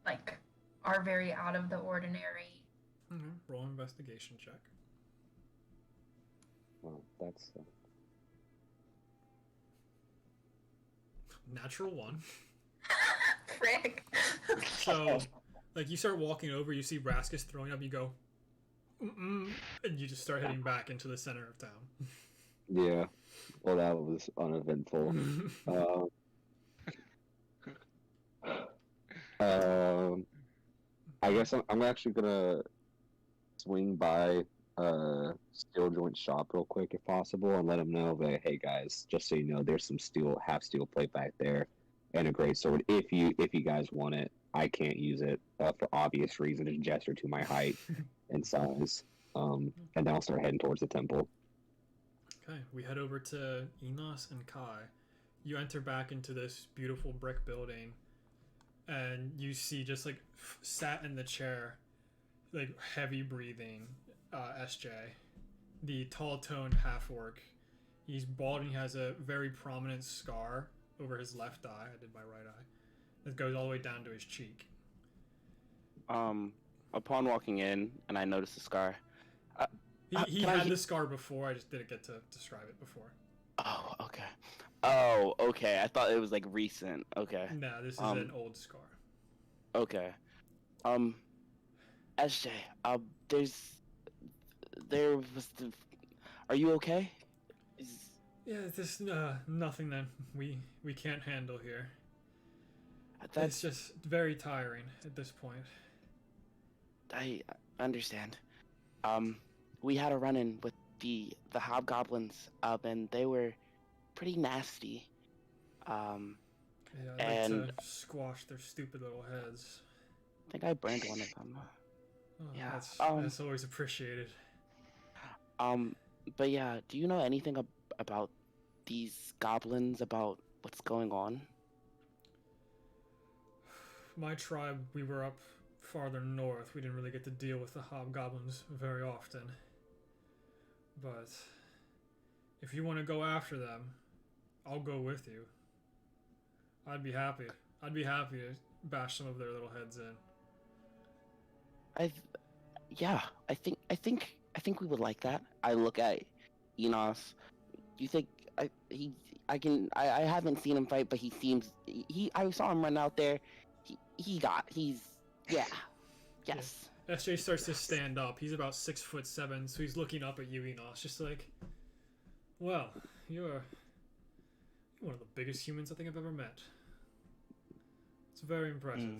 Speaker 4: like are very out of the ordinary.
Speaker 1: Okay, roll an investigation check.
Speaker 3: Well, that's
Speaker 1: Natural 1.
Speaker 4: Frick.
Speaker 1: So, like, you start walking over, you see Raskus throwing up, you go, mm-mm, and you just start heading back into the center of town.
Speaker 3: yeah. Well, that was uneventful. I guess I'm actually gonna swing by Steel Joint shop real quick if possible, and let them know that, hey guys, just so you know, there's some half steel plate back there, and a great sword. If you guys want it, I can't use it for obvious reasons. It's gesture to my height and size. And then I'll start heading towards the temple.
Speaker 1: Okay, we head over to Enos and Kai. You enter back into this beautiful brick building, and you see just like sat in the chair, like heavy breathing, SJ, the tall toned half orc. He's bald and he has a very prominent scar over his left eye. I did my right eye. That goes all the way down to his cheek.
Speaker 5: Upon walking in, and I noticed the scar.
Speaker 1: He had the scar before. I just didn't get to describe it before.
Speaker 5: Oh, okay. Oh, okay. I thought it was like recent. Okay.
Speaker 1: Nah, this is an old scar.
Speaker 5: Okay. SJ, there was the. Are you okay?
Speaker 1: Yeah, there's nothing that we can't handle here.
Speaker 5: That's
Speaker 1: It's just very tiring at this point.
Speaker 5: I understand. We had a run-in with the hobgoblins, and they were pretty nasty.
Speaker 1: Yeah, I'd
Speaker 5: and
Speaker 1: like to squash their stupid little heads.
Speaker 5: I think I burned one of them.
Speaker 1: Oh,
Speaker 5: Yeah,
Speaker 1: that's always appreciated.
Speaker 5: But yeah, do you know anything about these goblins, about what's going on?
Speaker 1: My tribe, we were up farther north. We didn't really get to deal with the hobgoblins very often. But if you want to go after them, I'll go with you. I'd be happy. I'd be happy to bash some of their little heads in.
Speaker 5: I think we would like that. I look at Enos. Do you think I haven't seen him fight, but he seems I saw him run out there. Yes.
Speaker 1: Yeah. SJ starts to stand up. He's about 6'7", so he's looking up at you, Enos, just like, well, you're one of the biggest humans I think I've ever met. It's very impressive.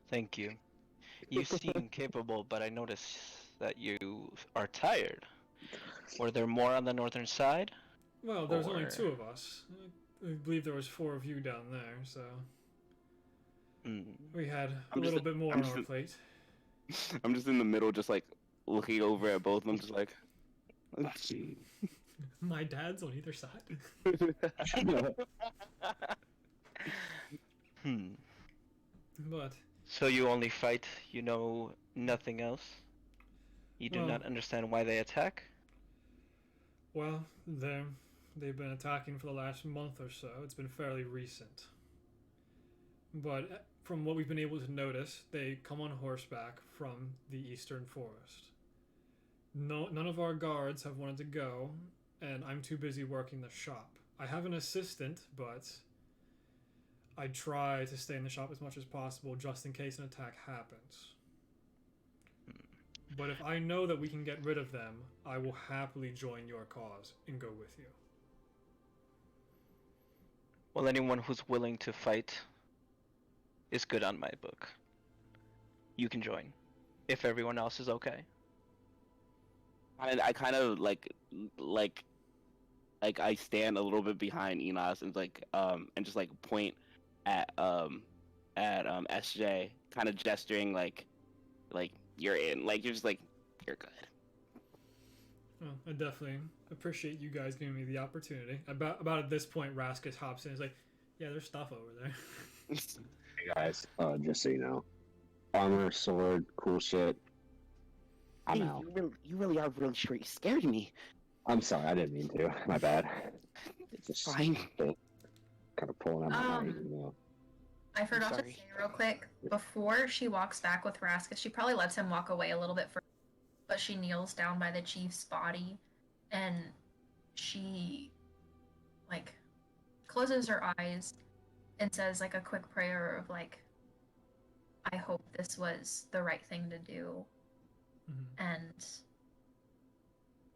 Speaker 6: Thank you. You seem capable, but I notice that you are tired. Were there more on the northern side?
Speaker 1: Well, there's only 2 of us. I believe there was 4 of you down there, so we had a little bit more on our plate.
Speaker 5: I'm just in the middle, just like looking over at both of them, just like.
Speaker 1: My dad's on either side. But
Speaker 6: so you only fight, you know nothing else? You do not understand why they attack?
Speaker 1: Well, they've been attacking for the last month or so. It's been fairly recent. But from what we've been able to notice, they come on horseback from the eastern forest. None of our guards have wanted to go, and I'm too busy working the shop. I have an assistant, but I try to stay in the shop as much as possible just in case an attack happens. But if I know that we can get rid of them, I will happily join your cause and go with you.
Speaker 6: Well, anyone who's willing to fight is good on my book. You can join, if everyone else is okay.
Speaker 5: I kind of like I stand a little bit behind Enos and and just like point at SJ, kind of gesturing like you're in, like you're just like you're good.
Speaker 1: Well, I definitely appreciate you guys giving me the opportunity. About at this point, Raskus hops in and is like, yeah, there's stuff over there.
Speaker 3: Hey guys, just so you know, armor, sword, cool shit. I'm
Speaker 5: Hey,
Speaker 3: out.
Speaker 5: you really are really sure you scared me.
Speaker 3: I'm sorry, I didn't mean to. My bad.
Speaker 5: It's
Speaker 3: Just
Speaker 5: fine.
Speaker 3: kind of pulling out my knife,
Speaker 4: Um,
Speaker 3: you know.
Speaker 4: I forgot to
Speaker 5: sorry.
Speaker 4: say real quick, before she walks back with Raskus, she probably lets him walk away a little bit further, but she kneels down by the chief's body and she like closes her eyes and says like a quick prayer of like, I hope this was the right thing to do,
Speaker 1: Mhm.
Speaker 4: and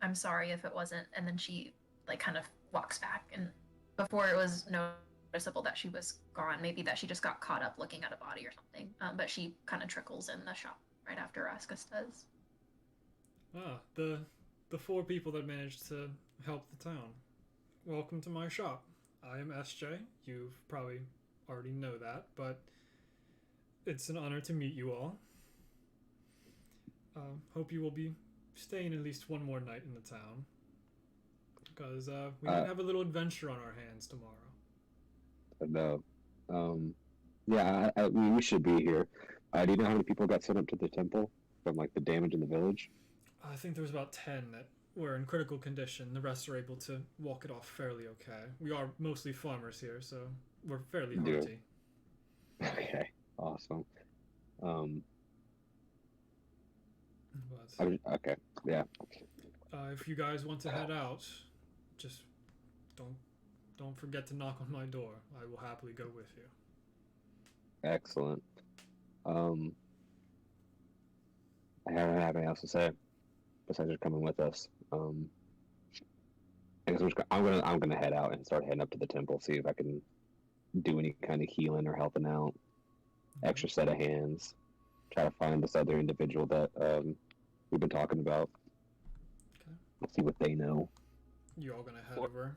Speaker 4: I'm sorry if it wasn't. And then she like kind of walks back, and before it was noticeable that she was gone, maybe that she just got caught up looking at a body or something. But she kind of trickles in the shop right after Raskus does.
Speaker 1: Ah, the four people that managed to help the town. Welcome to my shop. I am SJ. You probably already know that, but it's an honor to meet you all. Hope you will be staying at least one more night in the town, because we might have a little adventure on our hands tomorrow.
Speaker 3: No. Yeah, we should be here. Do you know how many people got sent up to the temple from like the damage in the village?
Speaker 1: I think there was about 10 that were in critical condition. The rest are able to walk it off fairly okay. We are mostly farmers here, so we're fairly
Speaker 3: Yeah.
Speaker 1: hearty.
Speaker 3: Okay, awesome. Um,
Speaker 1: But
Speaker 3: okay, yeah.
Speaker 1: if you guys want to head out, just don't don't forget to knock on my door. I will happily go with you.
Speaker 3: Excellent. Um, I don't have anything else to say besides just coming with us. I guess I'm gonna head out and start heading up to the temple, see if I can do any kind of healing or helping out. Extra set of hands. Try to find this other individual that we've been talking about.
Speaker 1: Okay.
Speaker 3: Let's see what they know.
Speaker 1: You all gonna head over?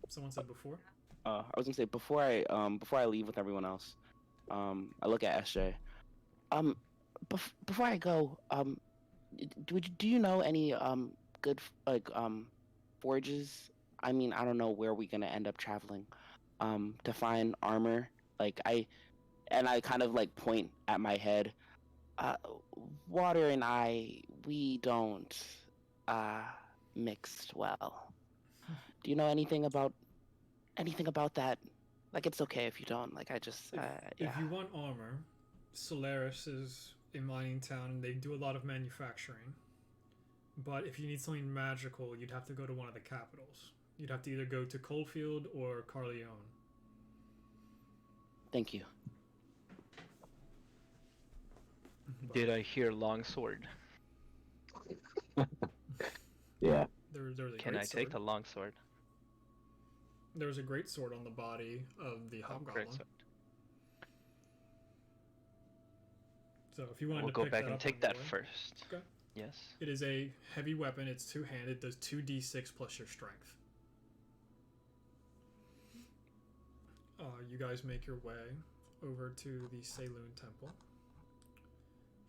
Speaker 1: Someone said before.
Speaker 5: I was gonna say before I leave with everyone else, I look at SJ. Before I go, do you know any good like forges? I mean, I don't know where we're gonna end up traveling, to find armor. Like I kind of like point at my head. Uh, Water and we don't uh mix well. Do you know anything about that? Like, it's okay if you don't. Like, I just, yeah.
Speaker 1: If you want armor, Solaris is a mining town and they do a lot of manufacturing. But if you need something magical, you'd have to go to one of the capitals. You'd have to either go to Coldfield or Carleone.
Speaker 5: Thank you.
Speaker 1: But
Speaker 6: Did I hear longsword?
Speaker 3: Yeah.
Speaker 1: there's a
Speaker 6: Can
Speaker 1: great
Speaker 6: I
Speaker 1: sword.
Speaker 6: take the longsword?
Speaker 1: There's a great sword on the body of the hobgoblin.
Speaker 6: Great sword.
Speaker 1: So if you wanted
Speaker 6: We'll
Speaker 1: to
Speaker 6: go
Speaker 1: pick
Speaker 6: back
Speaker 1: that
Speaker 6: and
Speaker 1: up
Speaker 6: take
Speaker 1: on the
Speaker 6: that
Speaker 1: way-
Speaker 6: first.
Speaker 1: Okay.
Speaker 6: Yes.
Speaker 1: It is a heavy weapon. It's two-handed. Does 2d6 plus your strength. You guys make your way over to the Saloon Temple.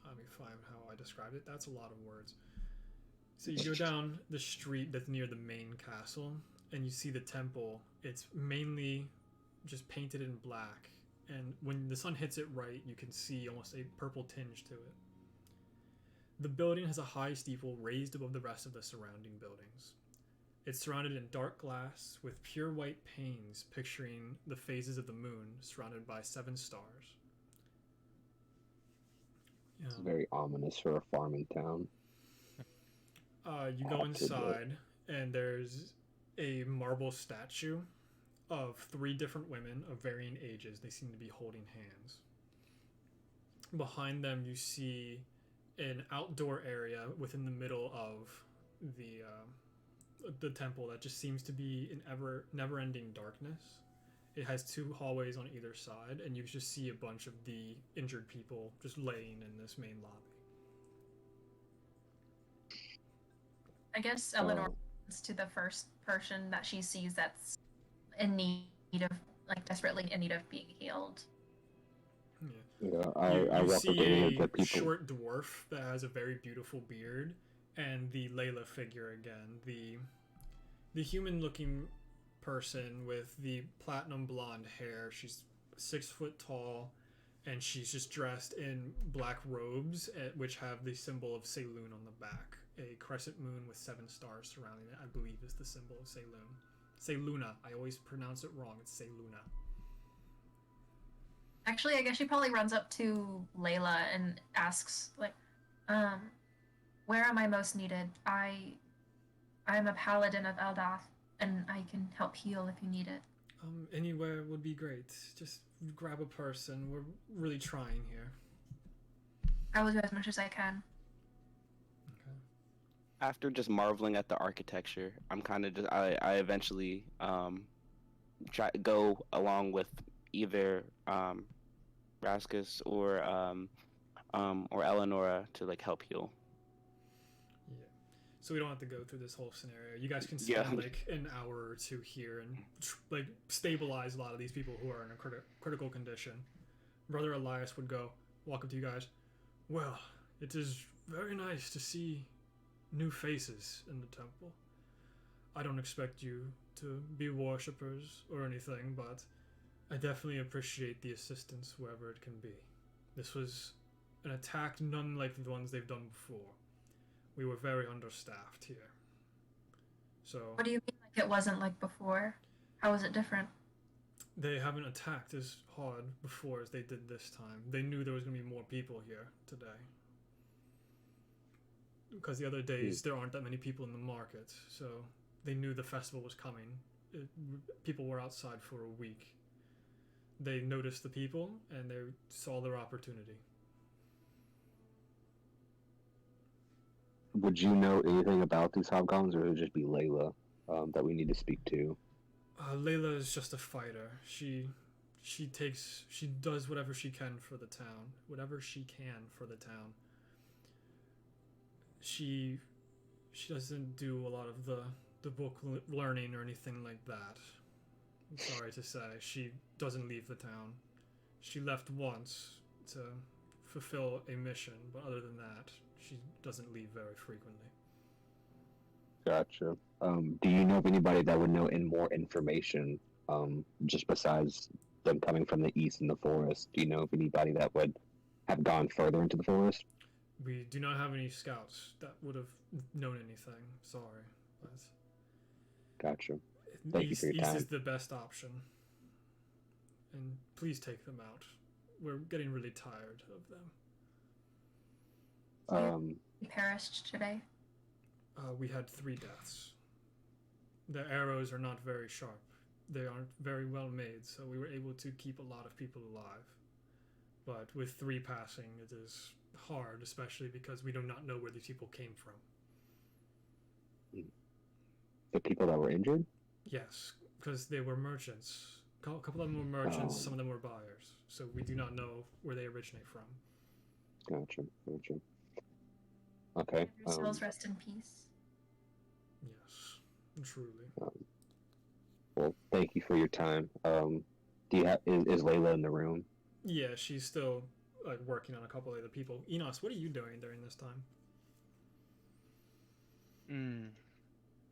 Speaker 1: Let me find how I described it. That's a lot of words. So you go down the street that's near the main castle, and you see the temple. It's mainly just painted in black, and when the sun hits it right, you can see almost a purple tinge to it. The building has a high steeple raised above the rest of the surrounding buildings. It's surrounded in dark glass with pure white panes picturing the phases of the moon surrounded by 7 stars.
Speaker 3: It's very ominous for a farming town.
Speaker 1: You go inside, and there's a marble statue of 3 different women of varying ages. They seem to be holding hands. Behind them, you see an outdoor area within the middle of the temple that just seems to be in never-ending darkness. It has 2 hallways on either side, and you just see a bunch of the injured people just laying in this main lobby.
Speaker 4: I guess Eleanor turns to the first person that she sees that's in need of, like, desperately in need of being healed.
Speaker 3: Yeah,
Speaker 1: You
Speaker 3: I walk up
Speaker 1: see
Speaker 3: to any of
Speaker 1: a
Speaker 3: the people.
Speaker 1: short dwarf that has a very beautiful beard, and the Layla figure again. The human-looking person with the platinum blonde hair. She's 6 foot tall, and she's just dressed in black robes, which have the symbol of Saloon on the back. A crescent moon with 7 stars surrounding it, I believe, is the symbol of Saloon. Saluna. I always pronounce it wrong. It's Saluna.
Speaker 4: Actually, I guess she probably runs up to Layla and asks, like, where am I most needed? I'm a paladin of Eldath, and I can help heal if you need it.
Speaker 1: Anywhere would be great. Just grab a person. We're really trying here.
Speaker 4: I will do as much as I can.
Speaker 1: Okay.
Speaker 5: After just marveling at the architecture, I'm kind of just I eventually try go along with either Raskus or Eleonora to like help heal.
Speaker 1: Yeah. So we don't have to go through this whole scenario. You guys can spend
Speaker 5: Yeah.
Speaker 1: like an hour or two here and like stabilize a lot of these people who are in a critical condition. Brother Elias would go, walk up to you guys. Well, it is very nice to see new faces in the temple. I don't expect you to be worshippers or anything, but I definitely appreciate the assistance wherever it can be. This was an attack none like the ones they've done before. We were very understaffed here. So
Speaker 4: What do you mean, like it wasn't like before? How was it different?
Speaker 1: they haven't attacked as hard before as they did this time. They knew there was going to be more people here today. Because the other days there aren't that many people in the market, so they knew the festival was coming. People were outside for a week. They noticed the people and they saw their opportunity.
Speaker 3: Would you know anything about these hobgoblins, or would it just be Layla that we need to speak to?
Speaker 1: Layla is just a fighter. She does whatever she can for the town. Whatever she can for the town. She doesn't do a lot of the book learning or anything like that. I'm sorry to say. She doesn't leave the town. She left once to fulfill a mission, but other than that, she doesn't leave very frequently.
Speaker 3: Gotcha. Do you know of anybody that would know more information, just besides them coming from the east in the forest? Do you know of anybody that would have gone further into the forest?
Speaker 1: We do not have any scouts that would have known anything. Sorry, but
Speaker 3: Gotcha. Thank you for your
Speaker 1: East
Speaker 3: time.
Speaker 1: is the best option. And please take them out. We're getting really tired of them.
Speaker 4: You perished today.
Speaker 1: We had 3 deaths. The arrows are not very sharp. They aren't very well made, so we were able to keep a lot of people alive. But with 3 passing, it is hard, especially because we do not know where these people came from.
Speaker 3: The people that were injured?
Speaker 1: Yes, because they were merchants. A couple of them were merchants, some of them were buyers. So we do not know where they originate from.
Speaker 3: Gotcha. Okay.
Speaker 4: Your souls rest in peace.
Speaker 1: Yes, truly.
Speaker 3: Well, thank you for your time. Do you have is Layla in the room?
Speaker 1: Yeah, she's still working on a couple of other people. Enos, what are you doing during this time?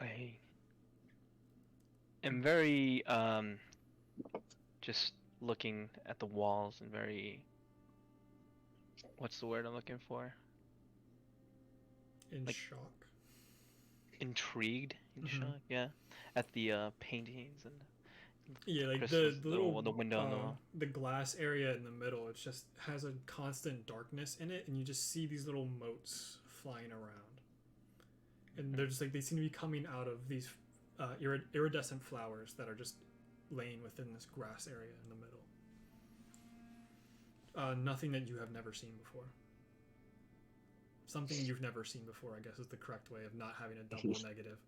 Speaker 6: I am very just looking at the walls and very, what's the word I'm looking for?
Speaker 1: In
Speaker 6: Like-
Speaker 1: shock.
Speaker 6: Intrigued, in
Speaker 1: Mhm.
Speaker 6: shock, yeah, at the paintings and
Speaker 1: Yeah, like the
Speaker 6: crystals,
Speaker 1: little
Speaker 6: the window on the wall.
Speaker 1: the glass area in the middle. It just has a constant darkness in it, and you just see these little motes flying around, and they're just like they seem to be coming out of these iridescent flowers that are just laying within this grass area in the middle. Nothing that you have never seen before. Something you've never seen before, I guess, is the correct way of not having a double negative.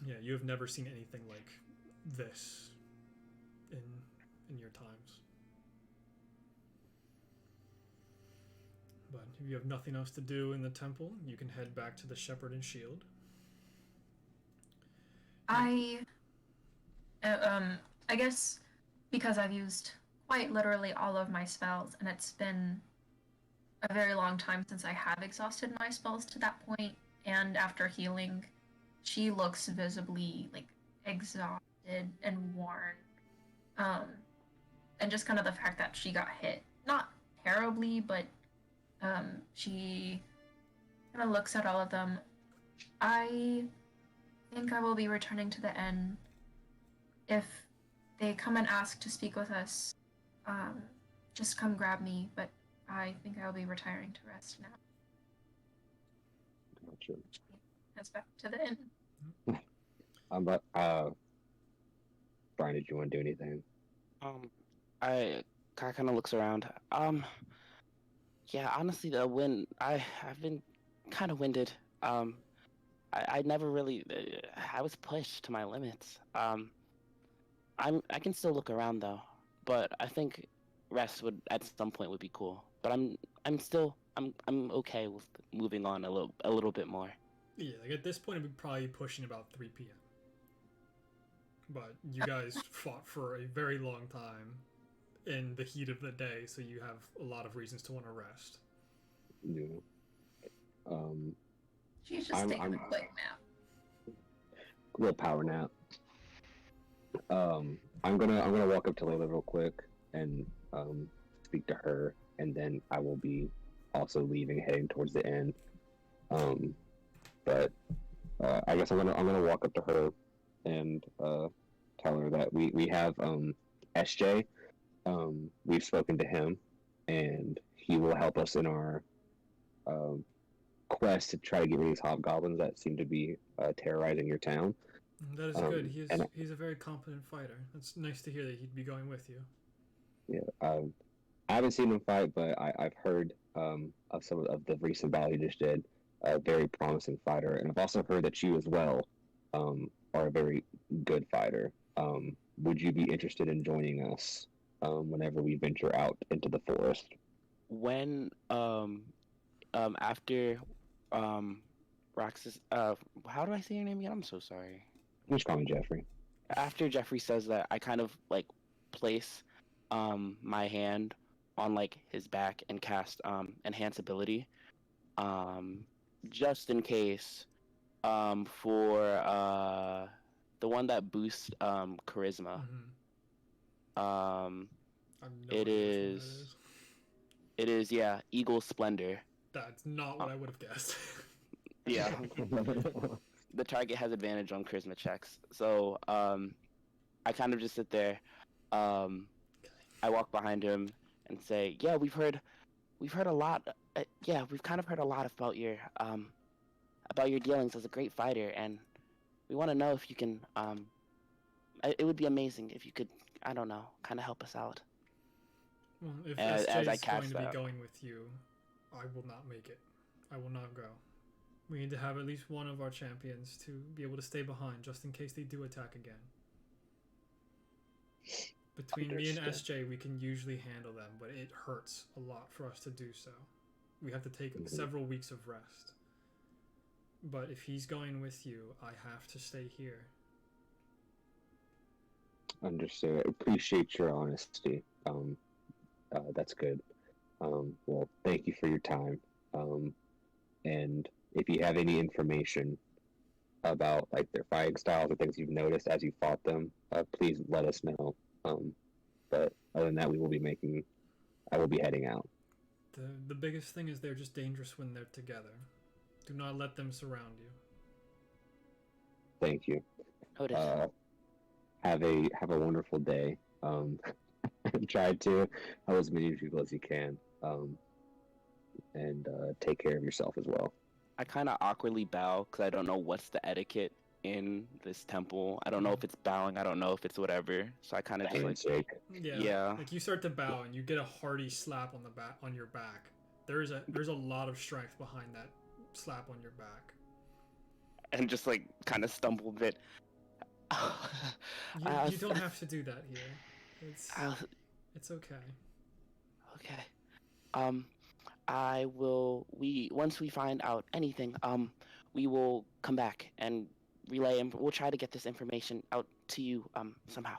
Speaker 1: Yeah, you have never seen anything like this in your times. But if you have nothing else to do in the temple, you can head back to the Shepherd and Shield.
Speaker 4: I guess because I've used quite literally all of my spells, and it's been a very long time since I have exhausted my spells to that point, and after healing, she looks visibly like exhausted and worn. um, and just kind of the fact that she got hit, not terribly, but she kind of looks at all of them. I think I will be returning to the inn. If they come and ask to speak with us, just come grab me. But I think I'll be retiring to rest now.
Speaker 3: Gotcha.
Speaker 4: Heads back to the inn.
Speaker 3: But Brian, did you want to do anything?
Speaker 5: I kind of looks around. Yeah, honestly, the wind. I've been kind of winded. I never really. I was pushed to my limits. I can still look around though, but I think rest would at some point would be cool. But I'm okay with moving on a little bit more.
Speaker 1: Yeah, like at this point, it'd be probably pushing about 3 p.m. But you guys fought for a very long time in the heat of the day, so you have a lot of reasons to want to rest.
Speaker 3: Yeah.
Speaker 4: She's just taking a quick nap.
Speaker 3: Little power nap. I'm gonna walk up to Layla real quick and speak to her, and then I will be also leaving, heading towards the end. But I guess I'm gonna walk up to her and tell her that we have SJ. We've spoken to him, and he will help us in our quest to try to get rid of these hobgoblins that seem to be terrorizing your town.
Speaker 1: That is good. He's a very competent fighter. It's nice to hear that he'd be going with you.
Speaker 3: Yeah, I haven't seen him fight, but I've heard of some of the recent battle he just did. A very promising fighter, and I've also heard that you as well are a very good fighter. Would you be interested in joining us whenever we venture out into the forest?
Speaker 5: When after Roxas, how do I say your name again? I'm so sorry.
Speaker 3: You just call me Jeffrey.
Speaker 5: After Jeffrey says that, I kind of like place my hand on like his back and cast enhance ability, just in case, for the one that boosts charisma.
Speaker 1: Mm-hmm.
Speaker 5: It is yeah, Eagle Splendor.
Speaker 1: That's not what I would have guessed.
Speaker 5: Yeah. The target has advantage on charisma checks. So I kind of just sit there. I walk behind him and say, "Yeah, we've heard a lot. Yeah, we've kind of heard a lot about your dealings as a great fighter, and we want to know if you can. It would be amazing if you could. I don't know, kind of help us out."
Speaker 1: Well, if
Speaker 5: as
Speaker 1: SJ
Speaker 5: I
Speaker 1: is going
Speaker 5: cast
Speaker 1: to be
Speaker 5: that.
Speaker 1: going with you, I will not make it. I will not go. We need to have at least one of our champions to be able to stay behind just in case they do attack again. Between me and SJ, we can usually handle them, but it hurts a lot for us to do so. We have to take several weeks of rest. But if he's going with you, I have to stay here.
Speaker 3: Understood. I appreciate your honesty. That's good. Well, thank you for your time. And if you have any information about like their fighting styles or things you've noticed as you fought them, please let us know. But other than that, I will be heading out.
Speaker 1: The biggest thing is they're just dangerous when they're together. Do not let them surround you.
Speaker 3: Thank you.
Speaker 5: Noted.
Speaker 3: Have a wonderful day. Try to help as many people as you can. And take care of yourself as well.
Speaker 5: I kind of awkwardly bow because I don't know what's the etiquette in this temple. I don't know if it's bowing. I don't know if it's whatever. So I kind of just like,
Speaker 3: Handshake.
Speaker 1: Yeah. Like you start to bow and you get a hearty slap on the back on your back. There's a lot of strength behind that slap on your back.
Speaker 5: and just like kind of stumble a bit.
Speaker 1: You don't have to do that here. It's okay.
Speaker 5: Okay. I will. Once we find out anything, we will come back and relay, and we'll try to get this information out to you, somehow.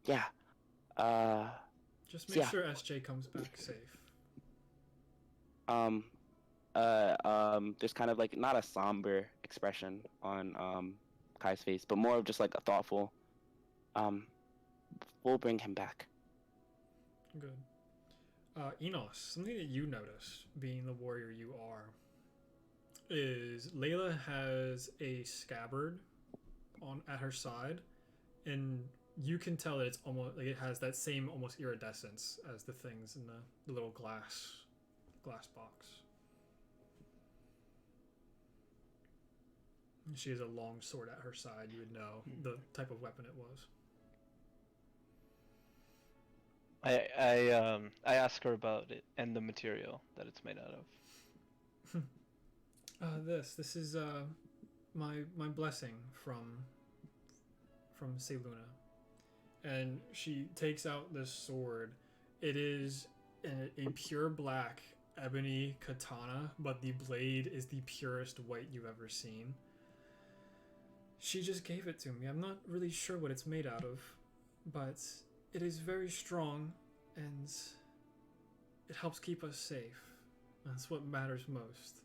Speaker 5: Yeah.
Speaker 1: Just make sure SJ comes back safe.
Speaker 5: There's kind of like not a somber expression on Kai's face, but more of just like a thoughtful. we'll bring him back.
Speaker 1: Good. Enos, something that you notice, being the warrior you are, is Layla has a scabbard on at her side, and you can tell that it's almost like it has that same almost iridescence as the things in the little glass box. She has a long sword at her side. You would know the type of weapon it was.
Speaker 6: I ask her about it and the material that it's made out of.
Speaker 1: This is my blessing from Seluna, and she takes out this sword. It is a pure black ebony katana, but the blade is the purest white you've ever seen. She just gave it to me. I'm not really sure what it's made out of, but it is very strong, and it helps keep us safe. That's what matters most.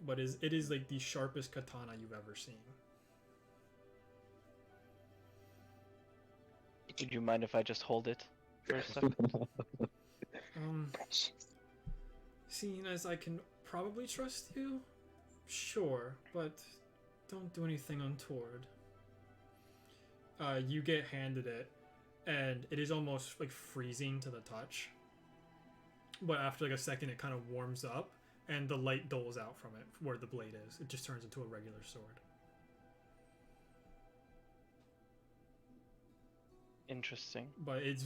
Speaker 1: But it is like the sharpest katana you've ever seen.
Speaker 6: Would you mind if I just hold it for a second?
Speaker 1: Seeing as I can probably trust you, sure, but don't do anything untoward. You get handed it, and it is almost like freezing to the touch. But after like a second, it kind of warms up, and the light doles out from it where the blade is. It just turns into a regular sword.
Speaker 6: Interesting.
Speaker 1: But it's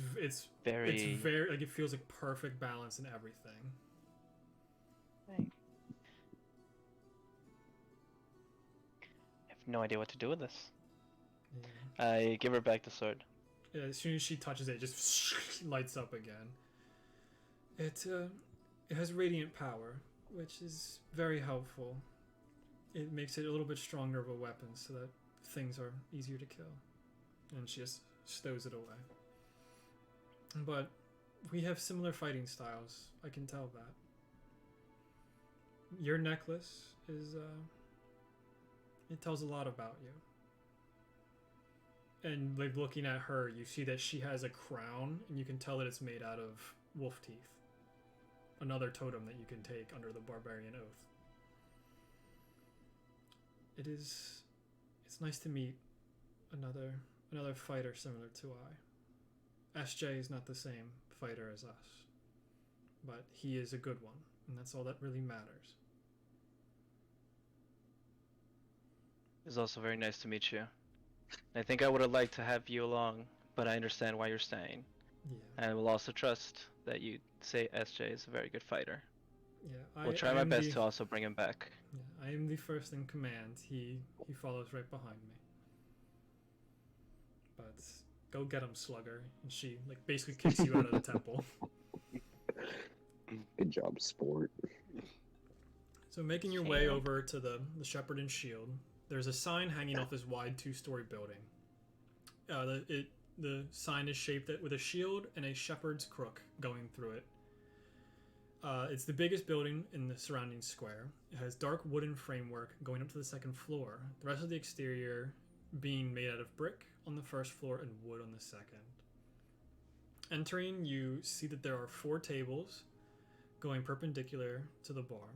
Speaker 6: Very
Speaker 1: like it feels like perfect balance in everything.
Speaker 6: I have no idea what to do with this.
Speaker 1: Yeah.
Speaker 6: I give her back the sword.
Speaker 1: Yeah, as soon as she touches it, it just lights up again. It has radiant power, which is very helpful. It makes it a little bit stronger of a weapon so that things are easier to kill. And she just stows it away. But we have similar fighting styles, I can tell that. Your necklace is, it tells a lot about you. And like looking at her, you see that she has a crown, and you can tell that it's made out of wolf teeth. Another totem that you can take under the barbarian oath. It's nice to meet another fighter similar to I. SJ is not the same fighter as us, but he is a good one, and that's all that really matters.
Speaker 6: It's also very nice to meet you. I think I would have liked to have you along, but I understand why you're staying.
Speaker 1: Yeah.
Speaker 6: And I will also trust that you say SJ is a very good fighter.
Speaker 1: Yeah,
Speaker 6: We'll try my best to also bring him back.
Speaker 1: Yeah, I am the first in command. He follows right behind me. But go get him, Slugger. And she like basically kicks you out of the temple.
Speaker 3: Good job, sport.
Speaker 1: So making your way over to the Shepherd and Shield, there's a sign hanging off this wide 2-story building. The sign is shaped with a shield and a shepherd's crook going through it. It's the biggest building in the surrounding square. It has dark wooden framework going up to the second floor. The rest of the exterior being made out of brick on the first floor and wood on the second. Entering, you see that there are 4 tables going perpendicular to the bar.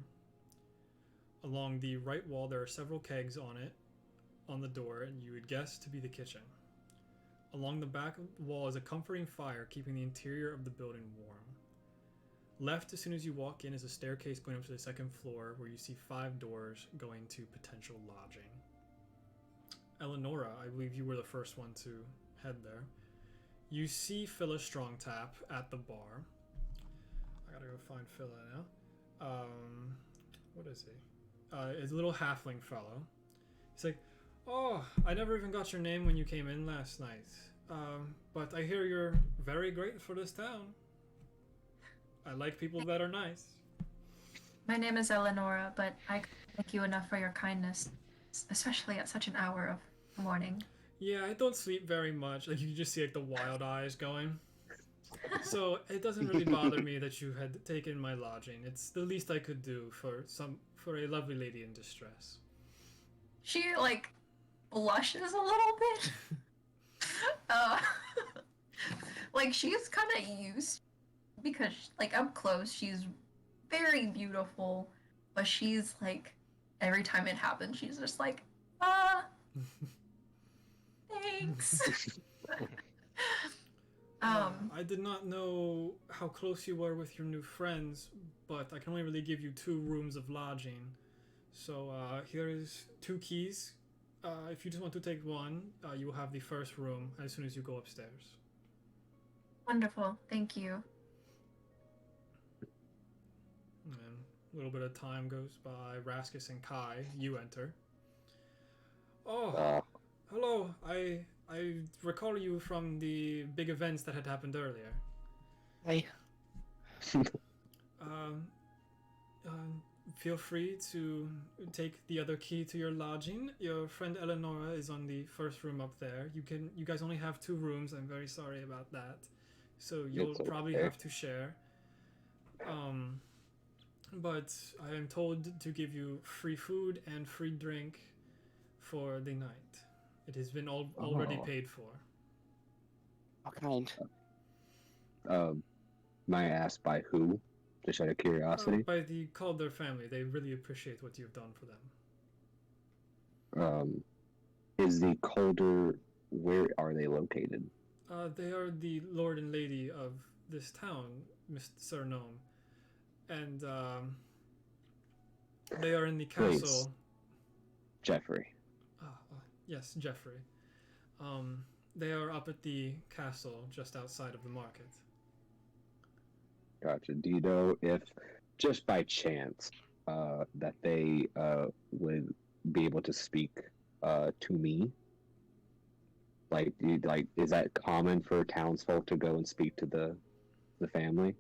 Speaker 1: Along the right wall, there are several kegs on the door, and you would guess to be the kitchen. Along the back wall is a comforting fire, keeping the interior of the building warm. Left, as soon as you walk in, is a staircase going up to the second floor, where you see 5 doors going to potential lodging. Eleonora, I believe you were the first one to head there. You see Phyllis Strongtap at the bar. I gotta go find Phila now. What is he? It's a little halfling fellow. He's like, "Oh, I never even got your name when you came in last night. But I hear you're very great for this town. I like people that are nice."
Speaker 4: My name is Eleonora, but I can't thank you enough for your kindness, especially at such an hour of the morning.
Speaker 1: Yeah, I don't sleep very much. Like you can just see like the wild eyes going. So it doesn't really bother me that you had taken my lodging. It's the least I could do for a lovely lady in distress.
Speaker 4: She like blushes a little bit. Uh, like she's kind of used because like up close she's very beautiful, but she's like every time it happens she's just like thanks.
Speaker 1: I did not know how close you were with your new friends, but I can only really give you 2 rooms of lodging. So here is 2 keys. If you just want to take one, you will have the first room as soon as you go upstairs.
Speaker 4: Wonderful, thank you.
Speaker 1: And a little bit of time goes by. Raskus and Kai, you enter. Oh, hello. I recall you from the big events that had happened earlier.
Speaker 6: Hey.
Speaker 1: Um, feel free to take the other key to your lodging. Your friend Eleonora is on the first room up there. You guys only have 2 rooms. I'm very sorry about that. So you'll
Speaker 3: It's
Speaker 1: probably
Speaker 3: okay.
Speaker 1: have to share. But I am told to give you free food and free drink for the night. It has been already
Speaker 3: Oh.
Speaker 1: paid for.
Speaker 6: How kind.
Speaker 3: May I ask by who? Just out of curiosity.
Speaker 1: By the Calder family. They really appreciate what you've done for them.
Speaker 3: Is the Calder, where are they located?
Speaker 1: They are the lord and lady of this town, Mr. Sir Gnome. And they are in the
Speaker 3: Please.
Speaker 1: castle.
Speaker 3: Jeffrey.
Speaker 1: Yes, Jeffrey. They are up at the castle just outside of the market.
Speaker 3: Gotcha. Do you know if, just by chance, that they would be able to speak to me? Like, is that common for townsfolk to go and speak to the family?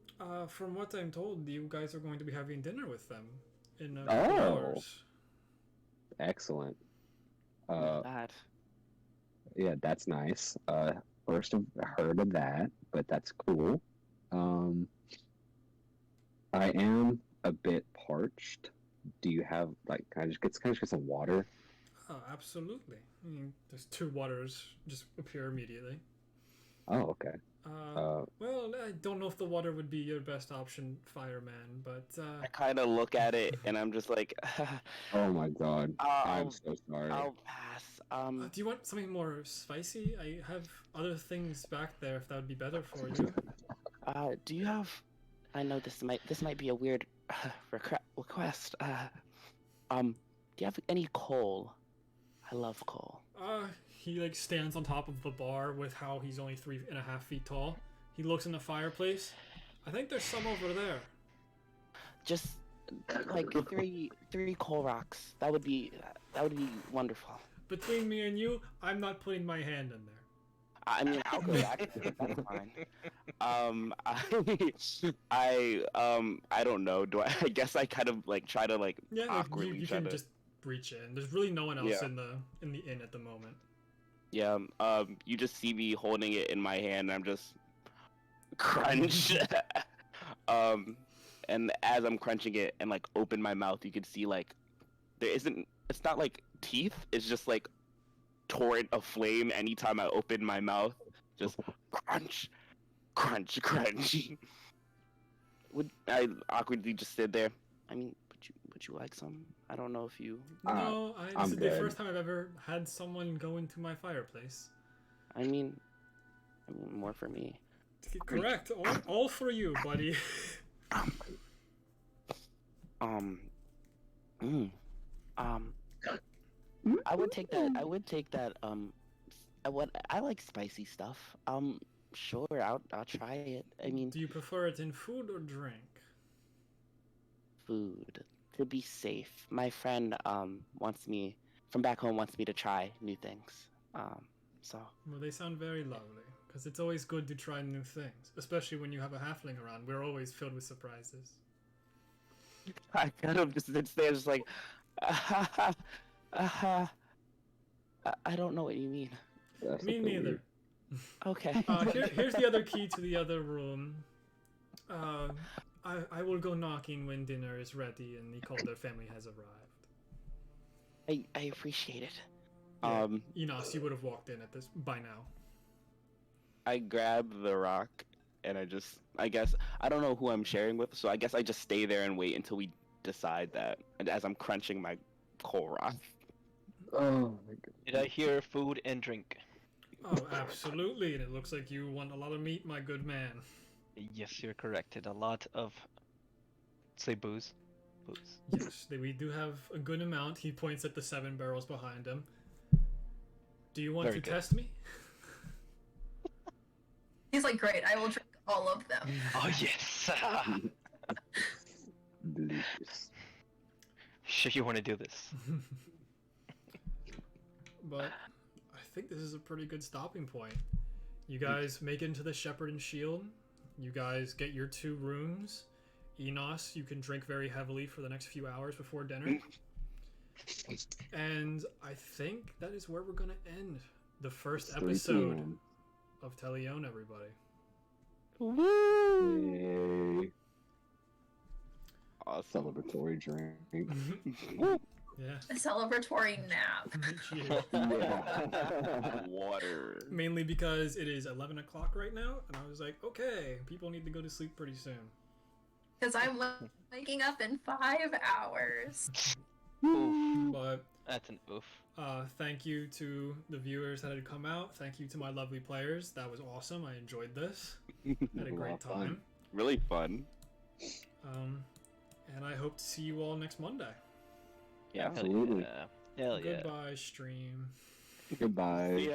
Speaker 1: From what I'm told, you guys are going to be having dinner with them in a
Speaker 3: Oh.
Speaker 1: couple hours.
Speaker 3: Excellent.
Speaker 6: That.
Speaker 3: Yeah, that's nice. First I've heard of that, but that's cool. I am a bit parched. Do you have can I just get some water?
Speaker 1: Oh, absolutely. I mean, there's 2 waters just appear immediately.
Speaker 3: Oh, okay.
Speaker 1: Well, I don't know if the water would be your best option, fireman, but
Speaker 5: I kind of look at it and I'm just like,
Speaker 3: Oh my god. I'm
Speaker 5: I'll,
Speaker 3: so sorry.
Speaker 5: I'll pass.
Speaker 1: do you want something more spicy? I have other things back there if that would be better for you.
Speaker 5: Do you have? I know this might be a weird request. Do you have any coal? I love coal.
Speaker 1: He stands on top of the bar with how he's only 3.5 feet tall. He looks in the fireplace. I think there's some over there.
Speaker 5: Just like three coal rocks. That would be wonderful.
Speaker 1: Between me and you, I'm not putting my hand in there.
Speaker 5: I mean, I'll go back. That's fine. I don't know. I guess I kind of try to awkwardly
Speaker 1: you
Speaker 5: try
Speaker 1: can
Speaker 5: to.
Speaker 1: just reach in. There's really no one else
Speaker 5: Yeah.
Speaker 1: in the inn at the moment.
Speaker 5: Yeah. You just see me holding it in my hand. And I'm just crunch. And as I'm crunching it and open my mouth, you can see there isn't. It's not teeth. It's just torrent of flame anytime I open my mouth. Just crunch, crunch, crunch. Would I awkwardly just sit there? I mean, would you like some? I don't know if you.
Speaker 1: No, this
Speaker 3: I'm
Speaker 1: is the
Speaker 3: good.
Speaker 1: first time I've ever had someone go into my fireplace.
Speaker 5: I mean, more for me.
Speaker 1: Correct. All for you, buddy.
Speaker 5: I would take that. I like spicy stuff. Sure, I'll try it. I mean,
Speaker 1: Do you prefer it in food or drink?
Speaker 5: food to be safe. My friend wants me from back home wants me to try new things. So
Speaker 1: Well, they sound very lovely. Because it's always good to try new things. Especially when you have a halfling around. We're always filled with surprises.
Speaker 5: I kind of just sits there, just I don't know what you mean.
Speaker 3: That's
Speaker 1: Me
Speaker 3: okay,
Speaker 1: neither.
Speaker 5: Okay.
Speaker 1: Here's the other key to the other room. I will go knocking when dinner is ready and the Calder family has arrived.
Speaker 5: I appreciate it.
Speaker 1: Yeah,
Speaker 5: Um,
Speaker 1: Enos, you would have walked in at this by now.
Speaker 5: I grab the rock and I guess I don't know who I'm sharing with, so I guess I just stay there and wait until we decide that. And as I'm crunching my coal rock.
Speaker 3: Oh my god.
Speaker 6: Did I hear food and drink?
Speaker 1: Oh, absolutely, and it looks like you want a lot of meat, my good man.
Speaker 6: Yes, you're correct. And a lot of, say, booze. Booze.
Speaker 1: Yes, we do have a good amount. He points at the 7 barrels behind him. Do you want
Speaker 6: Very
Speaker 1: to
Speaker 6: good.
Speaker 1: test me?
Speaker 4: He's like, great, I will drink all of them.
Speaker 6: Oh yes.
Speaker 3: Delicious.
Speaker 6: Sure, you want to do this?
Speaker 1: But I think this is a pretty good stopping point. You guys make it into the Shepherd and Shield. You guys get your 2 rooms. Enos, you can drink very heavily for the next few hours before dinner. And I think that is where we're going to end the first
Speaker 3: 3
Speaker 1: episode
Speaker 3: p.m.
Speaker 1: of Telione, everybody.
Speaker 3: Yay.
Speaker 5: Awesome.
Speaker 3: Celebratory drink.
Speaker 1: Yeah.
Speaker 4: A celebratory nap.
Speaker 1: Cheers.
Speaker 3: Yeah.
Speaker 5: Water.
Speaker 1: Mainly because it is 11 o'clock right now, and I was like, okay, people need to go to sleep pretty soon.
Speaker 4: Because I'm waking up in 5 hours.
Speaker 6: Oof.
Speaker 1: But
Speaker 6: That's an oof.
Speaker 1: thank you to the viewers that had come out. Thank you to my lovely players. That was awesome. I enjoyed this. Had a great
Speaker 3: lot of fun.
Speaker 1: time.
Speaker 5: Really fun.
Speaker 1: And I hope to see you all next Monday.
Speaker 5: Yeah.
Speaker 3: Absolutely.
Speaker 6: Hell yeah.
Speaker 1: Goodbye, stream.
Speaker 3: Goodbye.
Speaker 5: See ya.